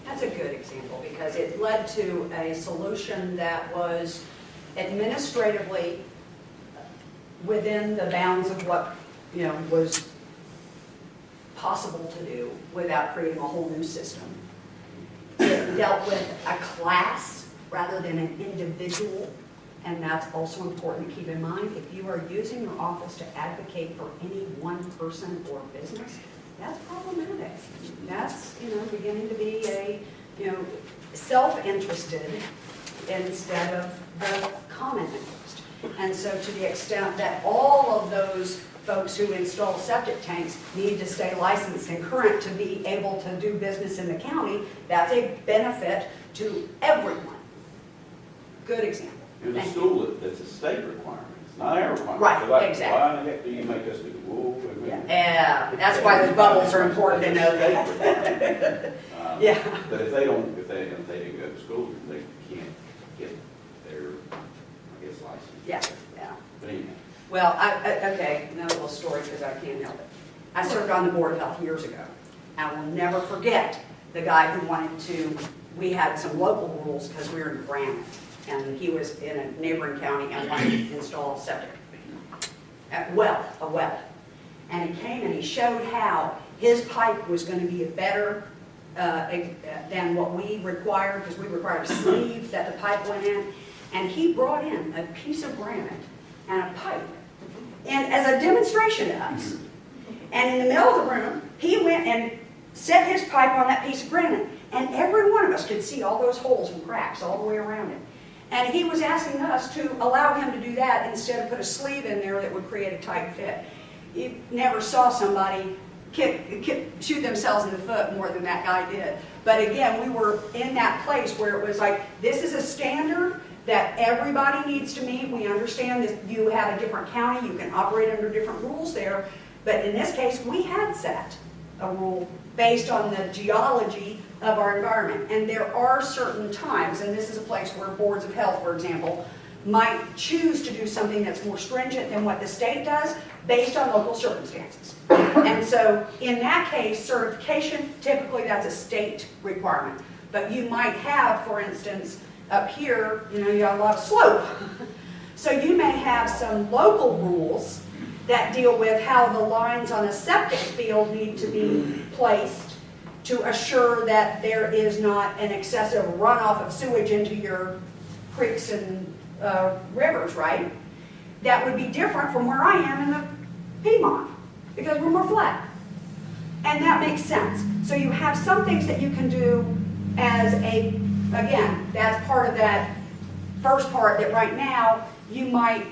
[SPEAKER 5] That's a good example, because it led to a solution that was administratively within the bounds of what, was possible to do without creating a whole new system. It dealt with a class rather than an individual, and that's also important to keep in mind. If you are using your office to advocate for any one person or business, that's problematic. That's, beginning to be a, self-interested instead of the common interest. And so to the extent that all of those folks who install septic tanks need to stay licensed and current to be able to do business in the county, that's a benefit to everyone. Good example.
[SPEAKER 2] In the school, that's a state requirement. It's not our requirement.
[SPEAKER 5] Right,
[SPEAKER 2] So
[SPEAKER 5] exactly.
[SPEAKER 2] Why in the heck do you make us do the
[SPEAKER 5] Yeah, that's why those bubbles are important to know that. Yeah.
[SPEAKER 2] But if they didn't go to school, they can't get their, license.
[SPEAKER 5] Yeah.
[SPEAKER 2] But anyway.
[SPEAKER 5] Well, okay, another little story because I can't help it. I served on the Board of Health years ago. I will never forget the guy who wanted to, we had some local rules because we were in Granite. and he was in a neighboring county and wanted to install septic. A well. And he came and he showed how his pipe was gonna be better than what we required, because we required a sleeve that the pipe went in. And he brought in a piece of granite and a pipe, and as a demonstration to us. And in the middle of the room, he went and set his pipe on that piece of granite, and every one of us could see all those holes and cracks all the way around it. And he was asking us to allow him to do that instead of put a sleeve in there that would create a tight fit. You never saw somebody shoot themselves in the foot more than that guy did. But again, we were in that place where it was like, this is a standard that everybody needs to meet. We understand that you have a different county, you can operate under different rules there, but in this case, we had set a rule based on the geology of our environment. And there are certain times, and this is a place where boards of health, for example, might choose to do something that's more stringent than what the state does based on local circumstances. And so in that case, certification, typically that's a state requirement. But you might have, for instance, up here, you got a lot of slope. So you may have some local rules that deal with how the lines on a septic field need to be placed to assure that there is not an excessive runoff of sewage into your creeks and rivers, right? That would be different from where I am in the Piedmont, because we're more flat. And that makes sense. So you have some things that you can do as again, that's part of that first part, that right now you might,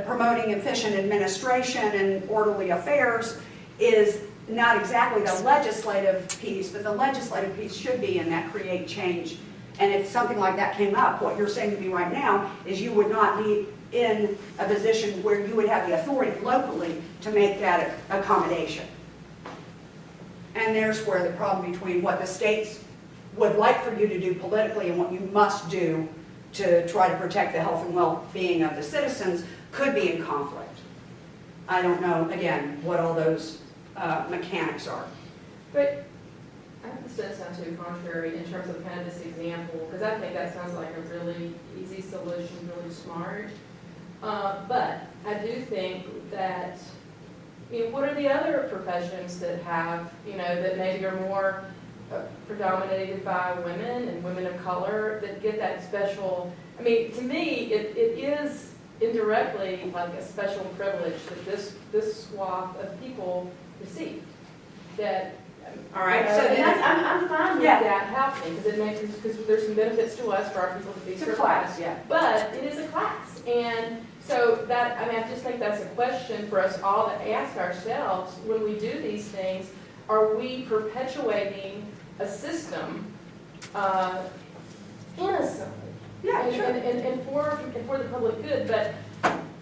[SPEAKER 5] promoting efficient administration and orderly affairs is not exactly the legislative piece, but the legislative piece should be in that create change. And if something like that came up, what you're saying to me right now is you would not be in a position where you would have the authority locally to make that accommodation. And there's where the problem between what the states would like for you to do politically and what you must do to try to protect the health and well-being of the citizens could be in conflict. I don't know, again, what all those mechanics are.
[SPEAKER 9] But I hope this doesn't sound too contrary in terms of kind of this example, because I think that sounds like a really easy solution, really smart. But I do think that, what are the other professions that have, that maybe are more predominated by women and women of color that get that special, to me, it is indirectly like a special privilege that this swath of people receive. That,
[SPEAKER 5] all right,
[SPEAKER 9] so
[SPEAKER 5] then
[SPEAKER 9] I'm fine with that happening, because there's some benefits to us for our people to be
[SPEAKER 5] it's a class,
[SPEAKER 9] but it is a class. And so that, I just think that's a question for us all to ask ourselves when we do these things. Are we perpetuating a system innocently?
[SPEAKER 5] Yeah, sure.
[SPEAKER 9] And for the public good, but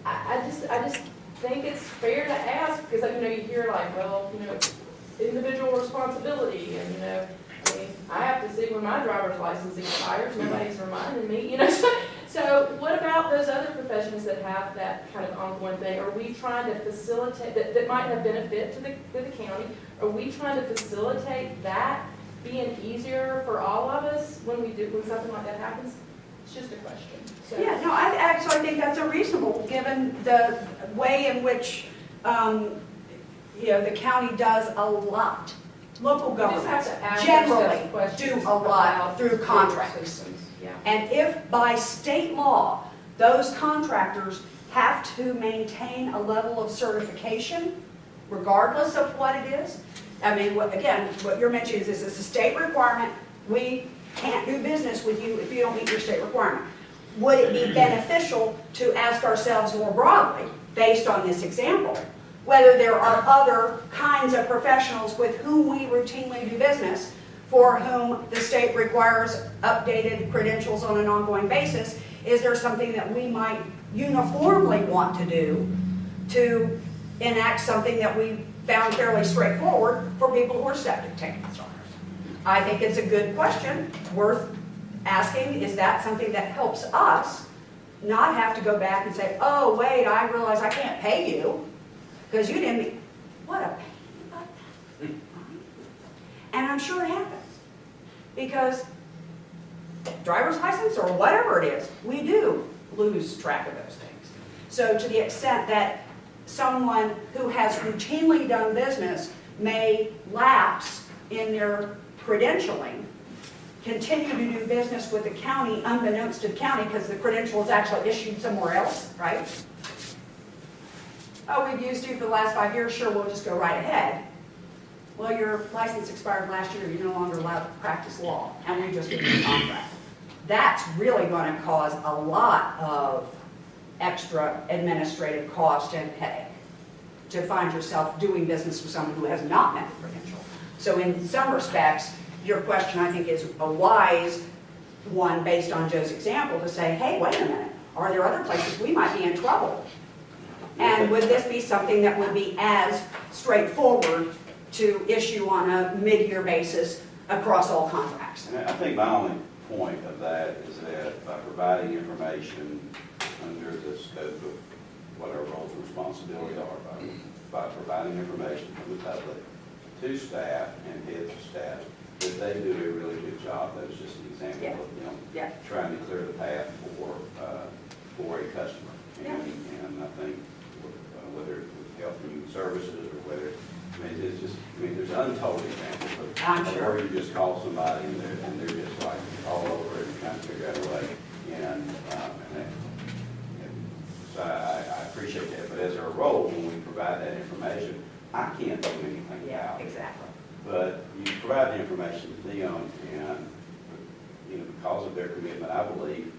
[SPEAKER 9] I just think it's fair to ask, because you hear like, well, individual responsibility, and I have to see when my driver's license expires. Nobody's reminding me, So what about those other professions that have that kind of ongoing thing? Are we trying to facilitate that might have benefit to the county? Are we trying to facilitate that being easier for all of us when something like that happens? It's just a question. So.
[SPEAKER 5] Yeah, no, I actually think that's unreasonable, given the way in which the county does a lot. Local governments generally do a lot through contracts.
[SPEAKER 9] Yeah.
[SPEAKER 5] And if by state law, those contractors have to maintain a level of certification, regardless of what it is, again, what you're mentioning is this is a state requirement. We can't do business with you if you don't meet your state requirement. Would it be beneficial to ask ourselves more broadly, based on this example, whether there are other kinds of professionals with whom we routinely do business, for whom the state requires updated credentials on an ongoing basis? Is there something that we might uniformly want to do to enact something that we found fairly straightforward for people who are septic tank installers? I think it's a good question, worth asking. Is that something that helps us not have to go back and say, oh, wait, I realize I can't pay you because you didn't meet. What a pain about that. And I'm sure it happens, because driver's license or whatever it is, we do lose track of those things. So to the extent that someone who has routinely done business may lapse in their credentialing, continue to do business with the county unbeknownst to the county because the credential is actually issued somewhere else, right? Oh, we've used you for the last 5 years, sure, we'll just go right ahead. Well, your license expired last year, you're no longer allowed to practice law, and we just give you a contract. That's really going to cause a lot of extra administrative cost and headache to find yourself doing business with someone who has not met the credential. So in some respects, your question, I think, is a wise one based on Joe's example to say, hey, wait a minute, are there other places we might be in trouble? And would this be something that would be as straightforward to issue on a mid-year basis across all contracts?
[SPEAKER 2] And I think my only point of that is that by providing information under the scope of what our roles and responsibilities are, by providing information from the public to staff and heads of staff, that they do a really good job. That was just an example of, trying to clear the path for a customer. And I think whether it's with health and human services or whether, it's just, there's untold examples of where you just call somebody and they're just like all over it and trying to figure out a way. So I appreciate that. But as our role, when we provide that information, I can't do anything about it.
[SPEAKER 5] Exactly.
[SPEAKER 2] But you provide the information to them, and because of their commitment, I believe,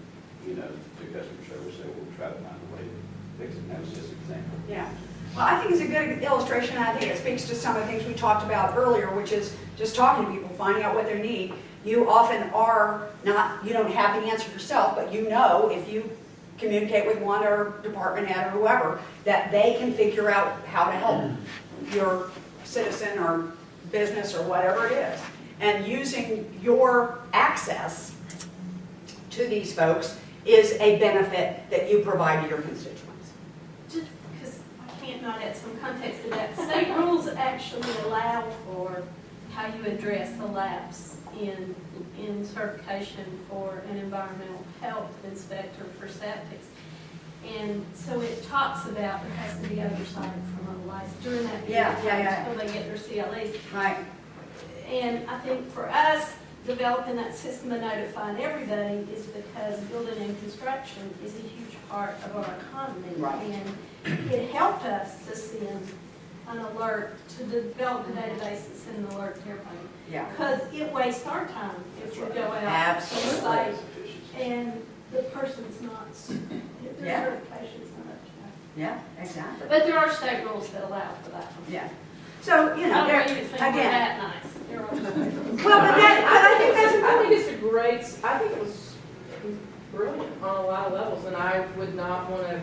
[SPEAKER 2] to customer service, they will try to find a way to fix it. And that was just an example.
[SPEAKER 5] Yeah. Well, I think it's a good illustration. I think it speaks to some of the things we talked about earlier, which is just talking to people, finding out what they need. You often are not, you don't have the answer yourself, but you know if you communicate with one or department head or whoever, that they can figure out how to help your citizen or business or whatever it is. And using your access to these folks is a benefit that you provide to your constituents.
[SPEAKER 6] Just because I can't not add some context to that, state rules actually allow for how you address the lapse in certification for an environmental health inspector for septics. And so it talks about there has to be oversight from a license during that period until they get their CLEs.
[SPEAKER 5] Right.
[SPEAKER 6] And I think for us, developing that system of notifying everybody is because building and construction is a huge part of our economy.
[SPEAKER 5] Right.
[SPEAKER 6] And it helped us to send an alert, to develop the databases and an alert to everybody.
[SPEAKER 5] Yeah.
[SPEAKER 6] Because it wastes our time if we go out to the site and the person's not, their certification's not up to that.
[SPEAKER 5] Yeah, exactly.
[SPEAKER 6] But there are state rules that allow for that.
[SPEAKER 5] Yeah. So,
[SPEAKER 6] I don't know you think we're that nice. There are state rules.
[SPEAKER 5] Well, but I think that's
[SPEAKER 9] I think it's a great, I think it was brilliant on a lot of levels, and I would not want to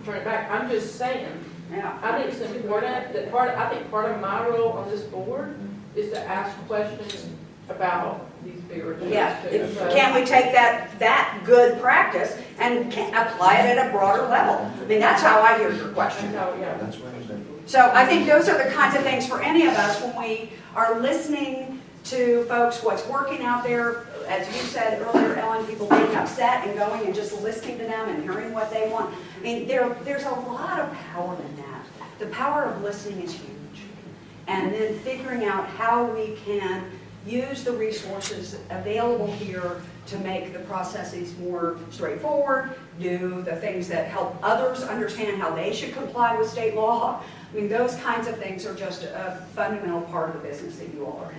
[SPEAKER 9] turn it back. I'm just saying, I think it's important that I think part of my role on this board is to ask questions about these bigger things.
[SPEAKER 5] Yeah.
[SPEAKER 9] too. So-
[SPEAKER 5] Can we take that good practice and apply it at a broader level? I mean, that's how I hear your question.
[SPEAKER 9] Oh, yeah.
[SPEAKER 11] That's what I'm saying.
[SPEAKER 5] So I think those are the kinds of things for any of us when we are listening to folks, what's working out there. As you said earlier, Ellen, people being upset and going and just listening to them and hearing what they want. I mean, there's a lot of power in that. The power of listening is huge. And then figuring out how we can use the resources available here to make the processes more straightforward, do the things that help others understand how they should comply with state law. I mean, those kinds of things are just a fundamental part of the business that you all are in.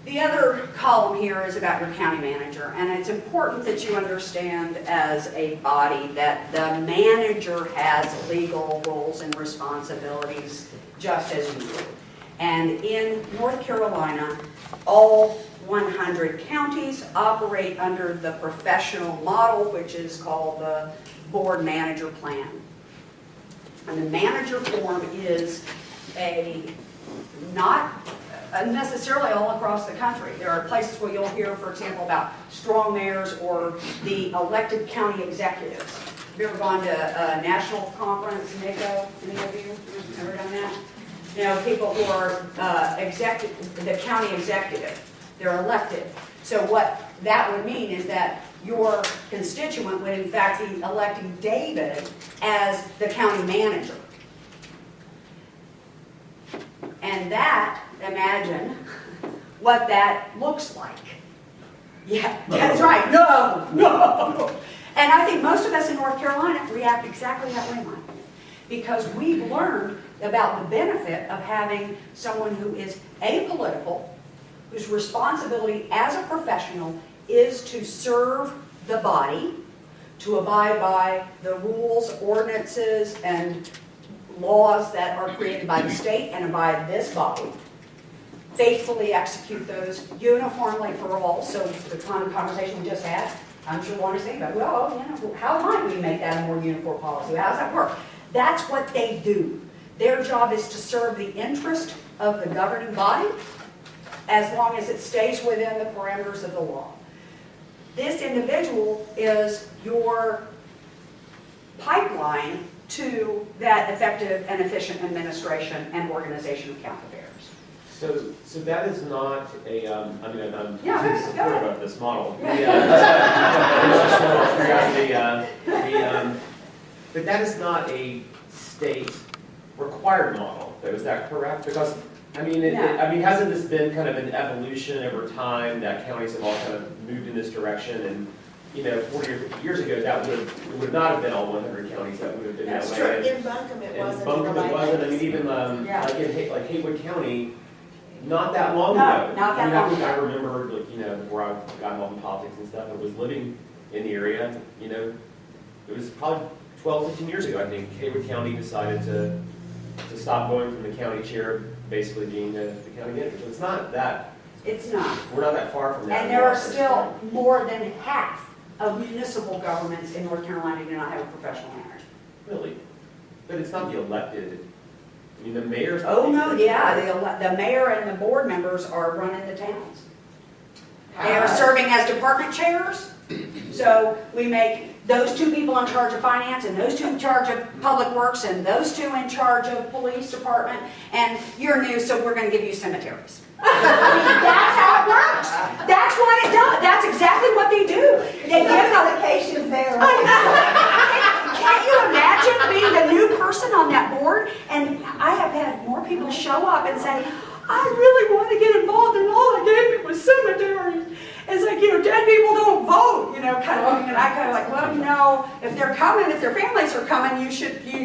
[SPEAKER 5] The other column here is about your county manager, and it's important that you understand as a body that the manager has legal roles and responsibilities just as you do. And in North Carolina, all 100 counties operate under the professional model, which is called the board manager plan. And the manager form is not necessarily all across the country. There are places where you'll hear, for example, about strong mayors or the elected county executives. Have you ever gone to a national conference, NACO? Any of you ever done that? You know, people who are the county executive, they're elected. So what that would mean is that your constituent would in fact be electing David as the county manager. And that, imagine what that looks like. Yeah, that's right. No, no. And I think most of us in North Carolina react exactly that way, Mike. Because we've learned about the benefit of having someone who is apolitical, whose responsibility as a professional is to serve the body, to abide by the rules, ordinances, and laws that are created by the state and by this body, faithfully execute those uniformly for all. So the kind of conversation we just had, I'm sure one is thinking about, well, you know, how might we make that a more uniform policy? How does that work? That's what they do. Their job is to serve the interest of the governing body as long as it stays within the parameters of the law. This individual is your pipeline to that effective and efficient administration and organization of county affairs.
[SPEAKER 8] So that is not a, I mean, I'm
[SPEAKER 5] Yeah, go
[SPEAKER 8] supportive
[SPEAKER 5] ahead.
[SPEAKER 8] of this model.
[SPEAKER 5] Yeah.
[SPEAKER 8] But that is not a state required model, though, is that correct? Because, I mean, hasn't this been kind of an evolution over time that counties have all kind of moved in this direction? And, you know, 40 or 50 years ago, that would not have been all 100 counties that would have been that
[SPEAKER 1] That's
[SPEAKER 8] way.
[SPEAKER 1] true. In Buncombe, it
[SPEAKER 8] And
[SPEAKER 1] wasn't.
[SPEAKER 8] Buncombe, it wasn't. I mean, even
[SPEAKER 5] Yeah.
[SPEAKER 8] like in Haywood County, not that long
[SPEAKER 5] No,
[SPEAKER 8] ago.
[SPEAKER 5] not that
[SPEAKER 8] I mean,
[SPEAKER 5] long
[SPEAKER 8] I think I
[SPEAKER 5] ago.
[SPEAKER 8] remember, like, you know, before I got involved in politics and stuff, I was living in the area, you know, it was probably 12, 15 years ago, I think, Haywood County decided to stop going from the county chair, basically being the county manager. So it's not that,
[SPEAKER 5] It's not.
[SPEAKER 8] we're not that far from that.
[SPEAKER 5] And there are still more than half of municipal governments in North Carolina do not have a professional manager.
[SPEAKER 8] Really? But it's not the elected, I mean, the mayor's.
[SPEAKER 5] Oh, no, yeah, the mayor and the board members are running the towns. They are serving as department chairs, so we make those two people in charge of finance, and those two in charge of public works, and those two in charge of police department, and you're new, so we're gonna give you cemeteries. That's how it works. That's what it does. That's exactly what they do. They give
[SPEAKER 3] Allocations there.
[SPEAKER 5] Can't you imagine being the new person on that board? And I have had more people show up and say, I really want to get involved, and all they gave me was cemeteries. It's like, you know, dead people don't vote, you know, kind of thing. And I kind of like, well, you know, if they're coming, if their families are coming, you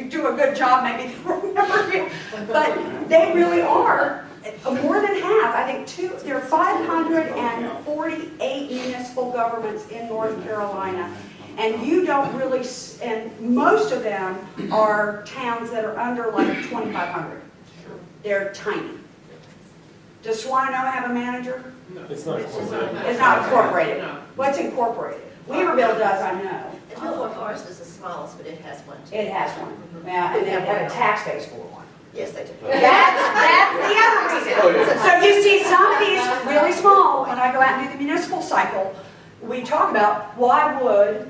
[SPEAKER 5] do a good job, maybe they'll remember you. But they really are. More than half, I think there are 548 municipal governments in North Carolina. And you don't really, and most of them are towns that are under like 2,500. They're tiny. Does Swanano have a manager?
[SPEAKER 8] It's not incorporated.
[SPEAKER 5] It's not incorporated.
[SPEAKER 9] No.
[SPEAKER 5] What's incorporated? Weaverville does, I know.
[SPEAKER 1] And Milford Forest is the smallest, but it has one too.
[SPEAKER 5] It has one. Yeah, and they have a tax base for one.
[SPEAKER 1] Yes, they do.
[SPEAKER 5] That's the other reason. So you see some of these really small, when I go out and do the municipal cycle, we talk about why would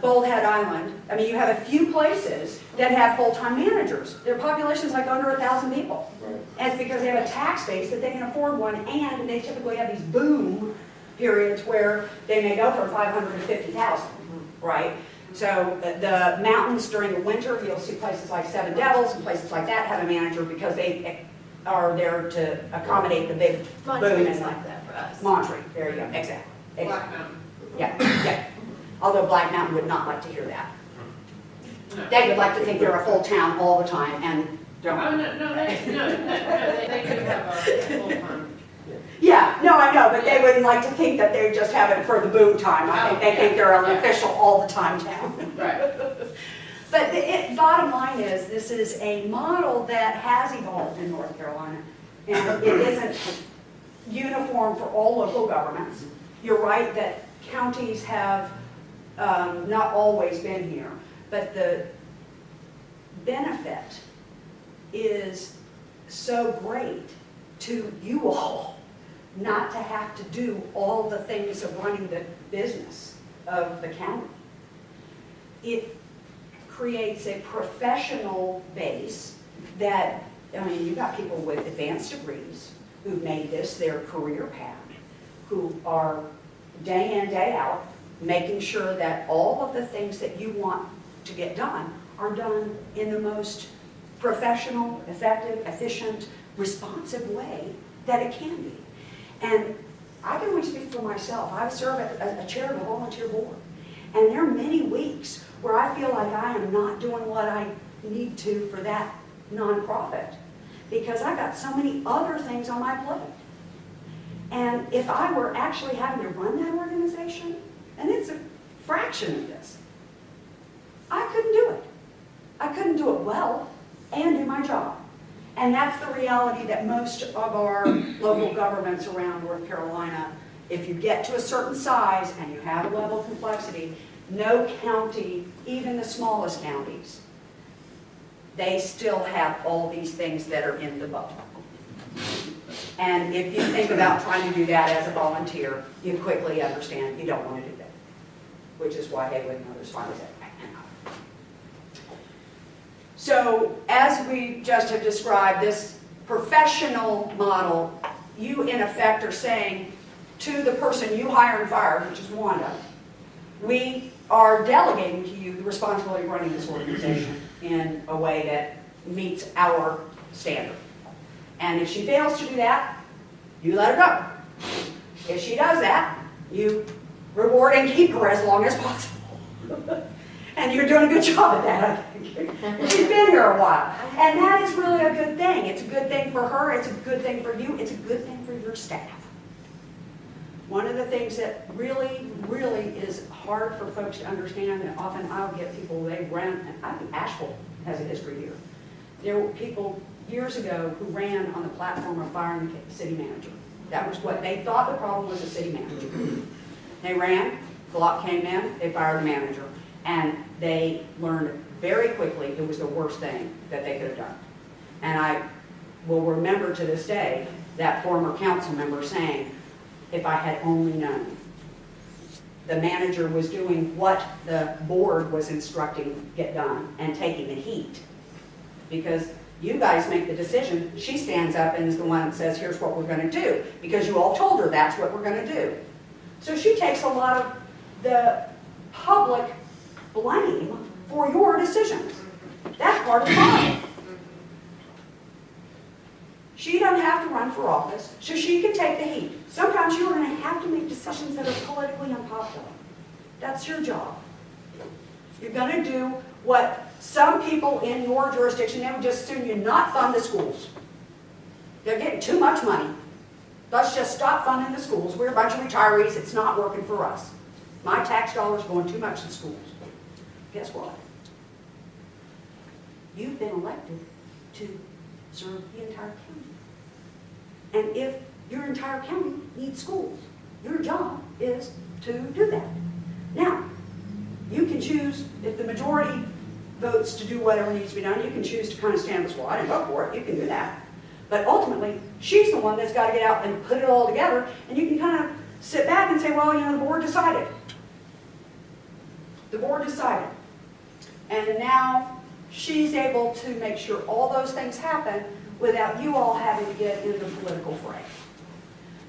[SPEAKER 5] Bullhead Island, I mean, you have a few places that have full-time managers. Their population's like under 1,000 people.
[SPEAKER 8] Right.
[SPEAKER 5] And it's because they have a tax base that they can afford one, and they typically have these boom periods where they may go from 500 to 50,000, right? So the mountains during the winter, you'll see places like Seven Devils and places like that have a manager because they are there to accommodate the big boom.
[SPEAKER 1] Montreat is
[SPEAKER 5] and
[SPEAKER 1] like that for us.
[SPEAKER 5] Monterey, there you go, exactly.
[SPEAKER 9] Black Mountain.
[SPEAKER 5] Yeah, yeah. Although Black Mountain would not like to hear that.
[SPEAKER 9] No.
[SPEAKER 5] They would like to think they're a full town all the time and
[SPEAKER 9] Oh,
[SPEAKER 5] don't.
[SPEAKER 9] no, they do have a full-time.
[SPEAKER 5] Yeah, no, I know, but they wouldn't like to think that they just have it for the boom time. I think they think they're an official all the time town.
[SPEAKER 9] Right.
[SPEAKER 5] But the bottom line is, this is a model that has evolved in North Carolina. And it isn't uniform for all local governments. You're right that counties have not always been here, but the benefit is so great to you all not to have to do all the things of running the business of the county. It creates a professional base that, I mean, you've got people with advanced degrees who've made this their career path, who are day in, day out, making sure that all of the things that you want to get done are done in the most professional, effective, efficient, responsive way that it can be. And I can only speak for myself. I serve as a chair of a volunteer board. And there are many weeks where I feel like I am not doing what I need to for that nonprofit because I got so many other things on my plate. And if I were actually having to run that organization, and it's a fraction of this, I couldn't do it. I couldn't do it well and do my job. And that's the reality that most of our local governments around North Carolina, if you get to a certain size and you have a level of complexity, no county, even the smallest counties, they still have all these things that are in the bubble. And if you think about trying to do that as a volunteer, you quickly understand you don't want to do that, which is why Haywood and others finally said, so as we just have described, this professional model, you in effect are saying to the person you hire and fire, which is Wanda, we are delegating to you the responsibility of running this organization in a way that meets our standard. And if she fails to do that, you let her go. If she does that, you reward and keep her as long as possible. And you're doing a good job at that, I think. She's been here a while. And that is really a good thing. It's a good thing for her. It's a good thing for you. It's a good thing for your staff. One of the things that really, really is hard for folks to understand, and often I'll get people, they ran, and I think Asheville has a history here. There were people years ago who ran on the platform of firing the city manager. That was what they thought the problem was, the city manager. They ran, Glock came in, they fired the manager. And they learned very quickly it was the worst thing that they could have done. And I will remember to this day that former council member saying, if I had only known. The manager was doing what the board was instructing get done and taking the heat. Because you guys make the decision, she stands up and is the one that says, here's what we're going to do. Because you all told her that's what we're going to do. So she takes a lot of the public blame for your decisions. That's part of the problem. She doesn't have to run for office, so she can take the heat. Sometimes you're going to have to make decisions that are politically unpopular. That's your job. You're going to do what some people in your jurisdiction, they would just assume you not fund the schools. They're getting too much money. Let's just stop funding the schools. We're a bunch of retirees. It's not working for us. My tax dollars going too much to schools. Guess what? You've been elected to serve the entire county. And if your entire county needs schools, your job is to do that. Now, you can choose, if the majority votes to do whatever needs to be done, you can choose to kind of stand the squad and vote for it. You can do that. But ultimately, she's the one that's got to get out and put it all together, and you can kind of sit back and say, well, you know, the board decided. The board decided. And now she's able to make sure all those things happen without you all having to get into the political fray.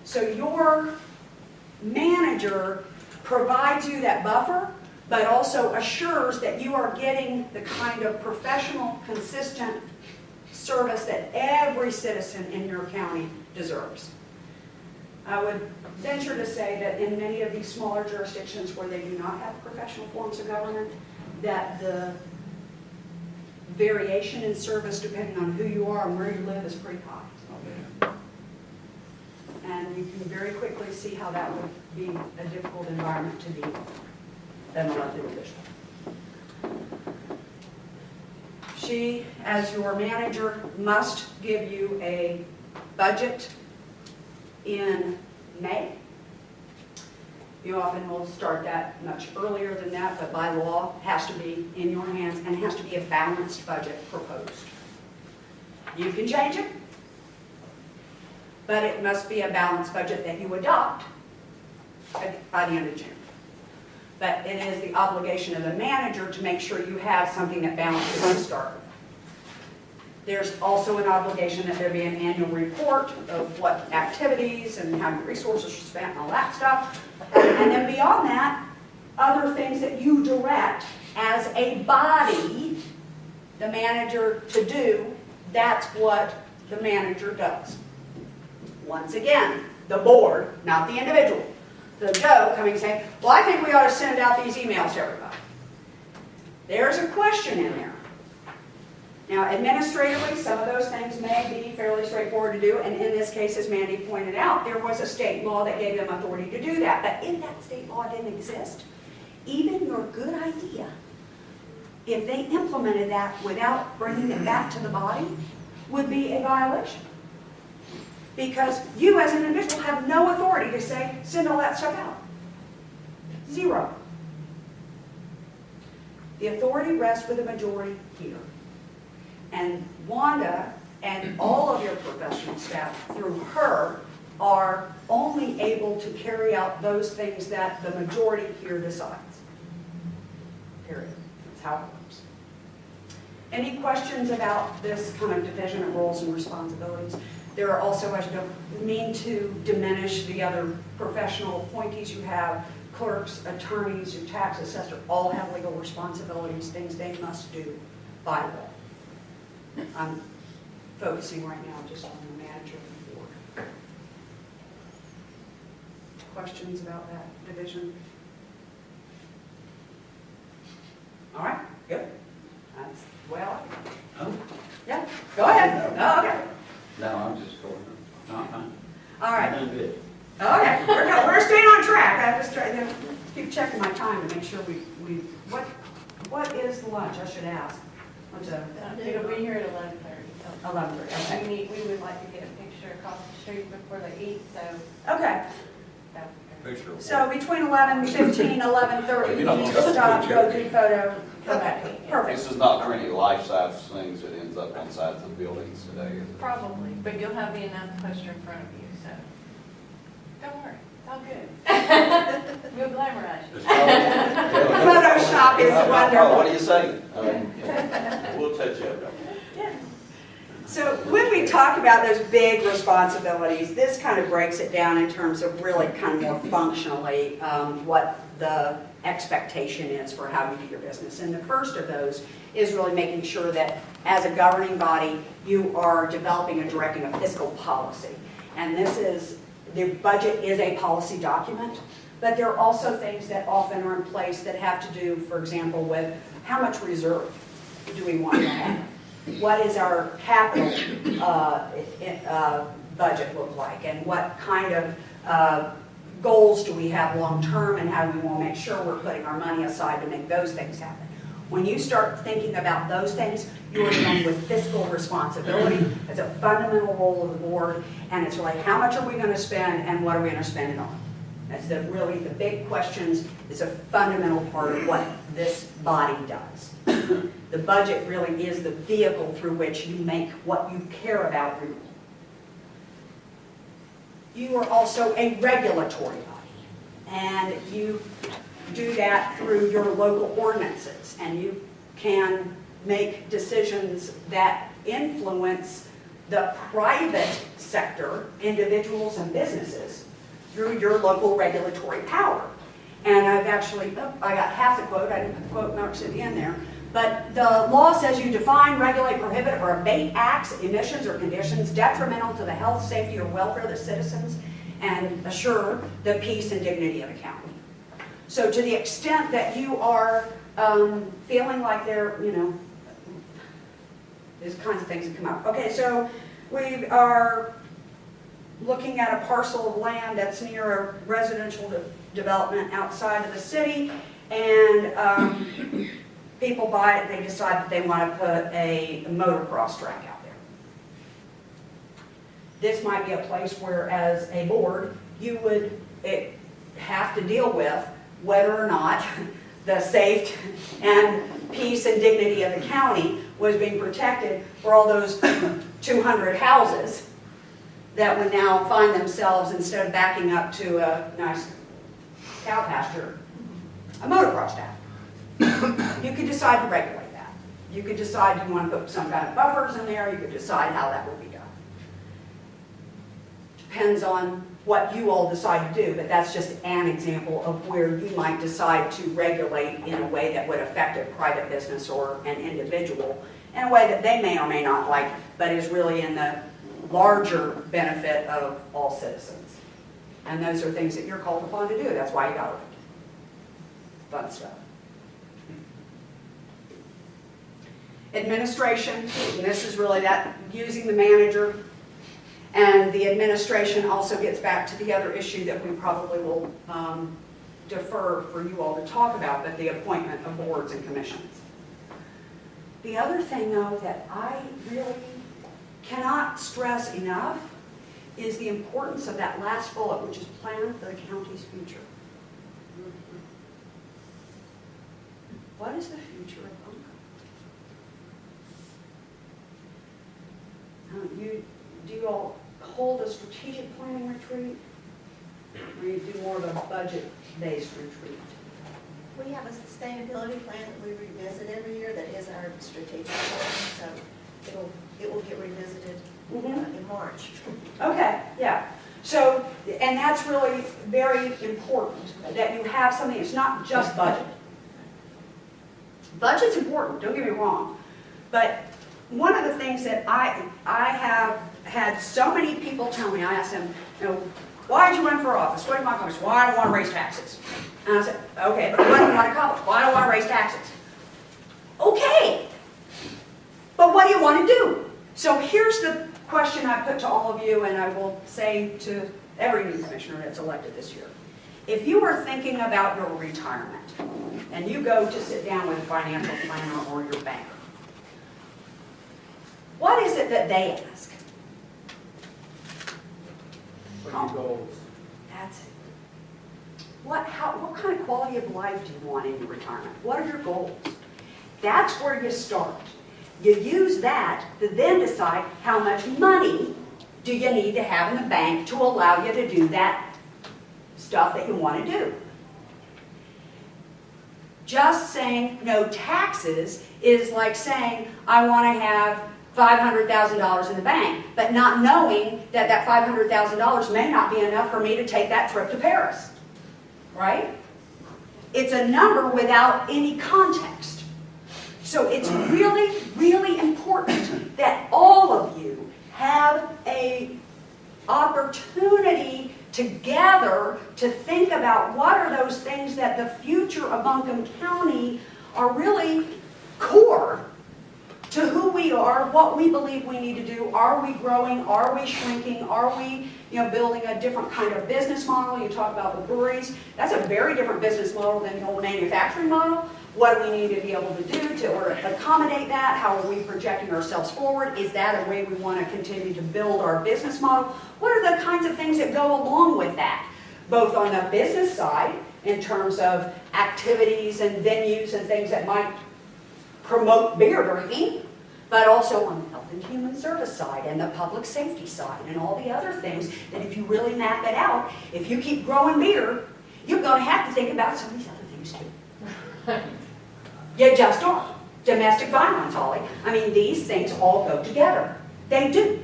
[SPEAKER 5] So your manager provides you that buffer, but also assures that you are getting the kind of professional, consistent service that every citizen in your county deserves. I would venture to say that in many of these smaller jurisdictions where they do not have professional forms of government, that the variation in service depending on who you are and where you live is pretty high. And you can very quickly see how that would be a difficult environment to be an elected official. She, as your manager, must give you a budget in May. You often will start that much earlier than that, but by law, has to be in your hands and has to be a balanced budget proposed. You can change it, but it must be a balanced budget that you adopt by the end of June. But it is the obligation of the manager to make sure you have something that balances to start with. There's also an obligation that there be an annual report of what activities and how your resources are spent and all that stuff. And then beyond that, other things that you direct as a body, the manager to do, that's what the manager does. Once again, the board, not the individual. So Joe coming and saying, well, I think we ought to send out these emails to everybody. There's a question in there. Now, administratively, some of those things may be fairly straightforward to do, and in this case, as Mandy pointed out, there was a state law that gave them authority to do that. But if that state law didn't exist, even your good idea, if they implemented that without bringing it back to the body, would be a violation. Because you as an individual have no authority to say, send all that stuff out. Zero. The authority rests with the majority here. And Wanda and all of your professional staff, through her, are only able to carry out those things that the majority here decides. Period. That's how it works. Any questions about this kind of division of roles and responsibilities? There are also, I don't mean to diminish the other professional appointees you have, clerks, attorneys, your tax assessor, all have legal responsibilities, things they must do by law. I'm focusing right now just on the manager of the board. Questions about that division? All right, good. That's well.
[SPEAKER 10] Oh,
[SPEAKER 5] Yeah, go ahead. Oh, okay.
[SPEAKER 10] no, I'm just going, no, I'm fine.
[SPEAKER 5] All right.
[SPEAKER 10] I'm doing good.
[SPEAKER 5] Okay, we're staying on track. I just try to keep checking my time to make sure we what is the lunch? I should ask. What's that?
[SPEAKER 13] It'll be here at 11:30.
[SPEAKER 5] 11:30. Okay.
[SPEAKER 13] We would like to get a picture across the street before they eat, so
[SPEAKER 5] Okay.
[SPEAKER 13] that
[SPEAKER 11] Picture of
[SPEAKER 5] So between 11:15, 11:30,
[SPEAKER 11] You're not
[SPEAKER 5] you need
[SPEAKER 11] gonna
[SPEAKER 5] to stop,
[SPEAKER 11] put
[SPEAKER 5] go
[SPEAKER 11] your-
[SPEAKER 5] do photo, come back. Perfect.
[SPEAKER 14] This is not for any life-size things that ends up on sides of buildings today, is it?
[SPEAKER 13] probably, but you'll have the announced poster in front of you, so don't worry, it's all good. We'll glamorize you.
[SPEAKER 5] Photoshop is
[SPEAKER 14] Oh,
[SPEAKER 5] wonderful.
[SPEAKER 14] what do you say? We'll touch up.
[SPEAKER 5] So when we talk about those big responsibilities, this kind of breaks it down in terms of really kind of more functionally what the expectation is for how you do your business. And the first of those is really making sure that as a governing body, you are developing and directing a fiscal policy. And this is, the budget is a policy document, but there are also things that often are in place that have to do, for example, with how much reserve do we want to have? What is our capital budget look like? And what kind of goals do we have long-term, and how do we want to make sure we're putting our money aside to make those things happen? When you start thinking about those things, you're dealing with fiscal responsibility. It's a fundamental role of the board, and it's really how much are we going to spend and what are we going to spend it on? That's really the big questions. It's a fundamental part of what this body does. The budget really is the vehicle through which you make what you care about real. You are also a regulatory body, and you do that through your local ordinances, and you can make decisions that influence the private sector, individuals and businesses, through your local regulatory power. And I've actually, I got half the quote, I didn't put the quote marks at the end there, but the law says you define, regulate, prohibit, or abate acts, emissions, or conditions detrimental to the health, safety, or welfare of the citizens, and assure the peace and dignity of the county. So to the extent that you are feeling like there, there's kinds of things that come up. Okay, so we are looking at a parcel of land that's near a residential development outside of the city, and people buy it, they decide that they want to put a motocross track out there. This might be a place where, as a board, you would have to deal with whether or not the safety and peace and dignity of the county was being protected for all those 200 houses that would now find themselves, instead of backing up to a nice cow pasture, a motocross track. You could decide to regulate that. You could decide you want to put some kind of buffers in there, you could decide how that would be done. Depends on what you all decide to do, but that's just an example of where you might decide to regulate in a way that would affect a private business or an individual in a way that they may or may not like, but is really in the larger benefit of all citizens. And those are things that you're called upon to do. That's why you got elected. Fun stuff. Administration, and this is really that, using the manager. And the administration also gets back to the other issue that we probably will defer for you all to talk about, but the appointment of boards and commissions. The other thing, though, that I really cannot stress enough is the importance of that last bullet, which is plan for the county's future. What is the future of Buncombe? Do you all hold a strategic planning retreat? Or you do more of a budget-based retreat?
[SPEAKER 1] We have a sustainability plan that we revisit every year that is our strategic plan, so it will get revisited in March.
[SPEAKER 5] Okay, yeah. So, and that's really very important, that you have something, it's not just budget. Budget's important, don't get me wrong. But one of the things that I have had so many people tell me, I asked them, why did you run for office? What do you want to accomplish? Well, I don't want to raise taxes. And I said, okay, but what do you want to accomplish? Well, I don't want to raise taxes. Okay, but what do you want to do? So here's the question I put to all of you, and I will say to every new commissioner that's elected this year. If you are thinking about your retirement, and you go to sit down with a financial planner or your banker, what is it that they ask?
[SPEAKER 4] What are your goals?
[SPEAKER 5] That's it. What kind of quality of life do you want in your retirement? What are your goals? That's where you start. You use that to then decide how much money do you need to have in the bank to allow you to do that stuff that you want to do. Just saying no taxes is like saying I want to have $500,000 in the bank, but not knowing that that $500,000 may not be enough for me to take that trip to Paris, right? It's a number without any context. So it's really, really important that all of you have an opportunity together to think about what are those things that the future of Buncombe County are really core to who we are, what we believe we need to do. Are we growing? Are we shrinking? Are we, building a different kind of business model? You talk about the breweries. That's a very different business model than the old manufacturing model. What do we need to be able to do to accommodate that? How are we projecting ourselves forward? Is that a way we want to continue to build our business model? What are the kinds of things that go along with that? Both on the business side, in terms of activities and venues and things that might promote beer drinking, but also on the health and human service side and the public safety side and all the other things that if you really map it out, if you keep growing beer, you're going to have to think about some of these other things too. You just are. Domestic violence, Holly. I mean, these things all go together. They do.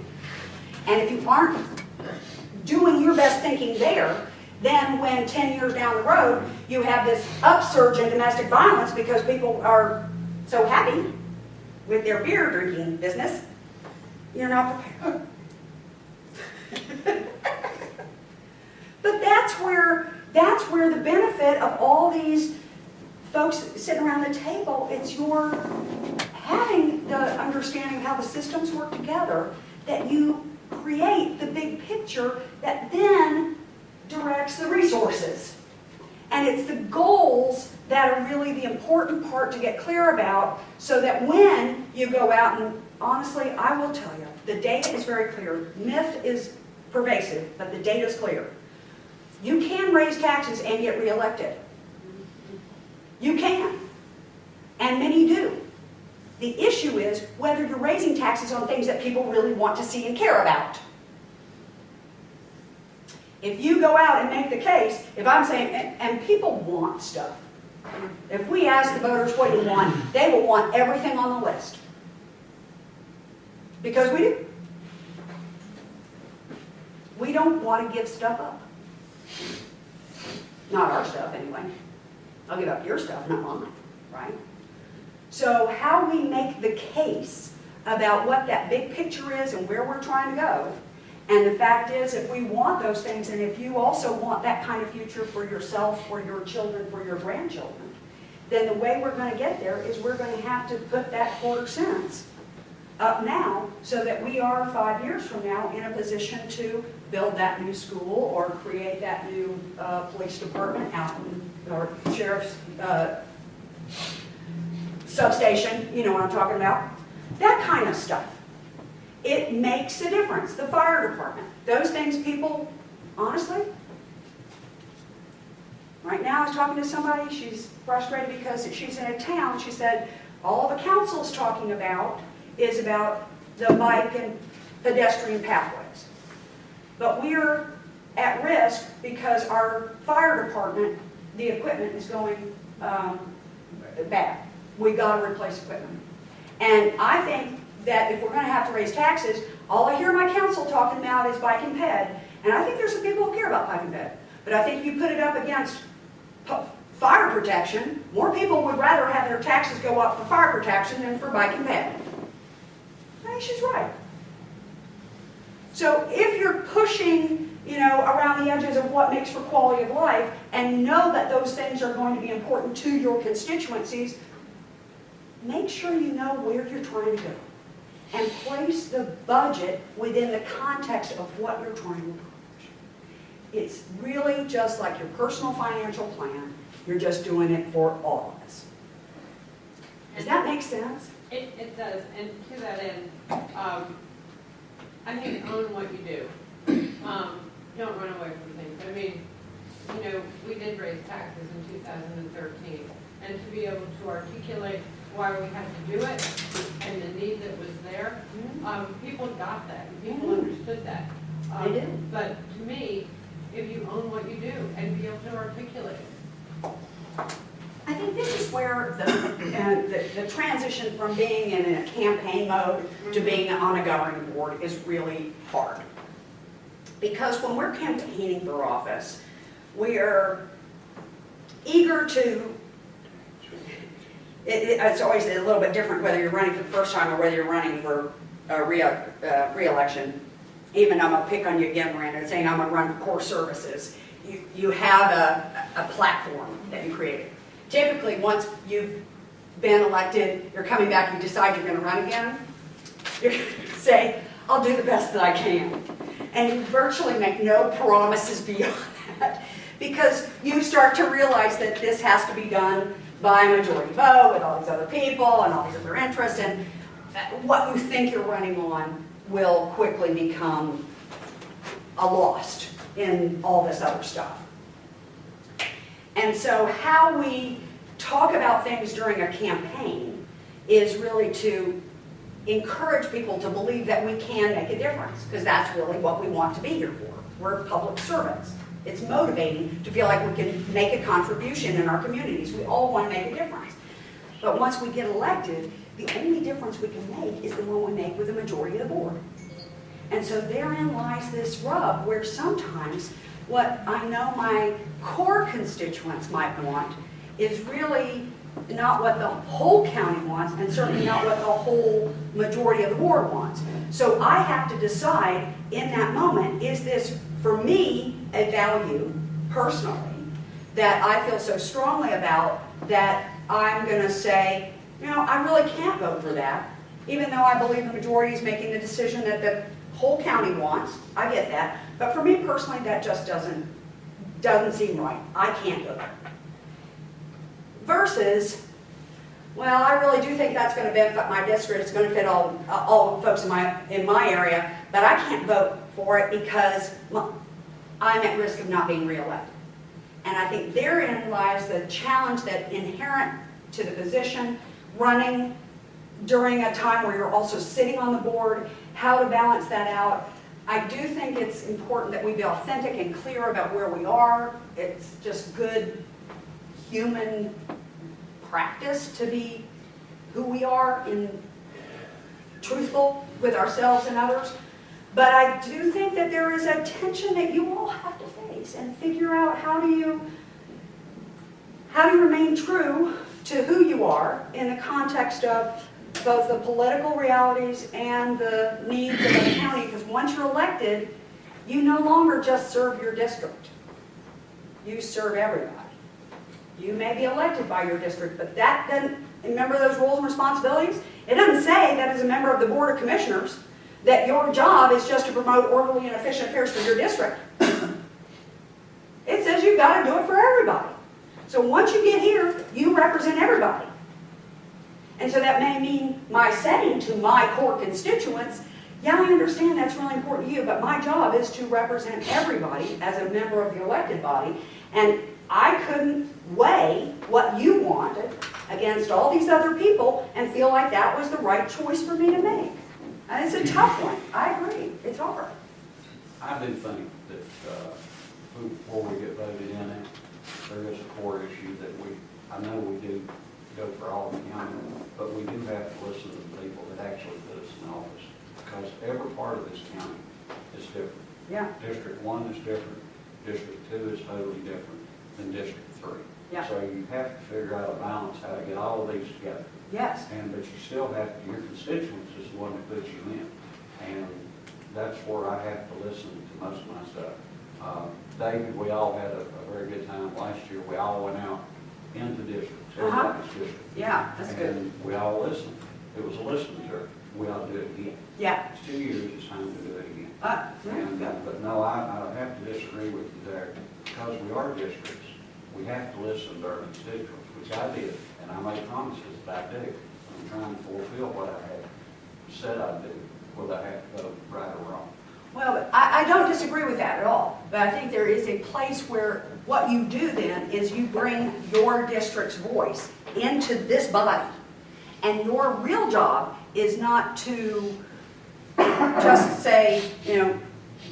[SPEAKER 5] And if you aren't doing your best thinking there, then when 10 years down the road, you have this upsurge in domestic violence because people are so happy with their beer drinking business, you're not prepared. But that's where the benefit of all these folks sitting around the table, it's your having the understanding of how the systems work together that you create the big picture that then directs the resources. And it's the goals that are really the important part to get clear about so that when you go out, and honestly, I will tell you, the data is very clear. Myth is pervasive, but the data is clear. You can raise taxes and get reelected. You can. And many do. The issue is whether you're raising taxes on things that people really want to see and care about. If you go out and make the case, if I'm saying, and people want stuff. If we ask the voters what do you want, they will want everything on the list. Because we do. We don't want to give stuff up. Not our stuff, anyway. I'll give up your stuff, not mine, right? So how we make the case about what that big picture is and where we're trying to go, and the fact is, if we want those things, and if you also want that kind of future for yourself, for your children, for your grandchildren, then the way we're going to get there is we're going to have to put that $0.25 up now so that we are 5 years from now in a position to build that new school or create that new police department out in, or sheriff's substation, you know what I'm talking about? That kind of stuff. It makes a difference. The fire department, those things people, honestly, right now I was talking to somebody, she's frustrated because she's in a town, she said, all the council's talking about is about the bike and pedestrian pathways. But we're at risk because our fire department, the equipment is going bad. We gotta replace equipment. And I think that if we're gonna have to raise taxes, all I hear my council talking about is bike and ped. And I think there's some people who care about bike and ped. But I think you put it up against fire protection, more people would rather have their taxes go up for fire protection than for bike and ped. I think she's right. So if you're pushing, you know, around the edges of what makes for quality of life and know that those things are going to be important to your constituencies, make sure you know where you're trying to go and place the budget within the context of what you're trying to accomplish. It's really just like your personal financial plan. You're just doing it for all of us. Does that make sense?
[SPEAKER 9] It does, and to that end, I think own what you do. Don't run away from things. I mean, you know, we did raise taxes in 2013, and to be able to articulate why we had to do it and the need that was there, people got that, and people understood that.
[SPEAKER 5] They did.
[SPEAKER 9] But to me, if you own what you do and be able to articulate it.
[SPEAKER 5] I think this is where the transition from being in a campaign mode to being on a governing board is really hard. Because when we're campaigning for office, we are eager to, it's always a little bit different whether you're running for the first time or whether you're running for a re-election. Even I'm going to pick on you again, Miranda, saying I'm going to run for core services. You have a platform that you created. Typically, once you've been elected, you're coming back, you decide you're going to run again, you're going to say, I'll do the best that I can. And you virtually make no promises beyond that because you start to realize that this has to be done by a majority vote with all these other people and all these other interests, and what you think you're running on will quickly become a lost in all this other stuff. And so how we talk about things during a campaign is really to encourage people to believe that we can make a difference, because that's really what we want to be here for. We're public servants. It's motivating to feel like we can make a contribution in our communities. We all want to make a difference. But once we get elected, the only difference we can make is the one we make with the majority of the board. And so therein lies this rub where sometimes what I know my core constituents might want is really not what the whole county wants, and certainly not what the whole majority of the board wants. So I have to decide in that moment, is this for me a value personally that I feel so strongly about that I'm going to say, you know, I really can't vote for that, even though I believe the majority is making the decision that the whole county wants. I get that. But for me personally, that just doesn't seem right. I can't do it. Versus, well, I really do think that's going to benefit my district. It's going to fit all folks in my area, but I can't vote for it because I'm at risk of not being reelected. And I think therein lies the challenge that inherent to the position, running during a time where you're also sitting on the board, how to balance that out. I do think it's important that we be authentic and clear about where we are. It's just good human practice to be who we are and truthful with ourselves and others. But I do think that there is a tension that you all have to face and figure out how do you remain true to who you are in the context of both the political realities and the needs of the county. Because once you're elected, you no longer just serve your district. You serve everybody. You may be elected by your district, but that doesn't, remember those roles and responsibilities? It doesn't say that as a member of the Board of Commissioners that your job is just to promote orderly and efficient affairs for your district. It says you've got to do it for everybody. So once you get here, you represent everybody. And so that may mean my saying to my core constituents, yeah, I understand that's really important to you, but my job is to represent everybody as a member of the elected body. And I couldn't weigh what you wanted against all these other people and feel like that was the right choice for me to make. And it's a tough one. I agree. It's hard.
[SPEAKER 10] I do think that before we get voted in it, there is a core issue that I know we do go for all the county, but we do have to listen to the people that actually put us in office. Because every part of this county is different.
[SPEAKER 5] Yeah.
[SPEAKER 10] District 1 is different. District 2 is totally different than District 3.
[SPEAKER 5] Yeah.
[SPEAKER 10] So you have to figure out a balance how to get all of these together.
[SPEAKER 5] Yes.
[SPEAKER 10] But you still have, your constituents is the one that puts you in. And that's where I have to listen to most of my stuff. David, we all had a very good time last year. We all went out into districts, everybody's district.
[SPEAKER 5] Yeah, that's good.
[SPEAKER 10] And we all listened. It was a listening tour. We ought to do it again.
[SPEAKER 5] Yeah.
[SPEAKER 10] It's 2 years, it's time to do it again. But no, I have to disagree with you there. Because we are districts, we have to listen to our constituents, which I did. And I made promises that I do. I'm trying to fulfill what I had said I'd do, whether I have to go right or wrong.
[SPEAKER 5] Well, I don't disagree with that at all. But I think there is a place where what you do then is you bring your district's voice into this body. And your real job is not to just say,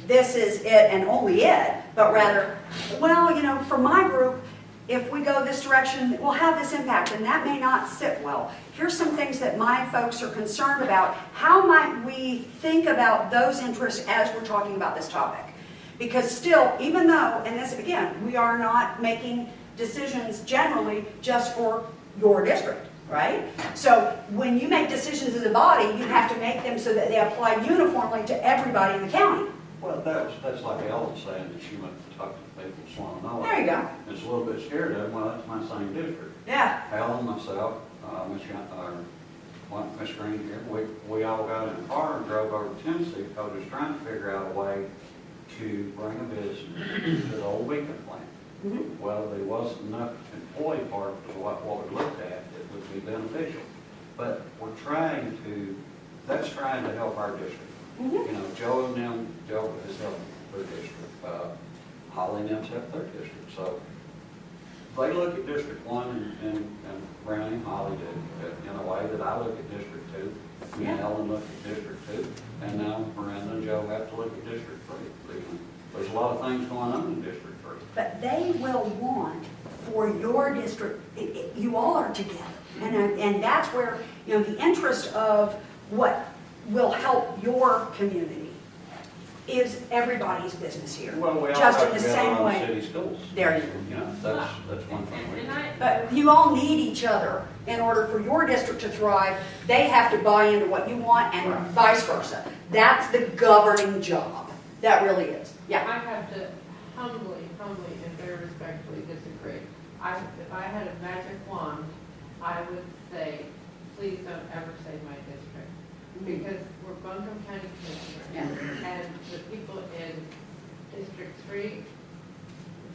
[SPEAKER 5] this is it and only it, but rather, well, for my group, if we go this direction, we'll have this impact, and that may not sit well. Here's some things that my folks are concerned about. How might we think about those interests as we're talking about this topic? Because still, even though, and this, again, we are not making decisions generally just for your district, right? So when you make decisions as a body, you have to make them so that they apply uniformly to everybody in the county.
[SPEAKER 10] Well, that's like Ellen saying that she went to talk to people in Swananoa.
[SPEAKER 5] There you go.
[SPEAKER 10] It's a little bit scared of them. Well, that's my same district.
[SPEAKER 5] Yeah.
[SPEAKER 10] Ellen, myself, Miss Green here, we all got in a car and drove over to Tennessee because we was trying to figure out a way to bring a business to the old Beacon plant.
[SPEAKER 5] Mm-hmm.
[SPEAKER 10] Well, there wasn't enough employee part of what we looked at that would be beneficial. But we're trying to help our district.
[SPEAKER 5] Mm-hmm.
[SPEAKER 10] Joe has helped their district. Holly and them's helped their district. So they look at District 1 and Brownie and Holly do in a way that I look at District 2. Me and Ellen look at District 2. And now Miranda and Joe have to look at District 3. There's a lot of things going on in District 3.
[SPEAKER 5] But they will want for your district, you all are together. And that's where, the interest of what will help your community is everybody's business here.
[SPEAKER 10] Well, we all
[SPEAKER 5] just
[SPEAKER 10] have
[SPEAKER 5] in the
[SPEAKER 10] to
[SPEAKER 5] same
[SPEAKER 10] go
[SPEAKER 5] way.
[SPEAKER 10] on city schools.
[SPEAKER 5] There you go.
[SPEAKER 10] That's one thing.
[SPEAKER 5] But you all need each other in order for your district to thrive. They have to buy into what you want and vice versa. That's the governing job. That really is. Yeah.
[SPEAKER 9] I have to humbly and very respectfully disagree. If I had a magic wand, I would say, please don't ever say my district. Because we're Buncombe County Commissioners, and the people in District 3,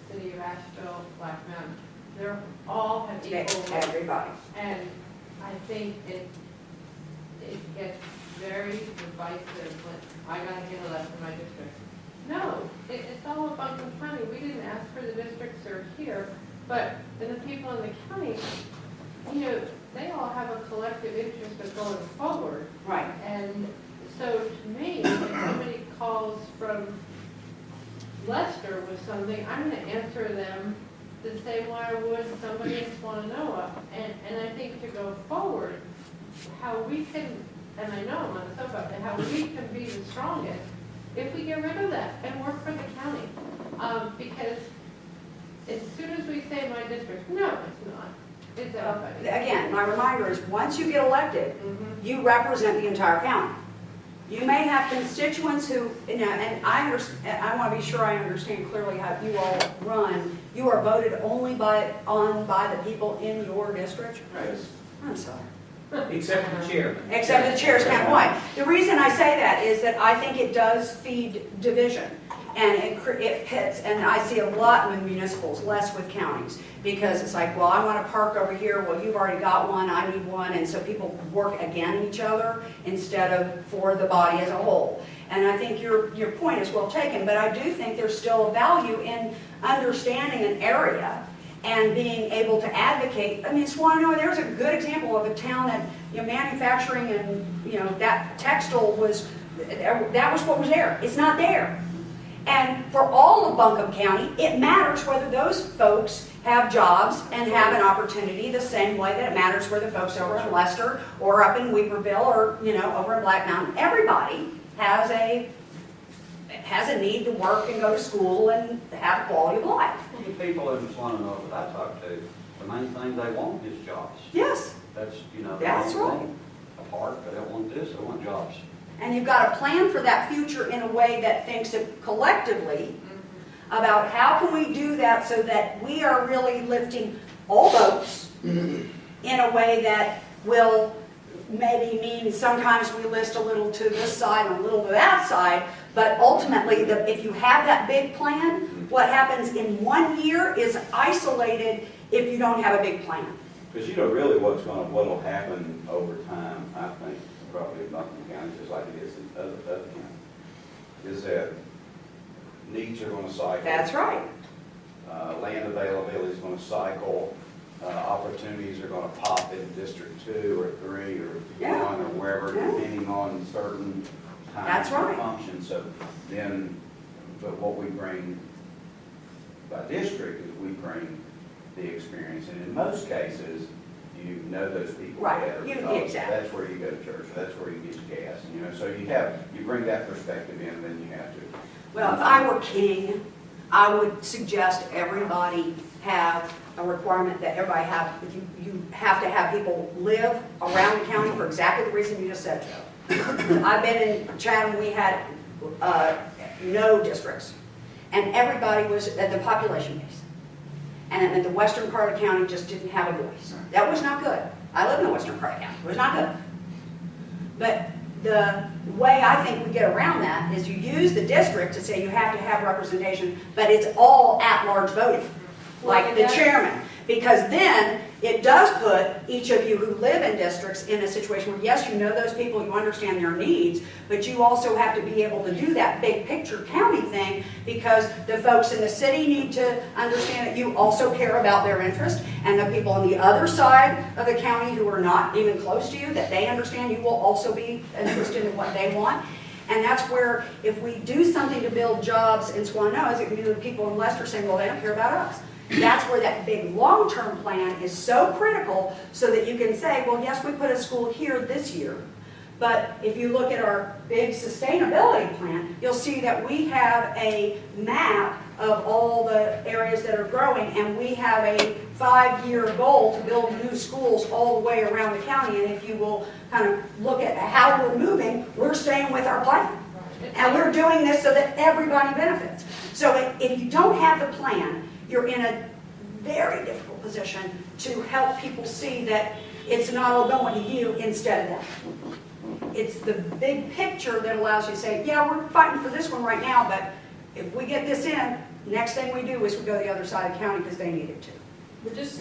[SPEAKER 9] the City of Asheville, Black Mountain, they're all have equal weight.
[SPEAKER 5] Everybody.
[SPEAKER 9] And I think it gets very divisive when I gotta handle that for my district. No, it's all about Buncombe County. We didn't ask for the district served here, but the people in the county, they all have a collective interest of going forward.
[SPEAKER 5] Right.
[SPEAKER 9] And so to me, if somebody calls from Leicester with something, I'm going to answer them the same way I would somebody in Swananoa. And I think to go forward, how we can, and I know I'm on the soapbox, and how we can be the strongest if we get rid of that and work for the county. Because as soon as we say my district, no, it's not. It's everybody.
[SPEAKER 5] Again, my reminder is, once you get elected, you represent the entire county. You may have constituents who, you know, and I want to be sure I understand clearly how you all run. You are voted only by the people in your district?
[SPEAKER 4] Right.
[SPEAKER 5] I'm sorry.
[SPEAKER 4] Except for the chairman.
[SPEAKER 5] Except the chairs countywide. The reason I say that is that I think it does feed division. And it pits, and I see a lot with municipals, less with counties. Because it's like, well, I want to park over here, well, you've already got one, I need one. And so people work against each other instead of for the body as a whole. And I think your point is well taken, but I do think there's still a value in understanding an area and being able to advocate. I mean, Swananoa, there's a good example of a town that, you know, manufacturing and, you know, that textile was, that was what was there. It's not there. And for all of Buncombe County, it matters whether those folks have jobs and have an opportunity the same way that it matters whether folks over in Leicester or up in Weaverville or, you know, over in Black Mountain. Everybody has a need to work and go to school and have a quality of life.
[SPEAKER 10] The people in Swananoa that I talk to, the main thing they want is jobs.
[SPEAKER 5] Yes,
[SPEAKER 10] That's, you know.
[SPEAKER 5] That's
[SPEAKER 10] they don't
[SPEAKER 5] right.
[SPEAKER 10] want a park, they don't want this, they want jobs.
[SPEAKER 5] and you've got to plan for that future in a way that thinks it collectively about how can we do that so that we are really lifting all boats in a way that will maybe mean sometimes we lift a little to this side and a little to that side, but ultimately, if you have that big plan, what happens in 1 year is isolated if you don't have a big plan.
[SPEAKER 2] Because you know really what'll happen over time, I think, probably in Buncombe County, just like it is in other counties, is that needs are gonna cycle.
[SPEAKER 5] That's right.
[SPEAKER 2] Land availability is gonna cycle. Opportunities are gonna pop in District 2 or 3 or 1 or wherever, depending on certain
[SPEAKER 5] That's
[SPEAKER 2] times
[SPEAKER 5] right.
[SPEAKER 2] and functions. So then, but what we bring by district is we bring the experience, and in most cases, you know those people
[SPEAKER 5] Right.
[SPEAKER 2] better.
[SPEAKER 5] You-
[SPEAKER 2] because
[SPEAKER 5] exactly.
[SPEAKER 2] That's where you go to church, that's where you get your gas, you know, so you bring that perspective in, then you have to.
[SPEAKER 5] Well, if I were king, I would suggest everybody have a requirement that everybody have, you have to have people live around the county for exactly the reason you just said, Joe. I've been in Chatham, we had no districts, and everybody was at the population base. And the western part of the county just didn't have a voice. That was not good. I live in the western part of the county. It was not good. But the way I think we get around that is you use the district to say you have to have representation, but it's all at-large voting, like the chairman. Because then it does put each of you who live in districts in a situation where, yes, you know those people, you understand their needs, but you also have to be able to do that big picture county thing because the folks in the city need to understand that you also care about their interest, and the people on the other side of the county who are not even close to you, that they understand you will also be interested in what they want. And that's where, if we do something to build jobs in Swananoa, it can be the people in Leicester saying, well, they don't care about us. That's where that big long-term plan is so critical so that you can say, well, yes, we put a school here this year, but if you look at our big sustainability plan, you'll see that we have a map of all the areas that are growing, and we have a 5-year goal to build new schools all the way around the county. And if you will kind of look at how we're moving, we're staying with our plan. And we're doing this so that everybody benefits. So if you don't have the plan, you're in a very difficult position to help people see that it's not all going to you instead of that. It's the big picture that allows you to say, yeah, we're fighting for this one right now, but if we get this in, next thing we do is we go to the other side of the county because they need it too.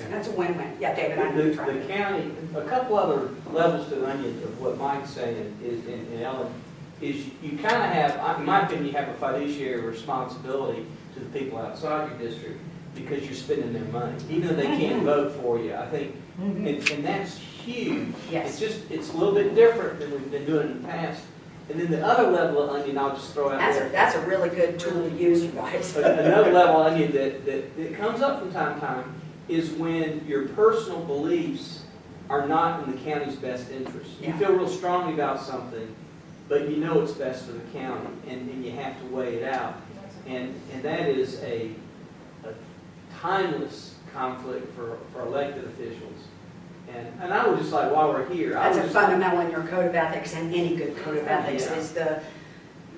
[SPEAKER 5] That's a win-win. Yeah, David, I know you're trying.
[SPEAKER 4] The county, a couple other levels to the onion of what Mike's saying is, and Ellen, is you kind of have, in my opinion, you have a fiduciary responsibility to the people outside your district because you're spending their money, even though they can't vote for you. I think, and that's huge.
[SPEAKER 5] Yes.
[SPEAKER 4] It's a little bit different than we've been doing in the past. And then the other level of onion, I'll just throw out there.
[SPEAKER 5] That's a really good tool to use, you guys.
[SPEAKER 4] But another level of onion that comes up from time to time is when your personal beliefs are not in the county's best interest. You
[SPEAKER 5] Yeah.
[SPEAKER 4] feel real strongly about something, but you know it's best for the county, and you have to weigh it out. And that is a timeless conflict for elected officials. And I would just like, while we're here, I
[SPEAKER 5] That's
[SPEAKER 4] would
[SPEAKER 5] a
[SPEAKER 4] just like,
[SPEAKER 5] fundamental in your code of ethics, and any good code of ethics
[SPEAKER 4] Yeah.
[SPEAKER 5] is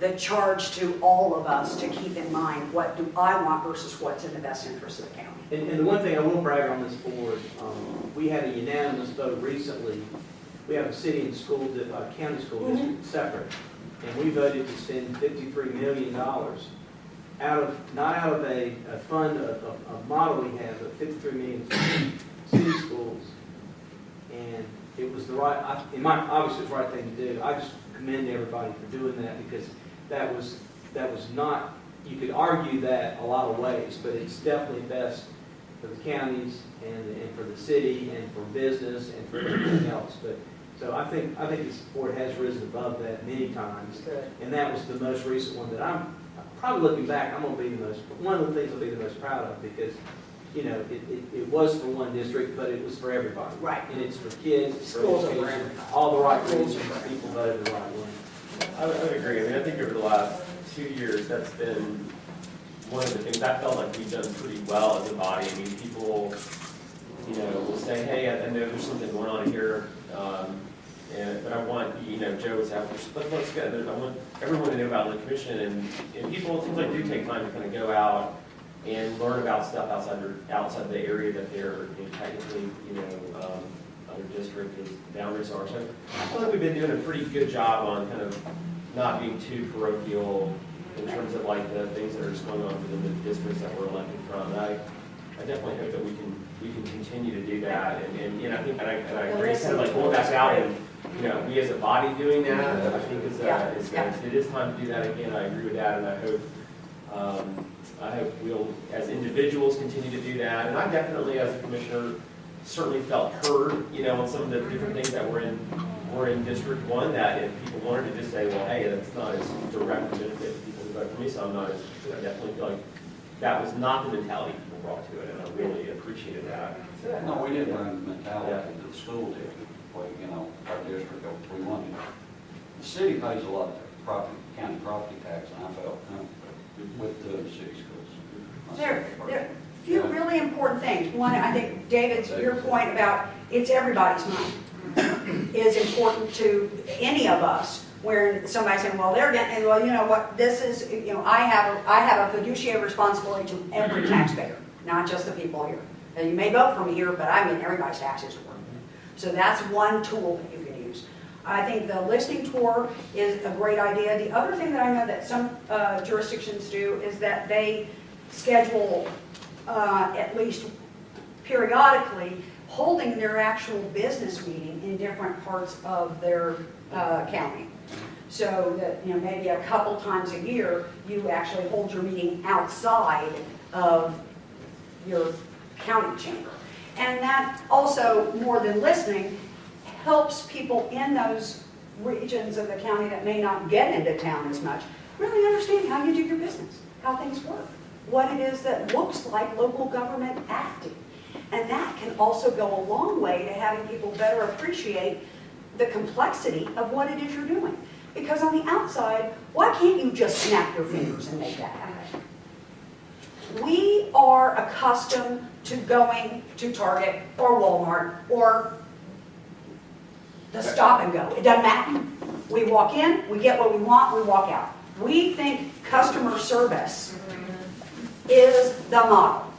[SPEAKER 5] the charge to all of us to keep in mind, what do I want versus what's in the best interest of the county.
[SPEAKER 4] and the one thing I will brag on this board, we had a unanimous vote recently. We have a city and school, county school district separate, and we voted to spend $53 million not out of a fund, a model we have, but $53 million for city schools. And it was the right, obviously it was the right thing to do. I just commend everybody for doing that, because that was not, you could argue that a lot of ways, but it's definitely best for the counties and for the city and for business and for everything else. But so I think this board has risen above that many times.
[SPEAKER 5] Good.
[SPEAKER 4] And that was the most recent one that I'm probably looking back, I'm going to be one of the things I'll be the most proud of, because you know, it was for one district, but it was for everybody.
[SPEAKER 5] Right.
[SPEAKER 4] And it's for kids, it's for
[SPEAKER 5] Schools are for
[SPEAKER 4] education,
[SPEAKER 5] everybody.
[SPEAKER 4] all the right
[SPEAKER 5] Schools
[SPEAKER 4] reasons,
[SPEAKER 5] are for
[SPEAKER 4] people voted the right way.
[SPEAKER 8] I would agree. I mean, I think over the last 2 years, that's been one of the things, I felt like we've done pretty well as a body. I mean, people, you know, will say, hey, I know there's something going on here, but I want, you know, Joe was out, let's get, I want everyone to know about the commission, and people, it seems like, do take time to kind of go out and learn about stuff outside the area that they're, you know, technically, you know, other district is boundaries are. So I feel like we've been doing a pretty good job on kind of not being too parochial in terms of like the things that are just going on within the districts that we're elected from. And I definitely hope that we can continue to do that. And you know, I think, and I agree, kind of like going back out and, you know, we as a body doing that, I think it is time to do that again. I agree with that, and I hope we'll, as individuals, continue to do that. And I definitely, as a commissioner, certainly felt heard, you know, on some of the different things that were in District 1, that if people wanted to just say, well, hey, that's not as direct a benefit to people who vote for me, so I definitely feel like that was not the mentality people brought to it, and I really appreciated that.
[SPEAKER 10] No, we didn't bring the mentality that the school did, like, you know, our district, we wanted. The city pays a lot of county property tax, and I felt comfortable with the city schools.
[SPEAKER 5] There are a few really important things. One, I think, David, your point about it's everybody's money is important to any of us, where somebody's saying, well, they're getting, well, you know what, this is, you know, I have a fiduciary responsibility to every taxpayer, not just the people here. Now, you may vote for me here, but I mean, everybody's taxes are working. So that's one tool that you can use. I think the listening tour is a great idea. The other thing that I know that some jurisdictions do is that they schedule, at least periodically, holding their actual business meeting in different parts of their county. So that, you know, maybe a couple times a year, you actually hold your meeting outside of your county chamber. And that also, more than listening, helps people in those regions of the county that may not get into town as much really understand how you do your business, how things work, what it is that looks like local government acting. And that can also go a long way to having people better appreciate the complexity of what it is you're doing. Because on the outside, why can't you just snap your fingers and make that happen? We are accustomed to going to Target or Walmart or the stop and go. It doesn't matter. We walk in, we get what we want, we walk out. We think customer service is the model.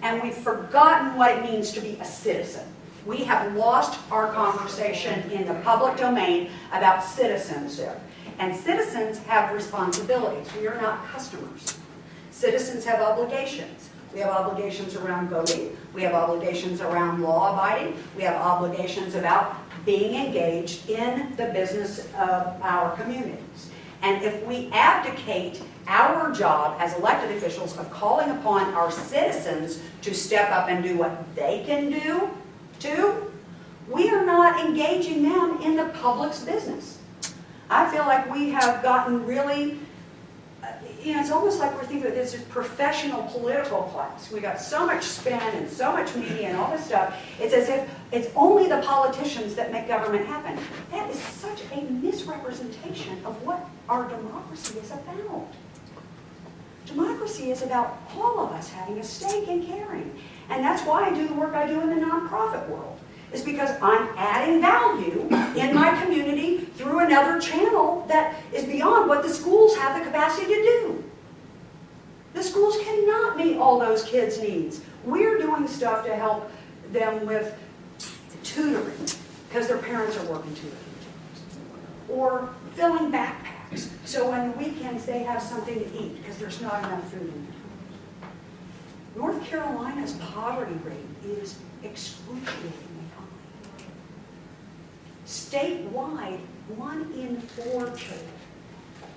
[SPEAKER 5] And we've forgotten what it means to be a citizen. We have lost our conversation in the public domain about citizenship. And citizens have responsibilities. We are not customers. Citizens have obligations. We have obligations around voting. We have obligations around law abiding. We have obligations about being engaged in the business of our communities. And if we abdicate our job as elected officials of calling upon our citizens to step up and do what they can do too, we are not engaging them in the public's business. I feel like we have gotten really, it's almost like we're thinking of this as professional political class. We got so much spin and so much media and all this stuff. It's as if it's only the politicians that make government happen. That is such a misrepresentation of what our democracy is about. Democracy is about all of us having a stake in caring. And that's why I do the work I do in the nonprofit world. Is because I'm adding value in my community through another channel that is beyond what the schools have the capacity to do. The schools cannot meet all those kids' needs. We're doing stuff to help them with tutoring, because their parents are working tutoring jobs. Or filling backpacks, so on the weekends they have something to eat, because there's not enough food in there. North Carolina's poverty rate is excruciatingly high. Statewide, 1 in 4 children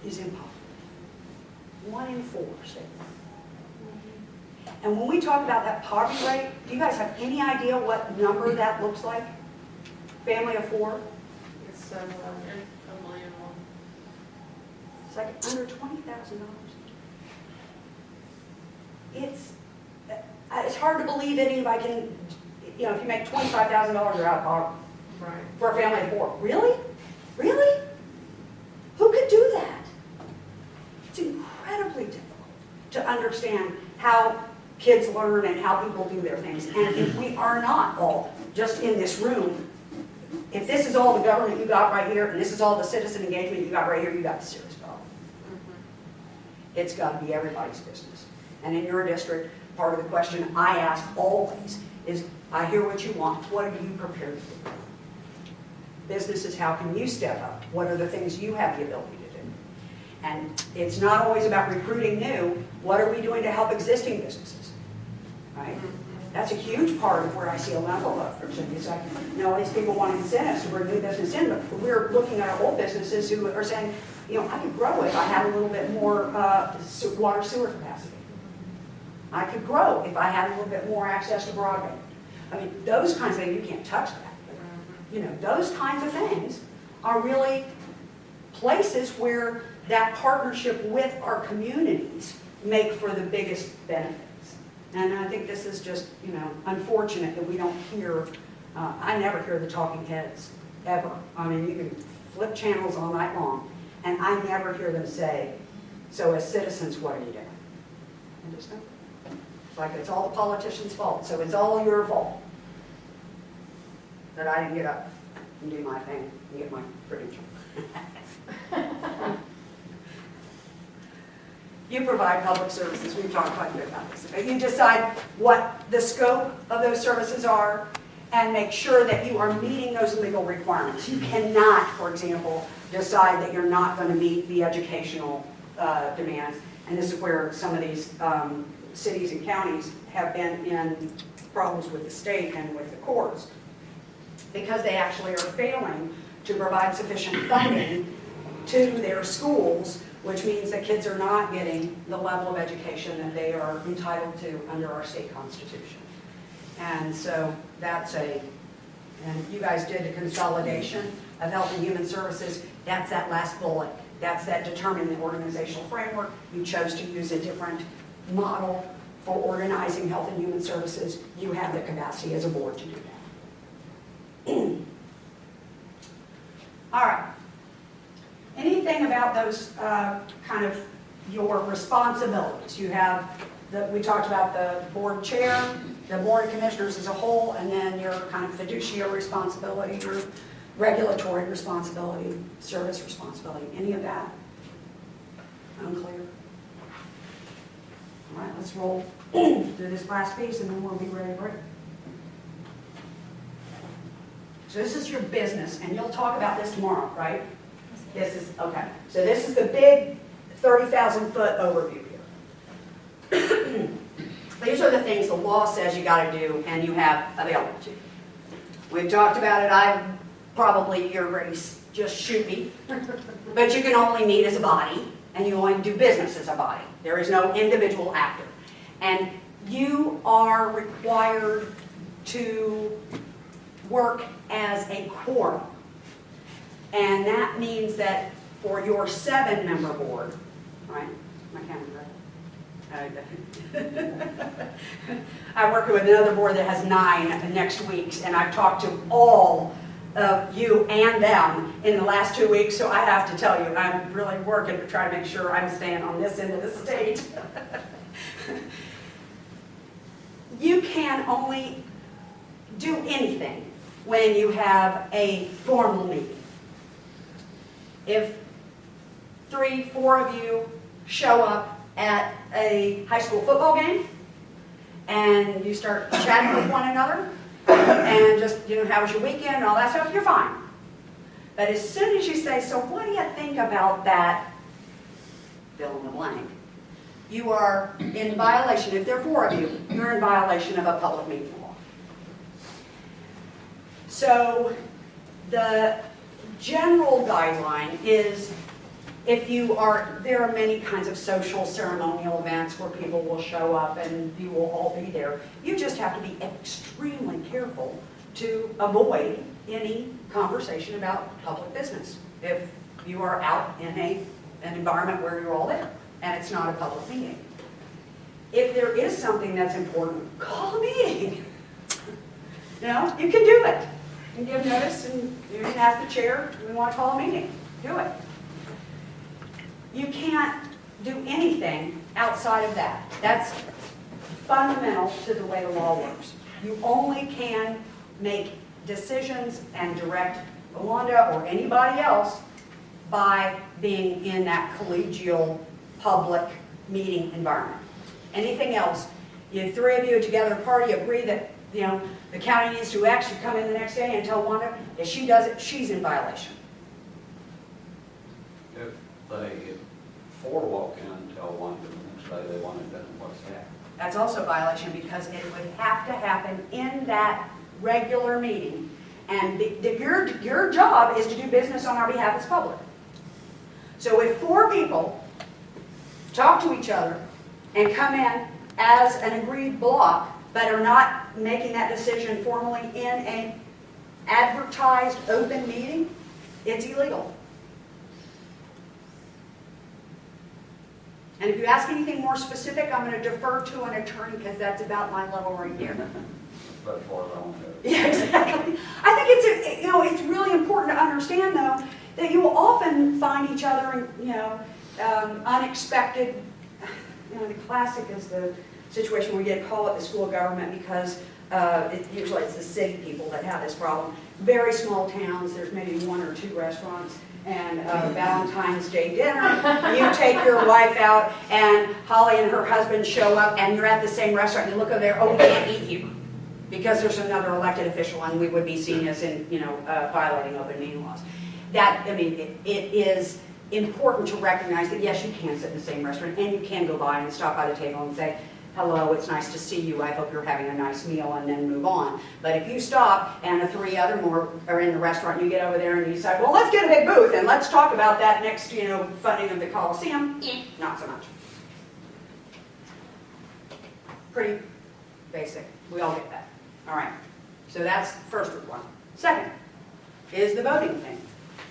[SPEAKER 5] is in poverty. 1 in 4 statewide. And when we talk about that poverty rate, do you guys have any idea what number that looks like? Family of 4?
[SPEAKER 9] It's a million more.
[SPEAKER 5] It's like under $20,000. It's hard to believe anybody can, if you make $25,000, you're out of poverty.
[SPEAKER 9] Right.
[SPEAKER 5] For a family of 4. Really? Really? Who could do that? It's incredibly difficult to understand how kids learn and how people do their things. And if we are not all just in this room, if this is all the government you got right here, and this is all the citizen engagement you got right here, you got a serious problem. It's got to be everybody's business. And in your district, part of the question I ask always is, I hear what you want, what are you prepared to do? Businesses, how can you step up? What are the things you have the ability to do? And it's not always about recruiting new, what are we doing to help existing businesses? Right? That's a huge part of where I see a level of friction. It's like, all these people want incentives to bring new business in, but we're looking at our old businesses who are saying, I could grow if I had a little bit more water sewer capacity. I could grow if I had a little bit more access to broadband. I mean, those kinds of things, you can't touch that. But, those kinds of things are really places where that partnership with our communities make for the biggest benefits. And I think this is just, unfortunate that we don't hear, I never hear the talking heads, ever. I mean, you can flip channels all night long, and I never hear them say, so as citizens, what are you doing? I just don't. It's like it's all the politicians' fault, so it's all your fault that I didn't get up and do my thing and get my credential. You provide public services. We've talked quite a bit about this. You decide what the scope of those services are and make sure that you are meeting those legal requirements. You cannot, for example, decide that you're not going to meet the educational demands. And this is where some of these cities and counties have been in problems with the state and with the courts, because they actually are failing to provide sufficient funding to their schools, which means that kids are not getting the level of education that they are entitled to under our state constitution. And so that's and you guys did a consolidation of Health and Human Services. That's that last bullet. That's that determine the organizational framework. You chose to use a different model for organizing Health and Human Services. You have the capacity as a board to do that. All right. Anything about those kind of your responsibilities? You have, we talked about the board chair, the board of commissioners as a whole, and then your kind of fiduciary responsibility, your regulatory responsibility, service responsibility. Any of that? Unclear? All right, let's roll through this last piece and then we'll be ready to break. So this is your business, and you'll talk about this tomorrow, right? This is, okay. So this is the big 30,000-foot overview here. These are the things the law says you got to do and you have available to you. We've talked about it. You're ready, just shoot me. But you can only meet as a body, and you only do business as a body. There is no individual actor. And you are required to work as a quorum. And that means that for your 7-member board, right? My camera's right. I work with another board that has 9 next week, and I've talked to all of you and them in the last 2 weeks, so I have to tell you, I'm really working to try to make sure I'm staying on this end of the state. You can only do anything when you have a formal meeting. If 3, 4 of you show up at a high school football game and you start chatting with one another and just, how was your weekend and all that stuff, you're fine. But as soon as you say, so what do you think about that, fill in the blank, you are in violation. If there are 4 of you, you're in violation of a public meeting law. So the general guideline is there are many kinds of social ceremonial events where people will show up and you will all be there. You just have to be extremely careful to avoid any conversation about public business if you are out in an environment where you're all there and it's not a public meeting. If there is something that's important, call a meeting. You can do it. You can give notice and you can ask the chair, we want to call a meeting. Do it. You can't do anything outside of that. That's fundamental to the way the law works. You only can make decisions and direct Wanda or anybody else by being in that collegial public meeting environment. Anything else, 3 of you together at a party agree that the county needs to actually come in the next day and tell Wanda if she does it, she's in violation.
[SPEAKER 10] If 4 walk in and tell one the next day they want it done, what's that?
[SPEAKER 5] That's also a violation because it would have to happen in that regular meeting. And your job is to do business on our behalf as public. So if 4 people talk to each other and come in as an agreed block, but are not making that decision formally in an advertised open meeting, it's illegal. And if you ask anything more specific, I'm going to defer to an attorney because that's about my level right here.
[SPEAKER 10] But for their own good.
[SPEAKER 5] Yeah, exactly. I think it's really important to understand though that you will often find each other in unexpected. The classic is the situation where you get a call at the school government because usually it's the city people that have this problem. Very small towns, there's maybe 1 or 2 restaurants. And Valentine's Day dinner, you take your wife out and Holly and her husband show up and you're at the same restaurant and you look over there, oh, we can't eat you because there's another elected official and we would be seen as violating open meeting laws. It is important to recognize that yes, you can sit in the same restaurant and you can go by and stop by the table and say, hello, it's nice to see you, I hope you're having a nice meal, and then move on. But if you stop and the 3 other more are in the restaurant, you get over there and you decide, well, let's get a big booth and let's talk about that next, funding of the Coliseum. Not so much. Pretty basic. We all get that. All right. So that's the first requirement. Second is the voting thing.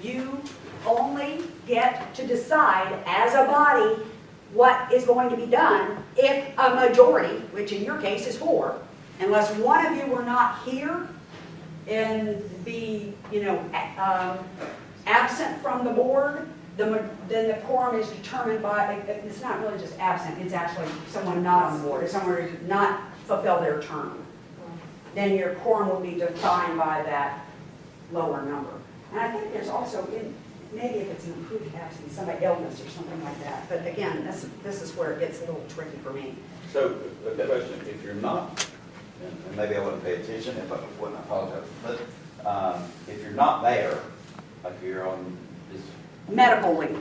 [SPEAKER 5] You only get to decide as a body what is going to be done if a majority, which in your case is 4, unless one of you were not here and be, absent from the board, then the quorum is determined by, it's not really just absent, it's actually someone not on the board, it's someone who did not fulfill their term. Then your quorum will be defined by that lower number. And I think there's also, maybe if it's an approved absence, somebody illness or something like that. But again, this is where it gets a little tricky for me.
[SPEAKER 14] So, the question, if you're not, and maybe I wouldn't pay attention if I wouldn't, I apologize, but if you're not there, like you're on this.
[SPEAKER 5] Medical leave.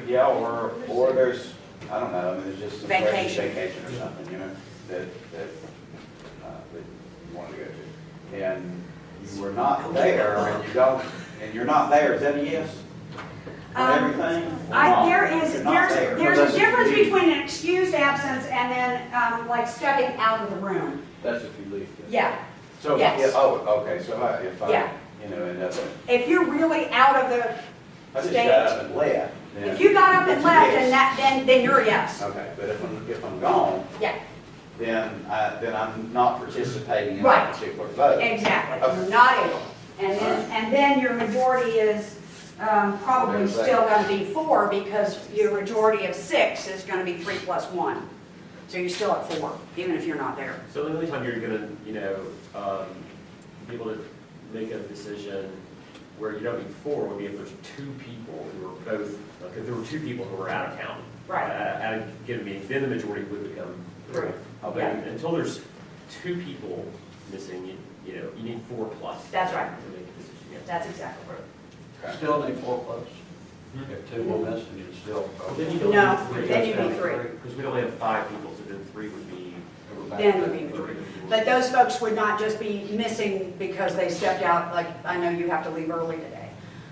[SPEAKER 14] Yeah, or there's, I don't know, there's just some
[SPEAKER 5] Vacation.
[SPEAKER 14] vacation or something, that you want to go to. And you were not there, and you don't, and you're not there, is that a yes? For everything? Or not?
[SPEAKER 5] There's a difference between an excused absence and then like stepping out of the room.
[SPEAKER 2] That's if you leave.
[SPEAKER 5] Yeah.
[SPEAKER 2] So,
[SPEAKER 5] Yes.
[SPEAKER 2] okay, so if I,
[SPEAKER 5] Yeah.
[SPEAKER 2] end up.
[SPEAKER 5] If you're really out of the
[SPEAKER 2] I just
[SPEAKER 3] state.
[SPEAKER 2] got up and left. then
[SPEAKER 3] If you got up and
[SPEAKER 2] it's a
[SPEAKER 3] left,
[SPEAKER 2] yes.
[SPEAKER 3] then you're a yes.
[SPEAKER 2] Okay, but if I'm gone,
[SPEAKER 3] Yeah,
[SPEAKER 2] then I'm not participating in
[SPEAKER 3] Right.
[SPEAKER 2] that particular vote.
[SPEAKER 3] exactly.
[SPEAKER 2] Okay.
[SPEAKER 3] You're not able. And then your majority is probably
[SPEAKER 2] There's that.
[SPEAKER 3] still going to be 4 because your majority of 6 is going to be 3 plus 1. So you're still at 4, even if you're not there.
[SPEAKER 8] So the only time you're gonna, be able to make a decision where you don't need 4 would be if there's 2 people who are both, like if there were 2 people who were out of town.
[SPEAKER 3] Right.
[SPEAKER 8] At a given meeting, then the majority would become 3.
[SPEAKER 2] I'll
[SPEAKER 3] Yeah.
[SPEAKER 2] bet.
[SPEAKER 8] Until there's 2 people missing, you need 4 plus.
[SPEAKER 3] That's right.
[SPEAKER 8] To make a decision, yeah.
[SPEAKER 3] That's exactly right.
[SPEAKER 2] Okay.
[SPEAKER 10] Still need 4 plus. If 2 were missing, you'd still.
[SPEAKER 8] Well, then you don't
[SPEAKER 3] No,
[SPEAKER 8] need 3.
[SPEAKER 3] then you need 3.
[SPEAKER 8] Because we'd only have 5 people, so then 3 would be.
[SPEAKER 3] Then it would be majority. But those folks would not just be missing because they stepped out, like, I know you have to leave early today.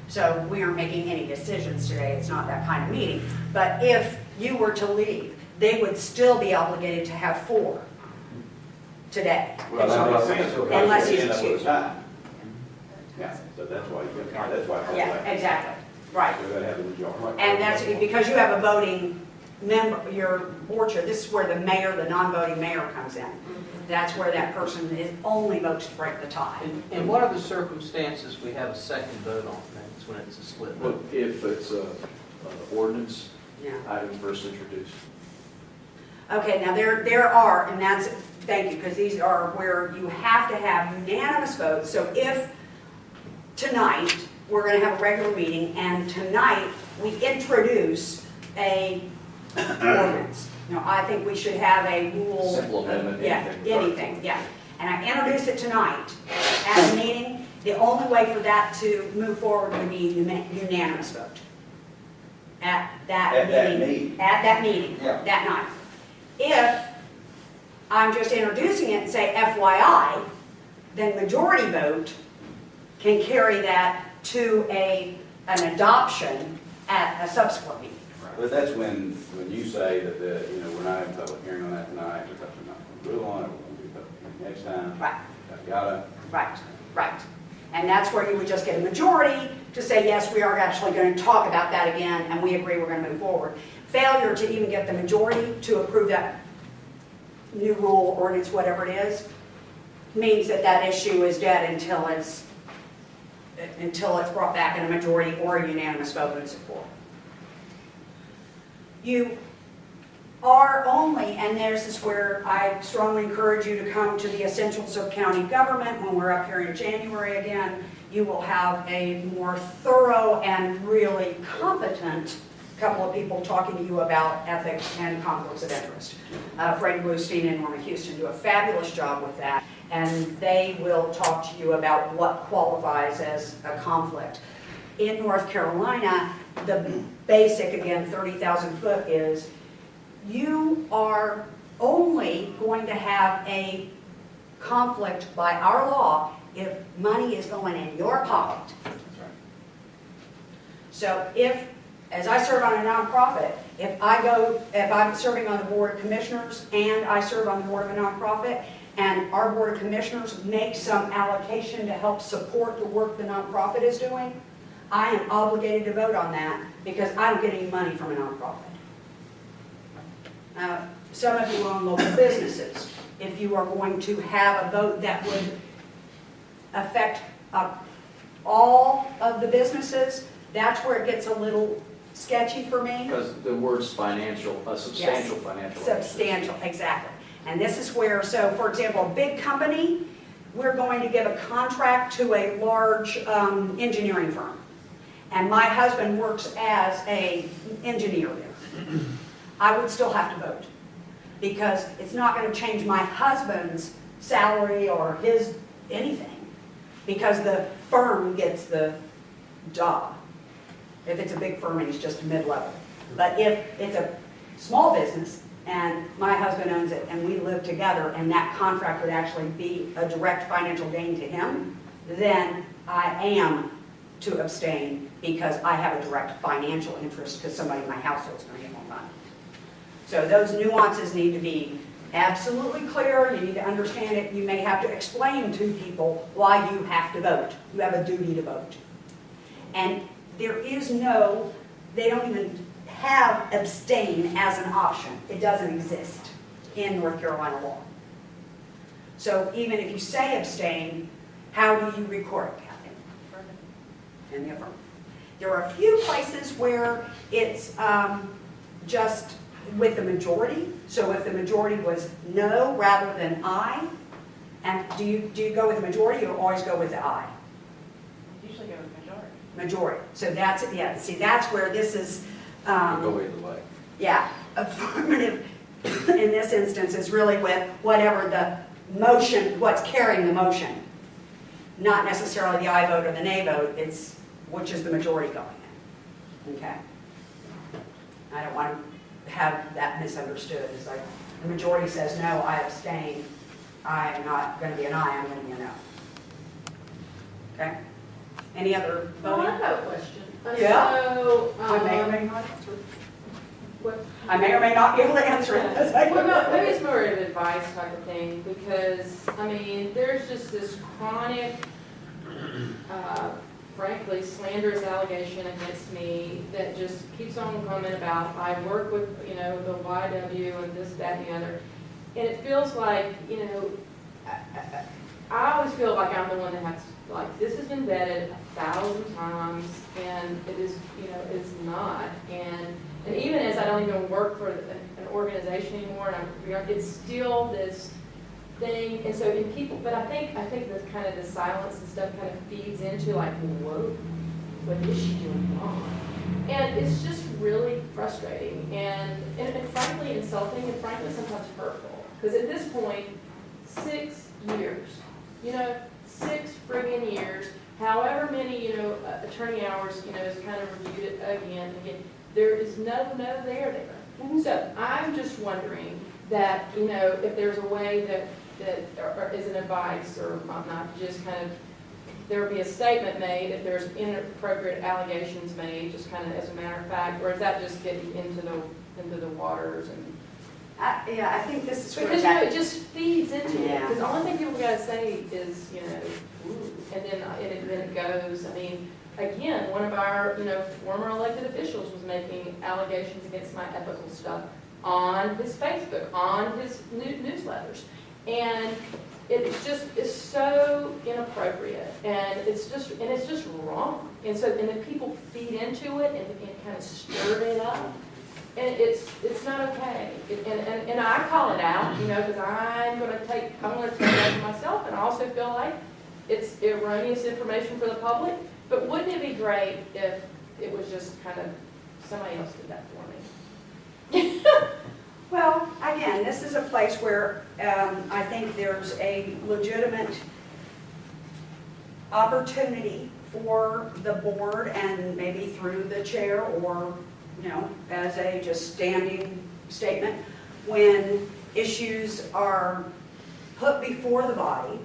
[SPEAKER 3] So we aren't making any decisions today, it's not that kind of meeting. But if you were to leave, they would still be obligated to have 4 today.
[SPEAKER 2] Well, that makes sense, because
[SPEAKER 3] Unless
[SPEAKER 2] you
[SPEAKER 3] he's
[SPEAKER 2] end up with
[SPEAKER 3] excused.
[SPEAKER 2] time. Yeah, so that's why that's why.
[SPEAKER 3] Yeah, exactly, right.
[SPEAKER 2] We're gonna have the majority.
[SPEAKER 3] And that's because you have a voting member, your board chair, this is where the mayor, the non-voting mayor comes in. That's where that person only votes to break the tie.
[SPEAKER 4] In what other circumstances we have a second vote on things when it's a split vote?
[SPEAKER 12] If it's a ordinance,
[SPEAKER 3] Yeah.
[SPEAKER 12] item first introduced.
[SPEAKER 3] Okay, now there are, and that's, thank you, because these are where you have to have unanimous votes. So if tonight, we're going to have a regular meeting, and tonight we introduce a ordinance. Now, I think we should have a rule.
[SPEAKER 12] Simple amendment,
[SPEAKER 3] Yeah, anything, yeah. And I introduce it tonight at the meeting. The only way for that to move forward would be unanimous vote. At that meeting. At that meeting,
[SPEAKER 14] Yeah.
[SPEAKER 3] that night. If I'm just introducing it and say FYI, then majority vote can carry that to an adoption at a subsequent meeting.
[SPEAKER 2] But that's when you say that we're not having a public hearing on that tonight, we're not going to rule on it, we're going to do public hearing next time.
[SPEAKER 3] Right,
[SPEAKER 2] Yada.
[SPEAKER 3] right. And that's where you would just get a majority to say, yes, we are actually going to talk about that again, and we agree we're going to move forward. Failure to even get the majority to approve that new rule, ordinance, whatever it is, means that that issue is dead until it's brought back in a majority or a unanimous vote in support. You are only, and this is where I strongly encourage you to come to the Essentials of County Government when we're up here in January again. You will have a more thorough and really competent couple of people talking to you about ethics and conflicts of interest. Freddie Bluestein and Norma Houston do a fabulous job with that, and they will talk to you about what qualifies as a conflict. In North Carolina, the basic, again, 30,000 foot is you are only going to have a conflict by our law if money is going in your pocket. So if, as I serve on a nonprofit, if I'm serving on the Board of Commissioners and I serve on the board of a nonprofit, and our Board of Commissioners makes some allocation to help support the work the nonprofit is doing, I am obligated to vote on that because I don't get any money from a nonprofit. Some of you own local businesses. If you are going to have a vote that would affect all of the businesses, that's where it gets a little sketchy for me.
[SPEAKER 12] Because the word's financial, a substantial financial.
[SPEAKER 3] Substantial, exactly. And this is where, so for example, a big company, we're going to give a contract to a large engineering firm. And my husband works as an engineer there. I would still have to vote because it's not going to change my husband's salary or his anything because the firm gets the job. If it's a big firm, he's just mid-level. But if it's a small business and my husband owns it and we live together and that contract would actually be a direct financial gain to him, then I am to abstain because I have a direct financial interest because somebody in my household is going to get more money. So those nuances need to be absolutely clear. You need to understand it. You may have to explain to people why you have to vote. You have a duty to vote. And there is no, they don't even have abstain as an option. It doesn't exist in North Carolina law. So even if you say abstain, how do you record it, Kathy? In the affirmative. There are a few places where it's just with the majority. So if the majority was no rather than aye, and do you go with the majority or always go with the aye?
[SPEAKER 13] Usually go with majority.
[SPEAKER 3] Majority. So that's, yeah, see, that's where this is,
[SPEAKER 12] Go either way.
[SPEAKER 3] yeah, affirmative in this instance is really with whatever the motion, what's carrying the motion. Not necessarily the aye vote or the nay vote, it's which is the majority going in. Okay? I don't want to have that misunderstood. It's like the majority says no, I abstain. I'm not going to be an aye, I'm going to be a no. Okay? Any other
[SPEAKER 9] Well, I
[SPEAKER 3] voting?
[SPEAKER 9] have a question.
[SPEAKER 3] Yeah.
[SPEAKER 9] So,
[SPEAKER 3] I may or may not answer it.
[SPEAKER 9] what,
[SPEAKER 3] I may or may not be able to answer it.
[SPEAKER 9] well, maybe it's more of an advice type of thing, because, I mean, there's just this chronic, frankly, slanderous allegation against me that just keeps on coming about. I work with, you know, the YW and this, that, and the other. And it feels like, you know, I always feel like I'm the one that has, like, this has been vetted 1,000 times, and it is, you know, it's not. And even as I don't even work for an organization anymore, and it's still this thing. And so in people, but I think the kind of the silence and stuff kind of feeds into like, whoa, what is she doing wrong? And it's just really frustrating and frankly insulting and frankly sometimes hurtful. Because at this point, 6 years, you know, 6 friggin' years, however many, you know, attorney hours, you know, is kind of reviewed it again. There is no there. So I'm just wondering that, you know, if there's a way that or is an advice or not, just kind of, there would be a statement made if there's inappropriate allegations made, just kind of as a matter of fact, or is that just getting into the waters and?
[SPEAKER 3] Yeah, I think this is where
[SPEAKER 9] Because, you know, it just feeds into it.
[SPEAKER 3] Yeah.
[SPEAKER 9] Because the only thing people gotta say is, you know, ooh, and then it goes. I mean, again, one of our, you know, former elected officials was making allegations against my ethical stuff on his Facebook, on his newsletters. And it's so inappropriate, and it's just wrong. And so, and then people feed into it and kind of stir it up. And it's not okay. And I call it out, you know, because I'm going to take that for myself, and I also feel like it's erroneous information for the public. But wouldn't it be great if it was just kind of somebody else did that for me?
[SPEAKER 3] Well, again, this is a place where I think there's a legitimate opportunity for the board and maybe through the chair or, you know, as a just standing statement, when issues are put before the body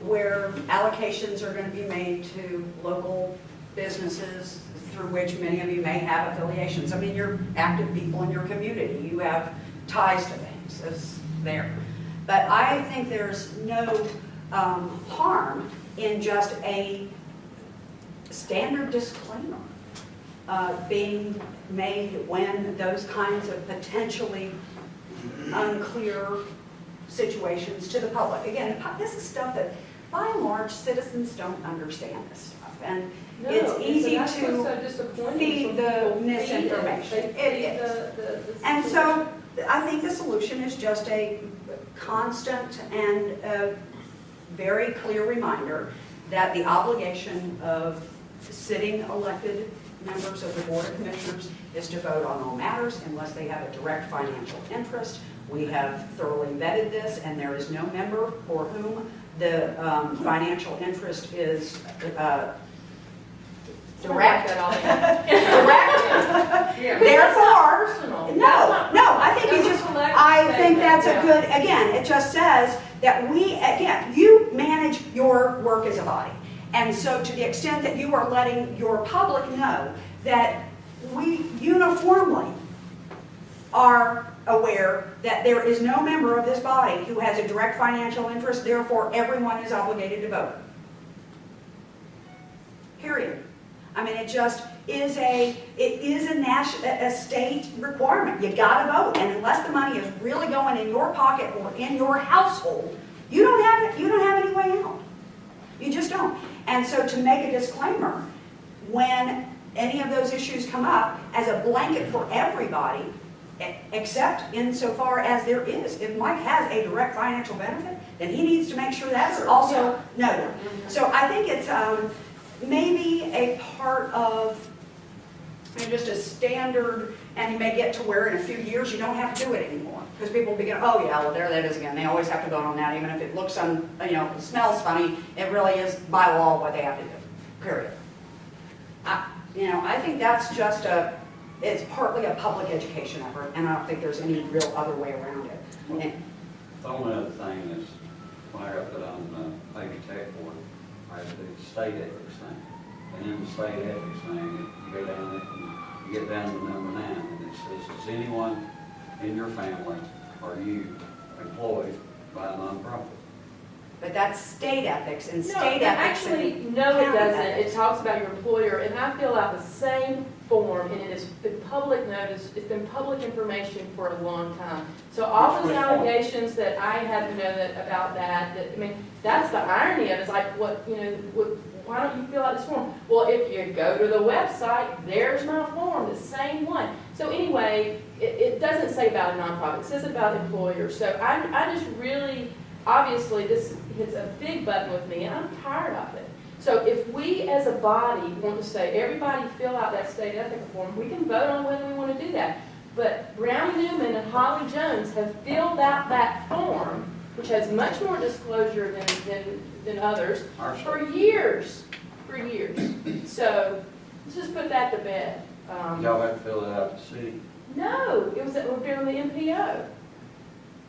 [SPEAKER 3] where allocations are going to be made to local businesses through which many of you may have affiliations. I mean, you're active people in your community. You have ties to things. It's there. But I think there's no harm in just a standard disclaimer being made when those kinds of potentially unclear situations to the public. Again, this is stuff that, by and large, citizens don't understand this stuff. And it's easy to feed the misinformation. It is. And so I think the solution is just a constant and a very clear reminder that the obligation of sitting elected members of the Board of Commissioners is to vote on all matters unless they have a direct financial interest. We have thoroughly vetted this, and there is no member for whom the financial interest is direct. Therefore, no, I think you just, I think that's a good, again, it just says that you manage your work as a body. And so to the extent that you are letting your public know that we uniformly are aware that there is no member of this body who has a direct financial interest, therefore everyone is obligated to vote. Period. I mean, it is a state requirement. You gotta vote, and unless the money is really going in your pocket or in your household, you don't have any way out. You just don't. And so to make a disclaimer, when any of those issues come up, as a blanket for everybody, except insofar as there is, if Mike has a direct financial benefit, then he needs to make sure that's also noted. So I think it's maybe a part of just a standard, and you may get to where in a few years you don't have to do it anymore. Because people will begin, oh yeah, well there that is again. They always have to vote on that, even if it looks smells funny, it really is by law what they have to do, period. I think that's just it's partly a public education effort, and I don't think there's any real other way around it.
[SPEAKER 10] Well, the only other thing is, when I got put on the Navy Tech Board, I had to do the state ethics thing. And in the state ethics thing, you go down there, and you get down to number 9, and it says, is anyone in your family, are you employed by a nonprofit?
[SPEAKER 3] But that's state ethics, and
[SPEAKER 15] No,
[SPEAKER 3] state ethics.
[SPEAKER 15] actually, no, it
[SPEAKER 3] county
[SPEAKER 15] doesn't.
[SPEAKER 3] ethics.
[SPEAKER 15] It talks about your employer, and I fill out the same form, and it has been public notice, it's been public information for a long time. So all those allegations that I had to know about that, I mean, that's the irony of it, it's like, why don't you fill out this form? Well, if you go to the website, there's my form, the same one. So anyway, it doesn't say about a nonprofit, it says about employers. So I just really, obviously, this hits a big button with me, and I'm tired of it. So if we as a body want to say, everybody fill out that state ethical form, we can vote on whether we want to do that. But Brown Newman and Holly Jones have filled out that form, which has much more disclosure than others, for years. So let's just put that to bed.
[SPEAKER 10] Y'all have to fill it out to see.
[SPEAKER 15] No, it was on the MPO.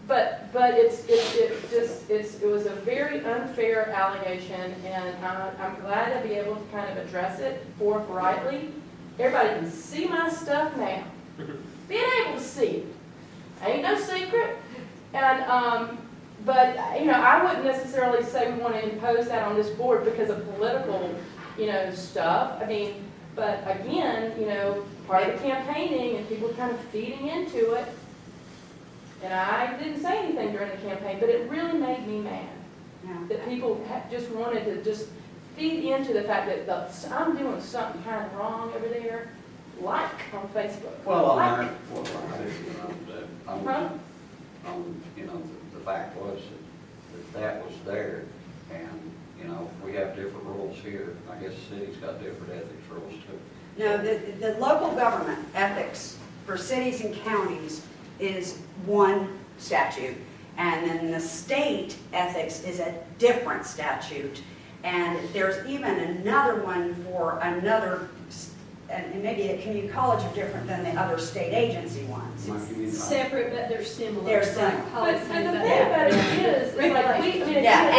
[SPEAKER 15] But it was a very unfair allegation, and I'm glad to be able to kind of address it forthrightly. Everybody can see my stuff now. Being able to see it ain't no secret. And but I wouldn't necessarily say we want to impose that on this board because of political stuff. I mean, but again, part of the campaigning and people kind of feeding into it. And I didn't say anything during the campaign, but it really made me mad that people just wanted to just feed into the fact that I'm doing something kind of wrong over there, like on Facebook.
[SPEAKER 10] Well, the fact was that was there, and we have different rules here. I guess the city's got different ethics rules too.
[SPEAKER 3] No, the local government ethics for cities and counties is one statute, and then the state ethics is a different statute, and there's even another one for another, and maybe a community college are different than the other state agency ones.
[SPEAKER 6] It's separate, but they're similar.
[SPEAKER 3] They're similar.
[SPEAKER 15] But the thing about it is like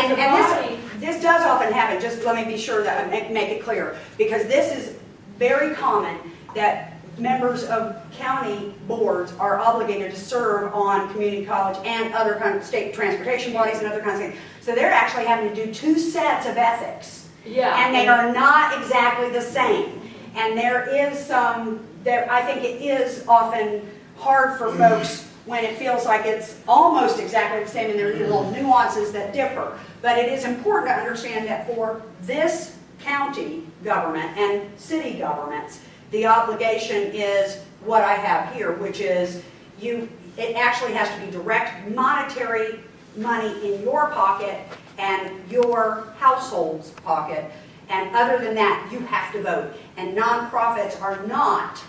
[SPEAKER 3] and this does often happen, just let me be sure that I make it clear, because this is very common that members of county boards are obligated to serve on community college and other kind of state transportation bodies and other kinds of things. So they're actually having to do 2 sets of ethics.
[SPEAKER 15] Yeah.
[SPEAKER 3] And they are not exactly the same. And there is I think it is often hard for folks when it feels like it's almost exactly the same and there are little nuances that differ. But it is important to understand that for this county government and city governments, the obligation is what I have here, which is it actually has to be direct monetary money in your pocket and your household's pocket. And other than that, you have to vote. And nonprofits are not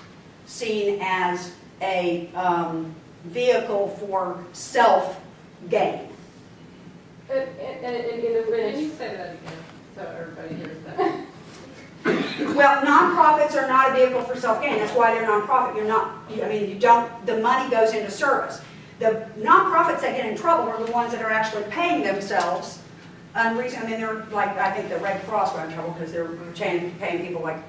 [SPEAKER 3] seen as a vehicle for self-gain.
[SPEAKER 15] And
[SPEAKER 9] Can you say that again, so everybody hears that?
[SPEAKER 3] Well, nonprofits are not a vehicle for self-gain. That's why they're nonprofit. The money goes into service. The nonprofits that get in trouble are the ones that are actually paying themselves unreasonably. I mean, they're like, I think the Red Cross got in trouble because they're paying people like,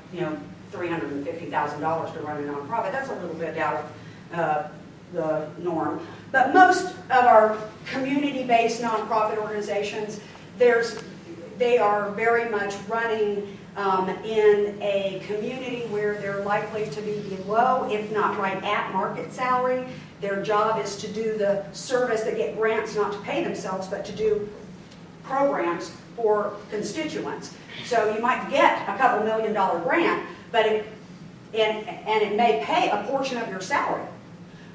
[SPEAKER 3] $350,000 to run a nonprofit. That's a little bit out of the norm. But most of our community-based nonprofit organizations, they are very much running in a community where they're likely to be below, if not right at market salary. Their job is to do the service, they get grants not to pay themselves, but to do programs for constituents. So you might get a couple $1 million grant, but and it may pay a portion of your salary,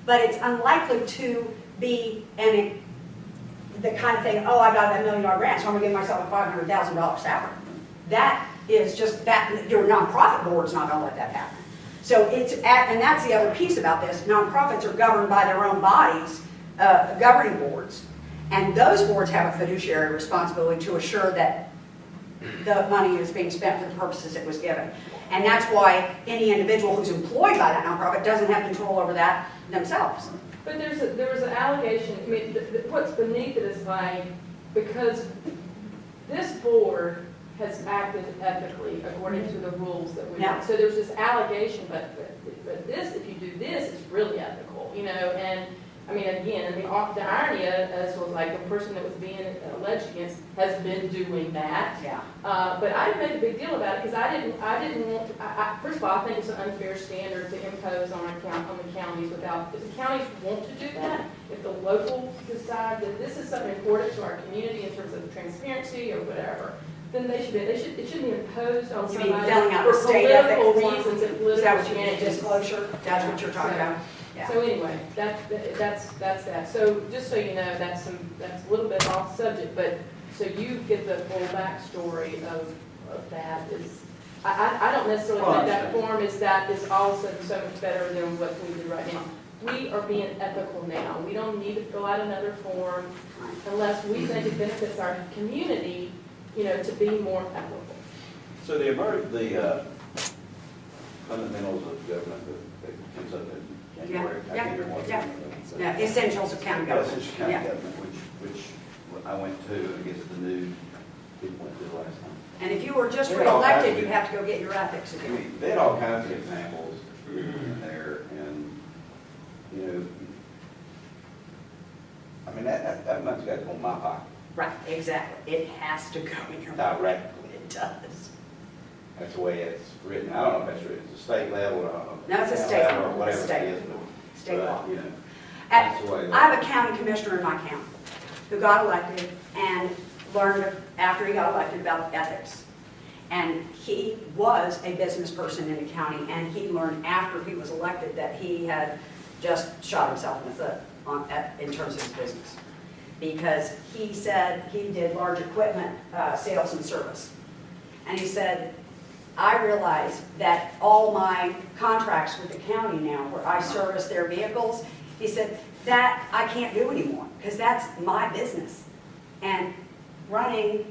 [SPEAKER 3] but it's unlikely to be the kind of thing, oh, I got that $1 million grant, so I'm gonna give myself a $500,000 salary. That is just, that your nonprofit board's not gonna let that happen. So and that's the other piece about this, nonprofits are governed by their own bodies, governing boards, and those boards have a fiduciary responsibility to assure that the money is being spent for the purposes it was given. And that's why any individual who's employed by that nonprofit doesn't have control over that themselves.
[SPEAKER 15] But there was an allegation, I mean, what's beneath it is like, because this board has acted ethically according to the rules that we
[SPEAKER 3] Yeah.
[SPEAKER 15] have. So there's this allegation, but this, if you do this, it's really ethical, you know, and I mean, again, the irony is was like the person that was being alleged against has been doing that.
[SPEAKER 3] Yeah.
[SPEAKER 15] But I didn't make a big deal about it because I didn't want to, first of all, I think it's an unfair standard to impose on the counties without, if the counties want to do that, if the locals decide that this is something important to our community in terms of transparency or whatever, then it shouldn't be imposed on
[SPEAKER 3] You mean
[SPEAKER 15] somebody
[SPEAKER 3] filling out
[SPEAKER 15] for
[SPEAKER 3] the state ethics
[SPEAKER 15] political
[SPEAKER 3] form?
[SPEAKER 15] reasons and
[SPEAKER 3] Is
[SPEAKER 15] political
[SPEAKER 3] that what you mean,
[SPEAKER 15] advantages.
[SPEAKER 3] disclosure? That's what you're talking about? Yeah.
[SPEAKER 15] So anyway, that's that. So just so you know, that's a little bit off subject, but so you get the full backstory of that is, I don't necessarily think that form is all of a sudden so much better than what we do right now. We are being ethical now. We don't need to fill out another form unless we think it benefits our community, you know, to be more ethical.
[SPEAKER 14] So the fundamentals of government that comes up in January, I can't remember what.
[SPEAKER 3] Yeah, essentials of county government.
[SPEAKER 14] Essential county
[SPEAKER 3] Yeah.
[SPEAKER 14] government, which I went to, I guess the new people went to last time.
[SPEAKER 3] And if you were just
[SPEAKER 14] They all have
[SPEAKER 3] reelected,
[SPEAKER 14] to
[SPEAKER 3] you
[SPEAKER 14] be.
[SPEAKER 3] have to go get your ethics
[SPEAKER 14] I
[SPEAKER 3] again.
[SPEAKER 14] mean, they had all kinds of examples in there, and, you know, I mean, that money's got to go in my pocket
[SPEAKER 3] Right, exactly. It has to go in your
[SPEAKER 14] directly.
[SPEAKER 3] It does.
[SPEAKER 14] That's the way it's written. I don't know if that's written, it's a state level, or
[SPEAKER 3] No, it's a
[SPEAKER 14] town
[SPEAKER 3] state
[SPEAKER 14] level,
[SPEAKER 3] level,
[SPEAKER 14] or whatever
[SPEAKER 3] it's state.
[SPEAKER 14] it is.
[SPEAKER 3] State
[SPEAKER 14] but,
[SPEAKER 3] law.
[SPEAKER 14] You know,
[SPEAKER 3] At-
[SPEAKER 14] that's the way.
[SPEAKER 3] I have a county commissioner in my county who got elected and learned after he got elected about ethics. And he was a business person in the county, and he learned after he was elected that he had just shot himself in the foot in terms of his business. Because he said he did large equipment sales and service. And he said, I realize that all my contracts with the county now, where I service their vehicles, he said, that I can't do anymore, because that's my business. And running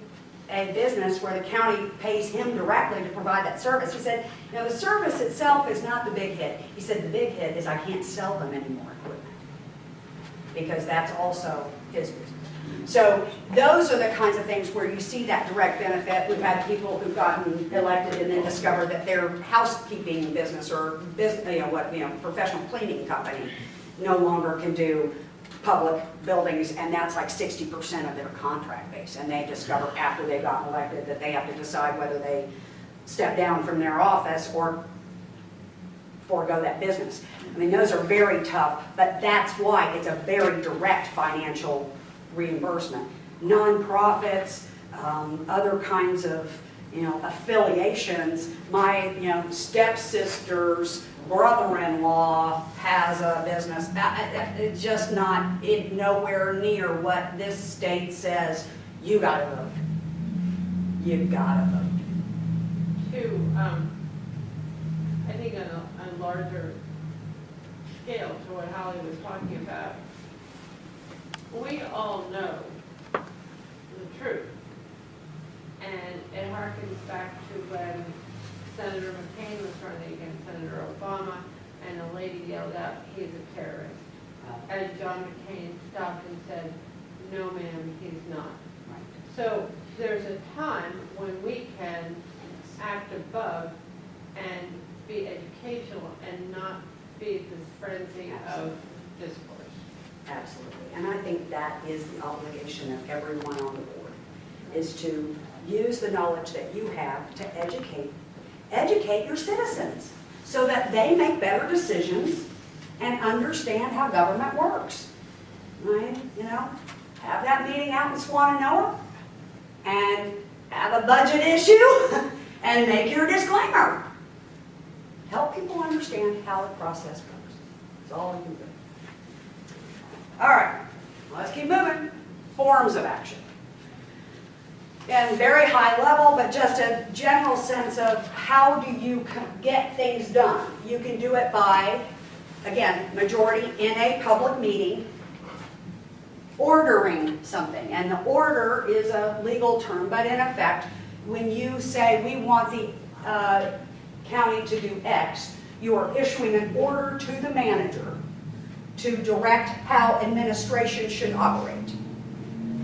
[SPEAKER 3] a business where the county pays him directly to provide that service, he said, you know, the service itself is not the big hit. He said, the big hit is I can't sell them any more equipment, because that's also his business. So those are the kinds of things where you see that direct benefit. We've had people who've gotten elected and then discovered that their housekeeping business or business, professional cleaning company no longer can do public buildings, and that's like 60% of their contract base. And they discover after they got elected that they have to decide whether they step down from their office or forego that business. I mean, those are very tough, but that's why it's a very direct financial reimbursement. Nonprofits, other kinds of, affiliations. My, stepsister's brother-in-law has a business. It's just not nowhere near what this state says. You gotta vote. You gotta vote.
[SPEAKER 9] I think on a larger scale to what Holly was talking about, we all know the truth. And it harkens back to when Senator McCain was running against Senator Obama, and a lady yelled out, he's a terrorist. And John McCain stopped and said, no ma'am, he's not. So there's a time when we can act above and be educational and not be this frenzy of discourse.
[SPEAKER 3] Absolutely. And I think that is the obligation of everyone on the board. is to use the knowledge that you have to educate your citizens so that they make better decisions and understand how government works. Right? You know, have that meeting out in Swananoa and have a budget issue and make your disclaimer. Help people understand how the process works. That's all we can do. All right, let's keep moving. Forms of action. And very high level, but just a general sense of how do you get things done. You can do it by, again, majority in a public meeting, ordering something. And the order is a legal term, but in effect, when you say we want the county to do X, you are issuing an order to the manager to direct how administration should operate.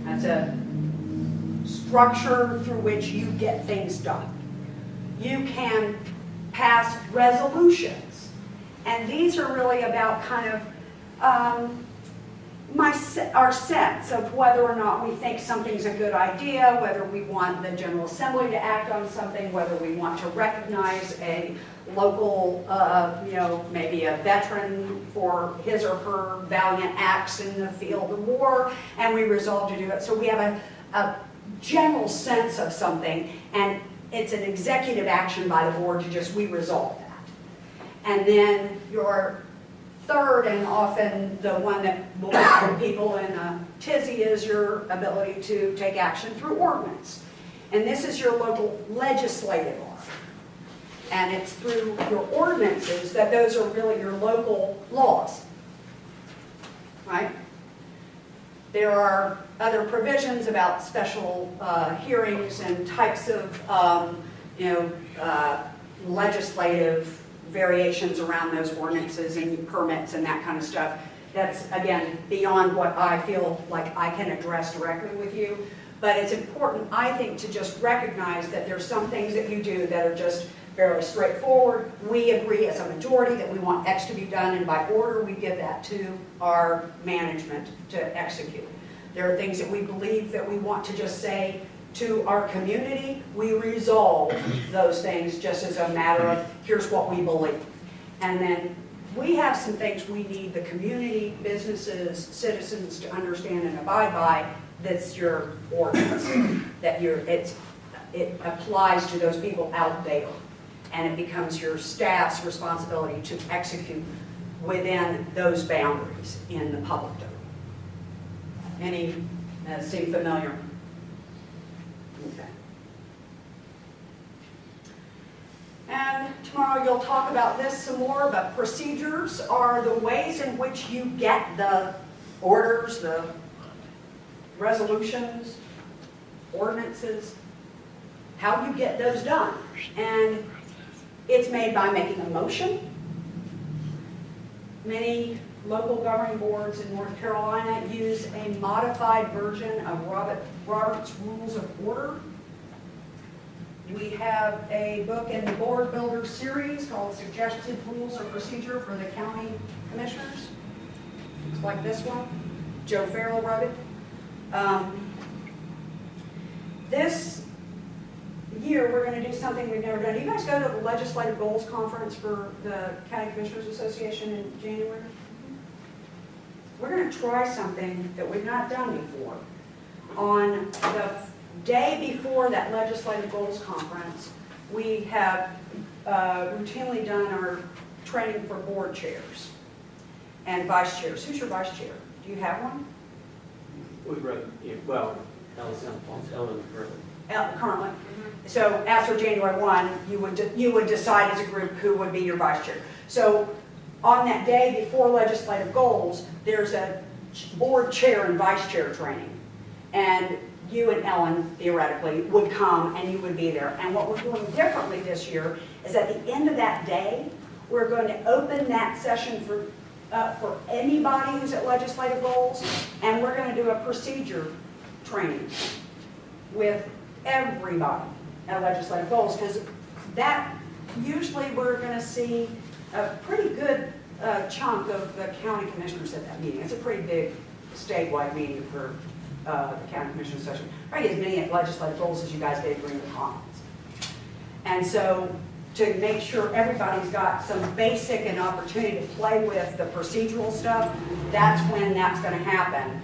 [SPEAKER 3] That's a structure through which you get things done. You can pass resolutions, and these are really about kind of our sense of whether or not we think something's a good idea, whether we want the General Assembly to act on something, whether we want to recognize a local, maybe a veteran for his or her valiant acts in the field of war, and we resolve to do it. So we have a general sense of something, and it's an executive action by the board to just, we resolve that. And then your third, and often the one that will put people in a tizzy, is your ability to take action through ordinance. And this is your local legislative arm. And it's through your ordinances that those are really your local laws. Right? There are other provisions about special hearings and types of legislative variations around those ordinances and permits and that kind of stuff. That's, again, beyond what I feel like I can address directly with you. But it's important, I think, to just recognize that there's some things that you do that are just fairly straightforward. We agree as a majority that we want X to be done, and by order we give that to our management to execute. There are things that we believe that we want to just say to our community. We resolve those things just as a matter of, here's what we believe. And then we have some things we need the community, businesses, citizens to understand and abide by. That's your ordinance. It applies to those people out there. And it becomes your staff's responsibility to execute within those boundaries in the public domain. Any seem familiar? Okay. And tomorrow you'll talk about this some more, but procedures are the ways in which you get the orders, the resolutions, ordinances, how you get those done. And it's made by making a motion. Many local governing boards in North Carolina use a modified version of Robert's Rules of Order. We have a book in the Board Builder series called Suggested Rules of Procedure for the County Commissioners. It's like this one. Joe Farrell wrote it. This year, we're going to do something we've never done. Do you guys go to the Legislative Goals Conference for the County Commissioners Association in January? We're going to try something that we've not done before. On the day before that Legislative Goals Conference, we have routinely done our training for board chairs and vice chairs. Who's your vice chair? Do you have one?
[SPEAKER 4] Ellen currently.
[SPEAKER 3] Currently. So after January 1, you would decide as a group who would be your vice chair. So on that day before legislative goals, there's a board chair and vice chair training. And you and Ellen, theoretically, would come and you would be there. And what we're doing differently this year is at the end of that day, we're going to open that session for anybody who's at legislative goals, and we're going to do a procedure training with everybody at legislative goals, because that usually we're going to see a pretty good chunk of the county commissioners at that meeting. It's a pretty big statewide meeting for the county commission session, probably as many legislative goals as you guys did during the conference. And so to make sure everybody's got some basic and opportunity to play with the procedural stuff, that's when that's going to happen.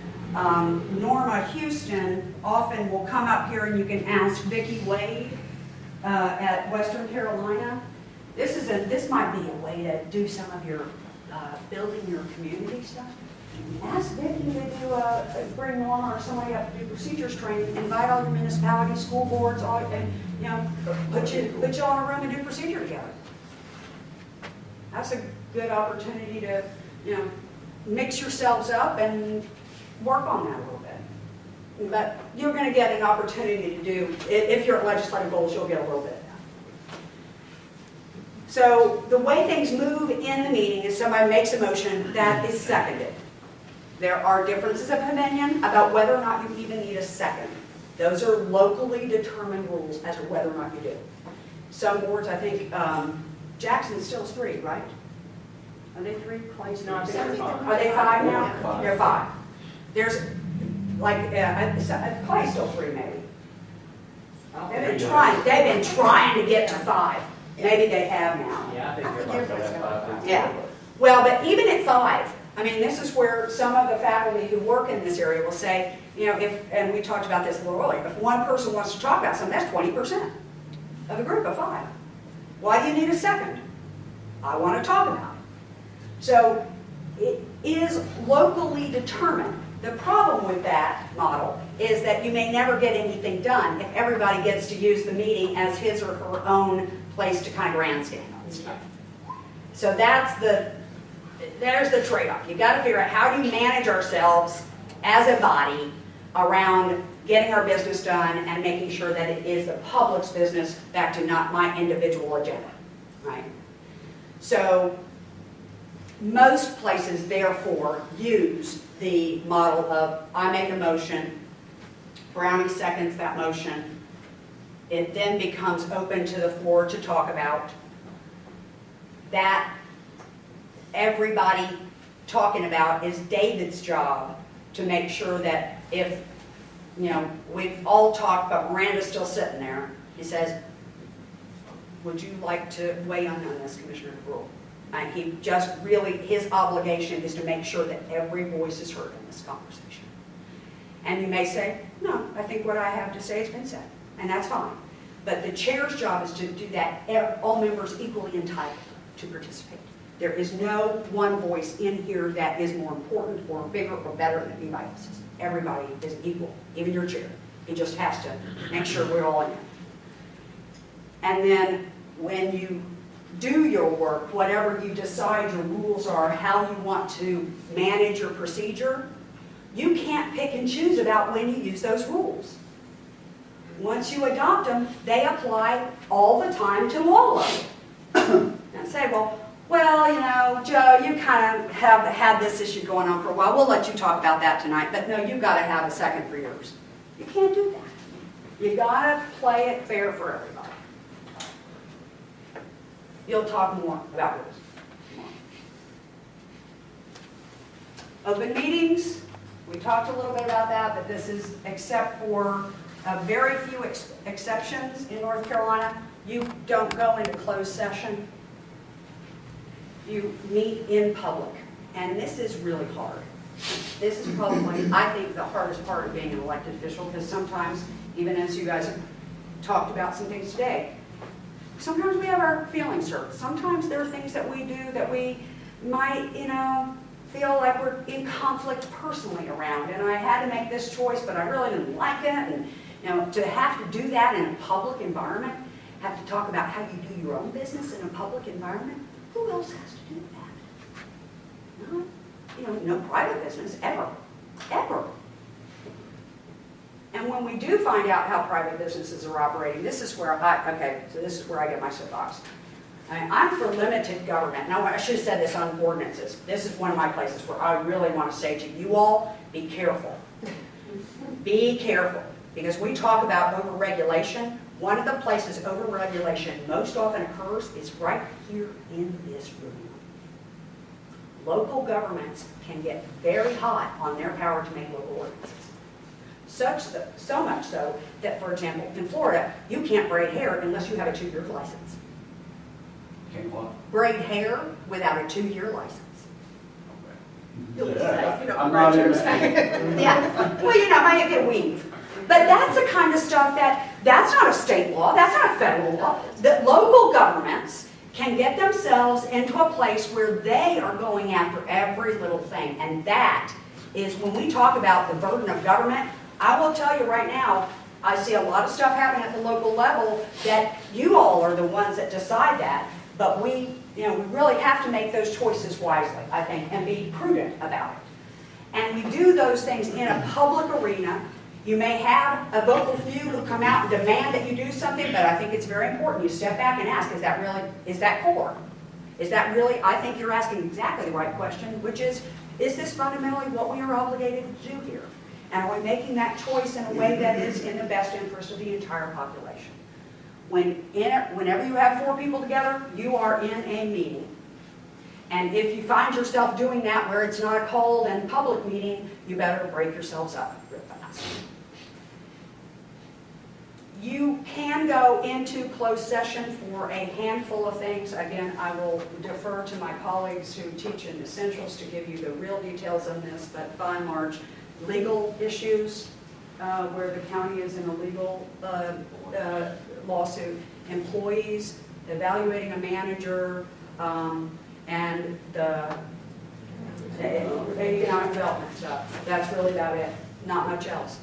[SPEAKER 3] Norma Houston often will come up here and you can ask Vicki Wade at Western Carolina. This might be a way to do some of your building your community stuff. Ask Vicki to bring Norma or somebody up to do procedures training. Invite all your municipalities, school boards, all, and put you on a room and do procedure together. That's a good opportunity to mix yourselves up and work on that a little bit. But you're going to get an opportunity to do, if you're at legislative goals, you'll get a little bit of that. So the way things move in the meeting is somebody makes a motion that is seconded. There are differences of opinion about whether or not you even need a second. Those are locally determined rules as to whether or not you do. Some boards, I think, Jackson still is 3, right? Are they 3? Clay's not. Are they 5 now?
[SPEAKER 10] 5.
[SPEAKER 3] They're 5. There's, like, Clay's still 3 maybe. They've been trying to get to 5. Maybe they have now.
[SPEAKER 4] Yeah, I think
[SPEAKER 1] I think
[SPEAKER 4] everybody's
[SPEAKER 1] everybody's
[SPEAKER 4] got
[SPEAKER 1] got
[SPEAKER 4] that.
[SPEAKER 3] Yeah. Well, but even at 5, I mean, this is where some of the faculty who work in this area will say, and we talked about this a little earlier, if one person wants to talk about something, that's 20% of the group of 5. Why do you need a second? I want to talk about it. So it is locally determined. The problem with that model is that you may never get anything done if everybody gets to use the meeting as his or her own place to kind of grandstand on stuff. So there's the trade-off. You've got to figure out how do you manage ourselves as a body around getting our business done and making sure that it is the public's business, back to not my individual agenda, right? So most places, therefore, use the model of I make a motion, Brownie seconds that motion, it then becomes open to the floor to talk about that. Everybody talking about is David's job to make sure that if, we've all talked, but Miranda's still sitting there, he says, would you like to weigh in on this, Commissioner DeGroote? And he just really, his obligation is to make sure that every voice is heard in this conversation. And you may say, no, I think what I have to say has been said, and that's fine. But the chair's job is to do that, all members equally entitled to participate. There is no one voice in here that is more important or bigger or better than anybody else's. Everybody is equal, even your chair. He just has to make sure we're all in it. And then when you do your work, whatever you decide your rules are, how you want to manage your procedure, you can't pick and choose about when you use those rules. Once you adopt them, they apply all the time to all of them. And say, well, Joe, you kind of have had this issue going on for a while. We'll let you talk about that tonight, but no, you've got to have a second for yours. You can't do that. You got to play it fair for everybody. You'll talk more about rules. Open meetings, we talked a little bit about that, but this is except for very few exceptions in North Carolina. You don't go into closed session. You meet in public, and this is really hard. This is probably, I think, the hardest part of being an elected official, because sometimes, even as you guys have talked about some things today, sometimes we have our feelings hurt. Sometimes there are things that we do that we might, feel like we're in conflict personally around, and I had to make this choice, but I really didn't like it, and to have to do that in a public environment, have to talk about how you do your own business in a public environment. Who else has to do that? No private business, ever. And when we do find out how private businesses are operating, this is where this is where I get my soapbox. I'm for limited government. Now, I should have said this on ordinances. This is one of my places where I really want to say to you all, be careful. Be careful. Because we talk about overregulation. One of the places overregulation most often occurs is right here in this room. Local governments can get very hot on their power to make local ordinances. so much so that, for example, in Florida, you can't braid hair unless you have a 2-year license.
[SPEAKER 10] Can't what?
[SPEAKER 3] Braid hair without a 2-year license. You'll be safe, you know,
[SPEAKER 10] I'm
[SPEAKER 3] right
[SPEAKER 10] not in
[SPEAKER 3] to
[SPEAKER 10] that.
[SPEAKER 3] Yeah, well, you know, maybe you can weave. But that's the kind of stuff that's not a state law, that's not a federal law. That local governments can get themselves into a place where they are going after every little thing. And that is, when we talk about the burden of government, I will tell you right now, I see a lot of stuff happen at the local level that you all are the ones that decide that. But we really have to make those choices wisely, I think, and be prudent about it. And we do those things in a public arena. You may have a vocal few who come out and demand that you do something, but I think it's very important you step back and ask, is that core? Is that really, I think you're asking exactly the right question, which is this fundamentally what we are obligated to do here? And are we making that choice in a way that is in the best interest of the entire population? Whenever you have 4 people together, you are in a meeting. And if you find yourself doing that where it's not a called and public meeting, you better break yourselves up real fast. You can go into closed session for a handful of things. Again, I will defer to my colleagues who teach in Essentials to give you the real details on this, but by and large, legal issues where the county is in a legal lawsuit, employees, evaluating a manager, and the economic development stuff. That's really about it, not much else.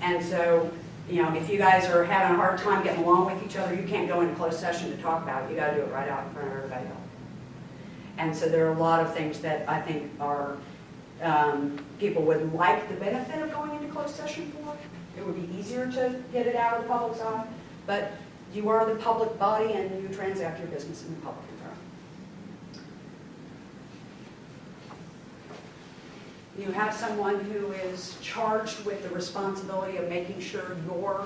[SPEAKER 3] And so, if you guys are having a hard time getting along with each other, you can't go into closed session to talk about it. You got to do it right out in front of everybody else. And so there are a lot of things that I think are people would like the benefit of going into closed session for. It would be easier to get it out of the public's eye, but you are the public body and you transact your business in the public environment. You have someone who is charged with the responsibility of making sure your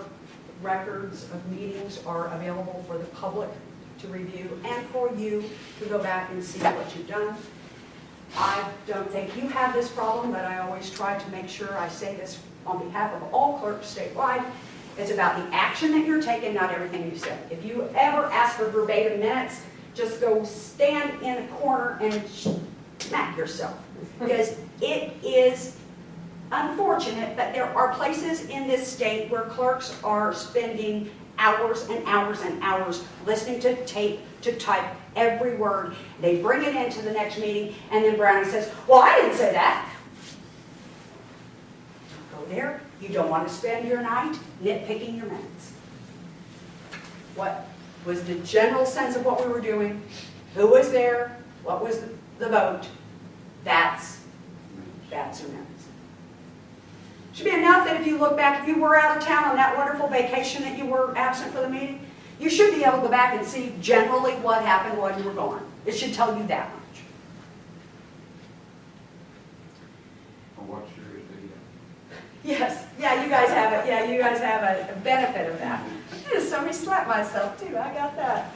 [SPEAKER 3] records of meetings are available for the public to review and for you to go back and see what you've done. I don't think you have this problem, but I always try to make sure I say this on behalf of all clerks statewide. It's about the action that you're taking, not everything you said. If you ever ask for verbatim minutes, just go stand in a corner and smack yourself. Because it is unfortunate that there are places in this state where clerks are spending hours and hours and hours listening to tape to type every word. They bring it into the next meeting, and then Brownie says, well, I didn't say that. Go there. You don't want to spend your night nitpicking your minutes. What was the general sense of what we were doing? Who was there? What was the vote? That's your minutes. Should be enough that if you look back, if you were out of town on that wonderful vacation that you were absent for the meeting, you should be able to go back and see generally what happened while you were gone. It should tell you that much.
[SPEAKER 10] Or watch yours video.
[SPEAKER 3] Yes, yeah, you guys have it. Yeah, you guys have a benefit of that. I just somebody slapped myself too. I got that.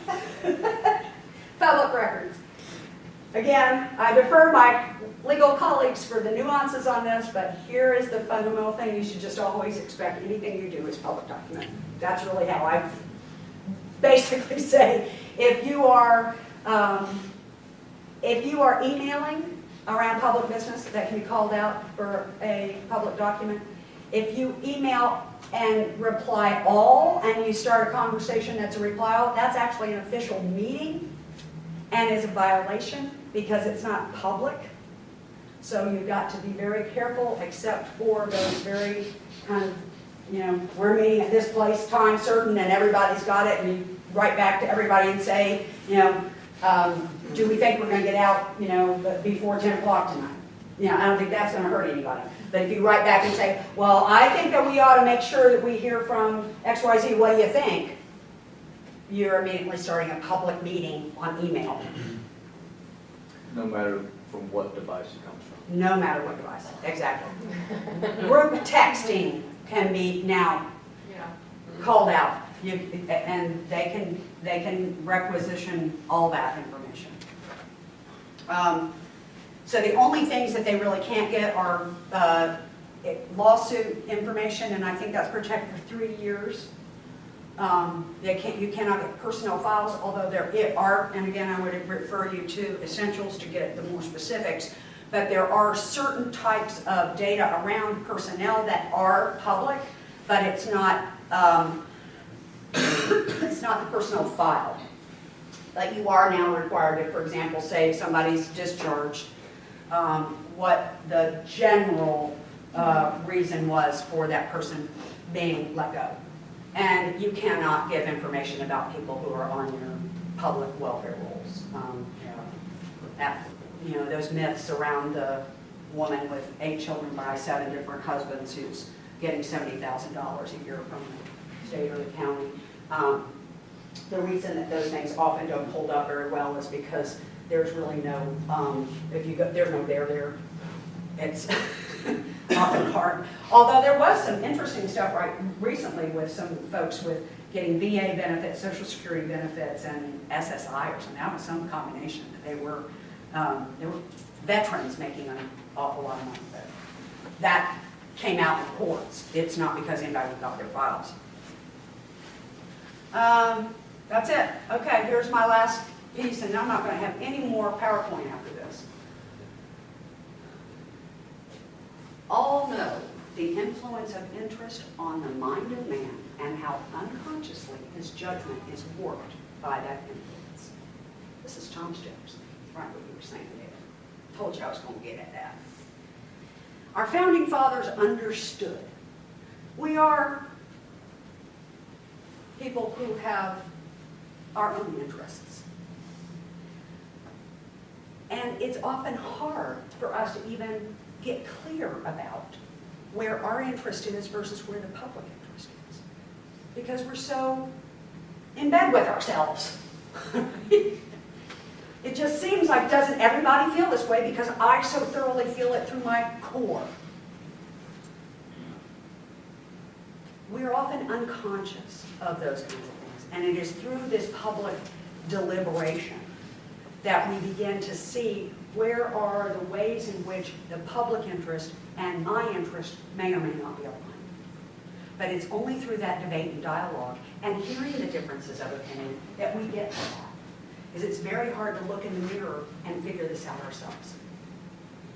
[SPEAKER 3] Public records. Again, I defer my legal colleagues for the nuances on this, but here is the fundamental thing you should just always expect. Anything you do is public document. That's really how I basically say, if you are emailing around public business that can be called out for a public document, if you email and reply all and you start a conversation that's a reply all, that's actually an official meeting and is a violation because it's not public. So you've got to be very careful, except for those very kind of, we're meeting at this place, time certain, and everybody's got it, and you write back to everybody and say, do we think we're going to get out, before 10 o'clock tonight? I don't think that's going to hurt anybody. But if you write back and say, well, I think that we ought to make sure that we hear from XYZ, what do you think? You're immediately starting a public meeting on email.
[SPEAKER 12] No matter from what device it comes from.
[SPEAKER 3] No matter what device, exactly. Group texting can be now called out, and they can requisition all that information. So the only things that they really can't get are lawsuit information, and I think that's protected for 3 years. You cannot get personnel files, although there are, and again, I would refer you to Essentials to get the more specifics, but there are certain types of data around personnel that are public, but it's not, it's not the personnel file. But you are now required to, for example, say if somebody's discharged, what the general reason was for that person being let go. And you cannot give information about people who are on your public welfare rolls. Those myths around the woman with 8 children by 7 different husbands who's getting $70,000 a year from the state or the county. The reason that those things often don't hold up very well is because there's really no, there's no there. It's often hard. Although there was some interesting stuff recently with some folks with getting VA benefits, Social Security benefits, and SSI or something. That was some combination. They were veterans making an awful lot of money. But that came out in courts. It's not because anybody got their files. That's it. Okay, here's my last piece, and I'm not going to have any more PowerPoint after this. All know the influence of interest on the mind of man and how unconsciously his judgment is warped by that influence. This is Thomas Jefferson, right what you were saying there. Told you I was going to get at that. Our founding fathers understood. We are people who have our own interests. And it's often hard for us to even get clear about where our interest is versus where the public interest is. Because we're so in bed with ourselves. It just seems like, doesn't everybody feel this way? Because I so thoroughly feel it through my core. We're often unconscious of those kinds of things. And it is through this public deliberation that we begin to see where are the ways in which the public interest and my interest may or may not be aligned. But it's only through that debate and dialogue and hearing the differences of opinion that we get to that. Because it's very hard to look in the mirror and figure this out ourselves.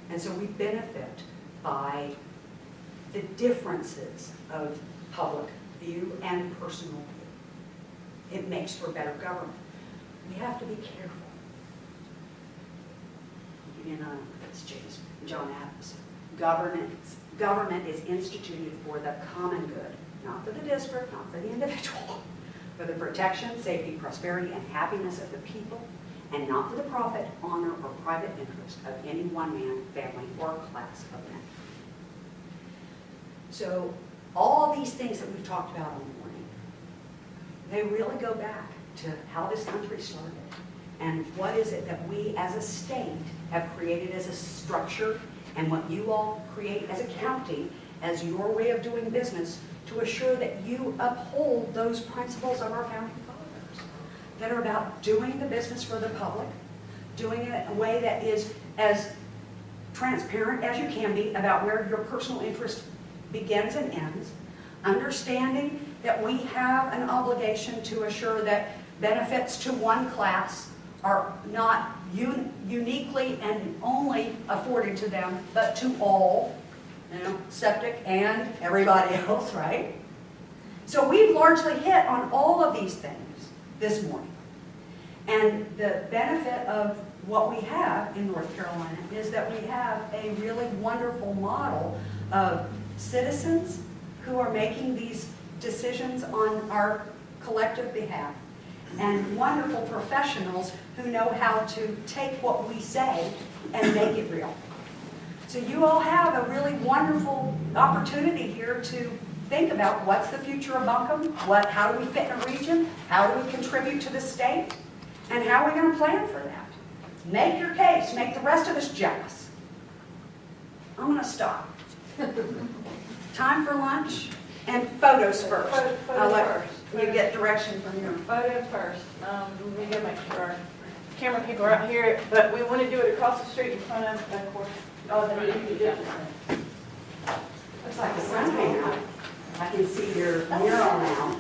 [SPEAKER 3] And so we benefit by the differences of public view and personal view. It makes for better government. We have to be careful. It's John Adams. Government is instituted for the common good, not for the district, not for the individual, for the protection, safety, prosperity, and happiness of the people, and not for the profit, honor, or private interest of any one man, family, or class of men. So all these things that we've talked about all morning, they really go back to how this country started. And what is it that we as a state have created as a structure, and what you all create as a county as your way of doing business to assure that you uphold those principles of our founding fathers that are about doing the business for the public, doing it in a way that is as transparent as you can be about where your personal interest begins and ends, understanding that we have an obligation to assure that benefits to one class are not uniquely and only afforded to them, but to all, septic and everybody else, right? So we've largely hit on all of these things this morning. And the benefit of what we have in North Carolina is that we have a really wonderful model of citizens who are making these decisions on our collective behalf, and wonderful professionals who know how to take what we say and make it real. So you all have a really wonderful opportunity here to think about what's the future of Buncombe, how do we fit in a region, how do we contribute to the state, and how are we going to plan for that. Make your case, make the rest of us jealous. I'm going to stop. Time for lunch and photos first.
[SPEAKER 13] Photos first.
[SPEAKER 3] You get direction from your
[SPEAKER 13] Photos first. We gotta make sure our camera people are out here, but we want to do it across the street in front of course, the
[SPEAKER 3] Looks like the sun came out. I can see your mural now.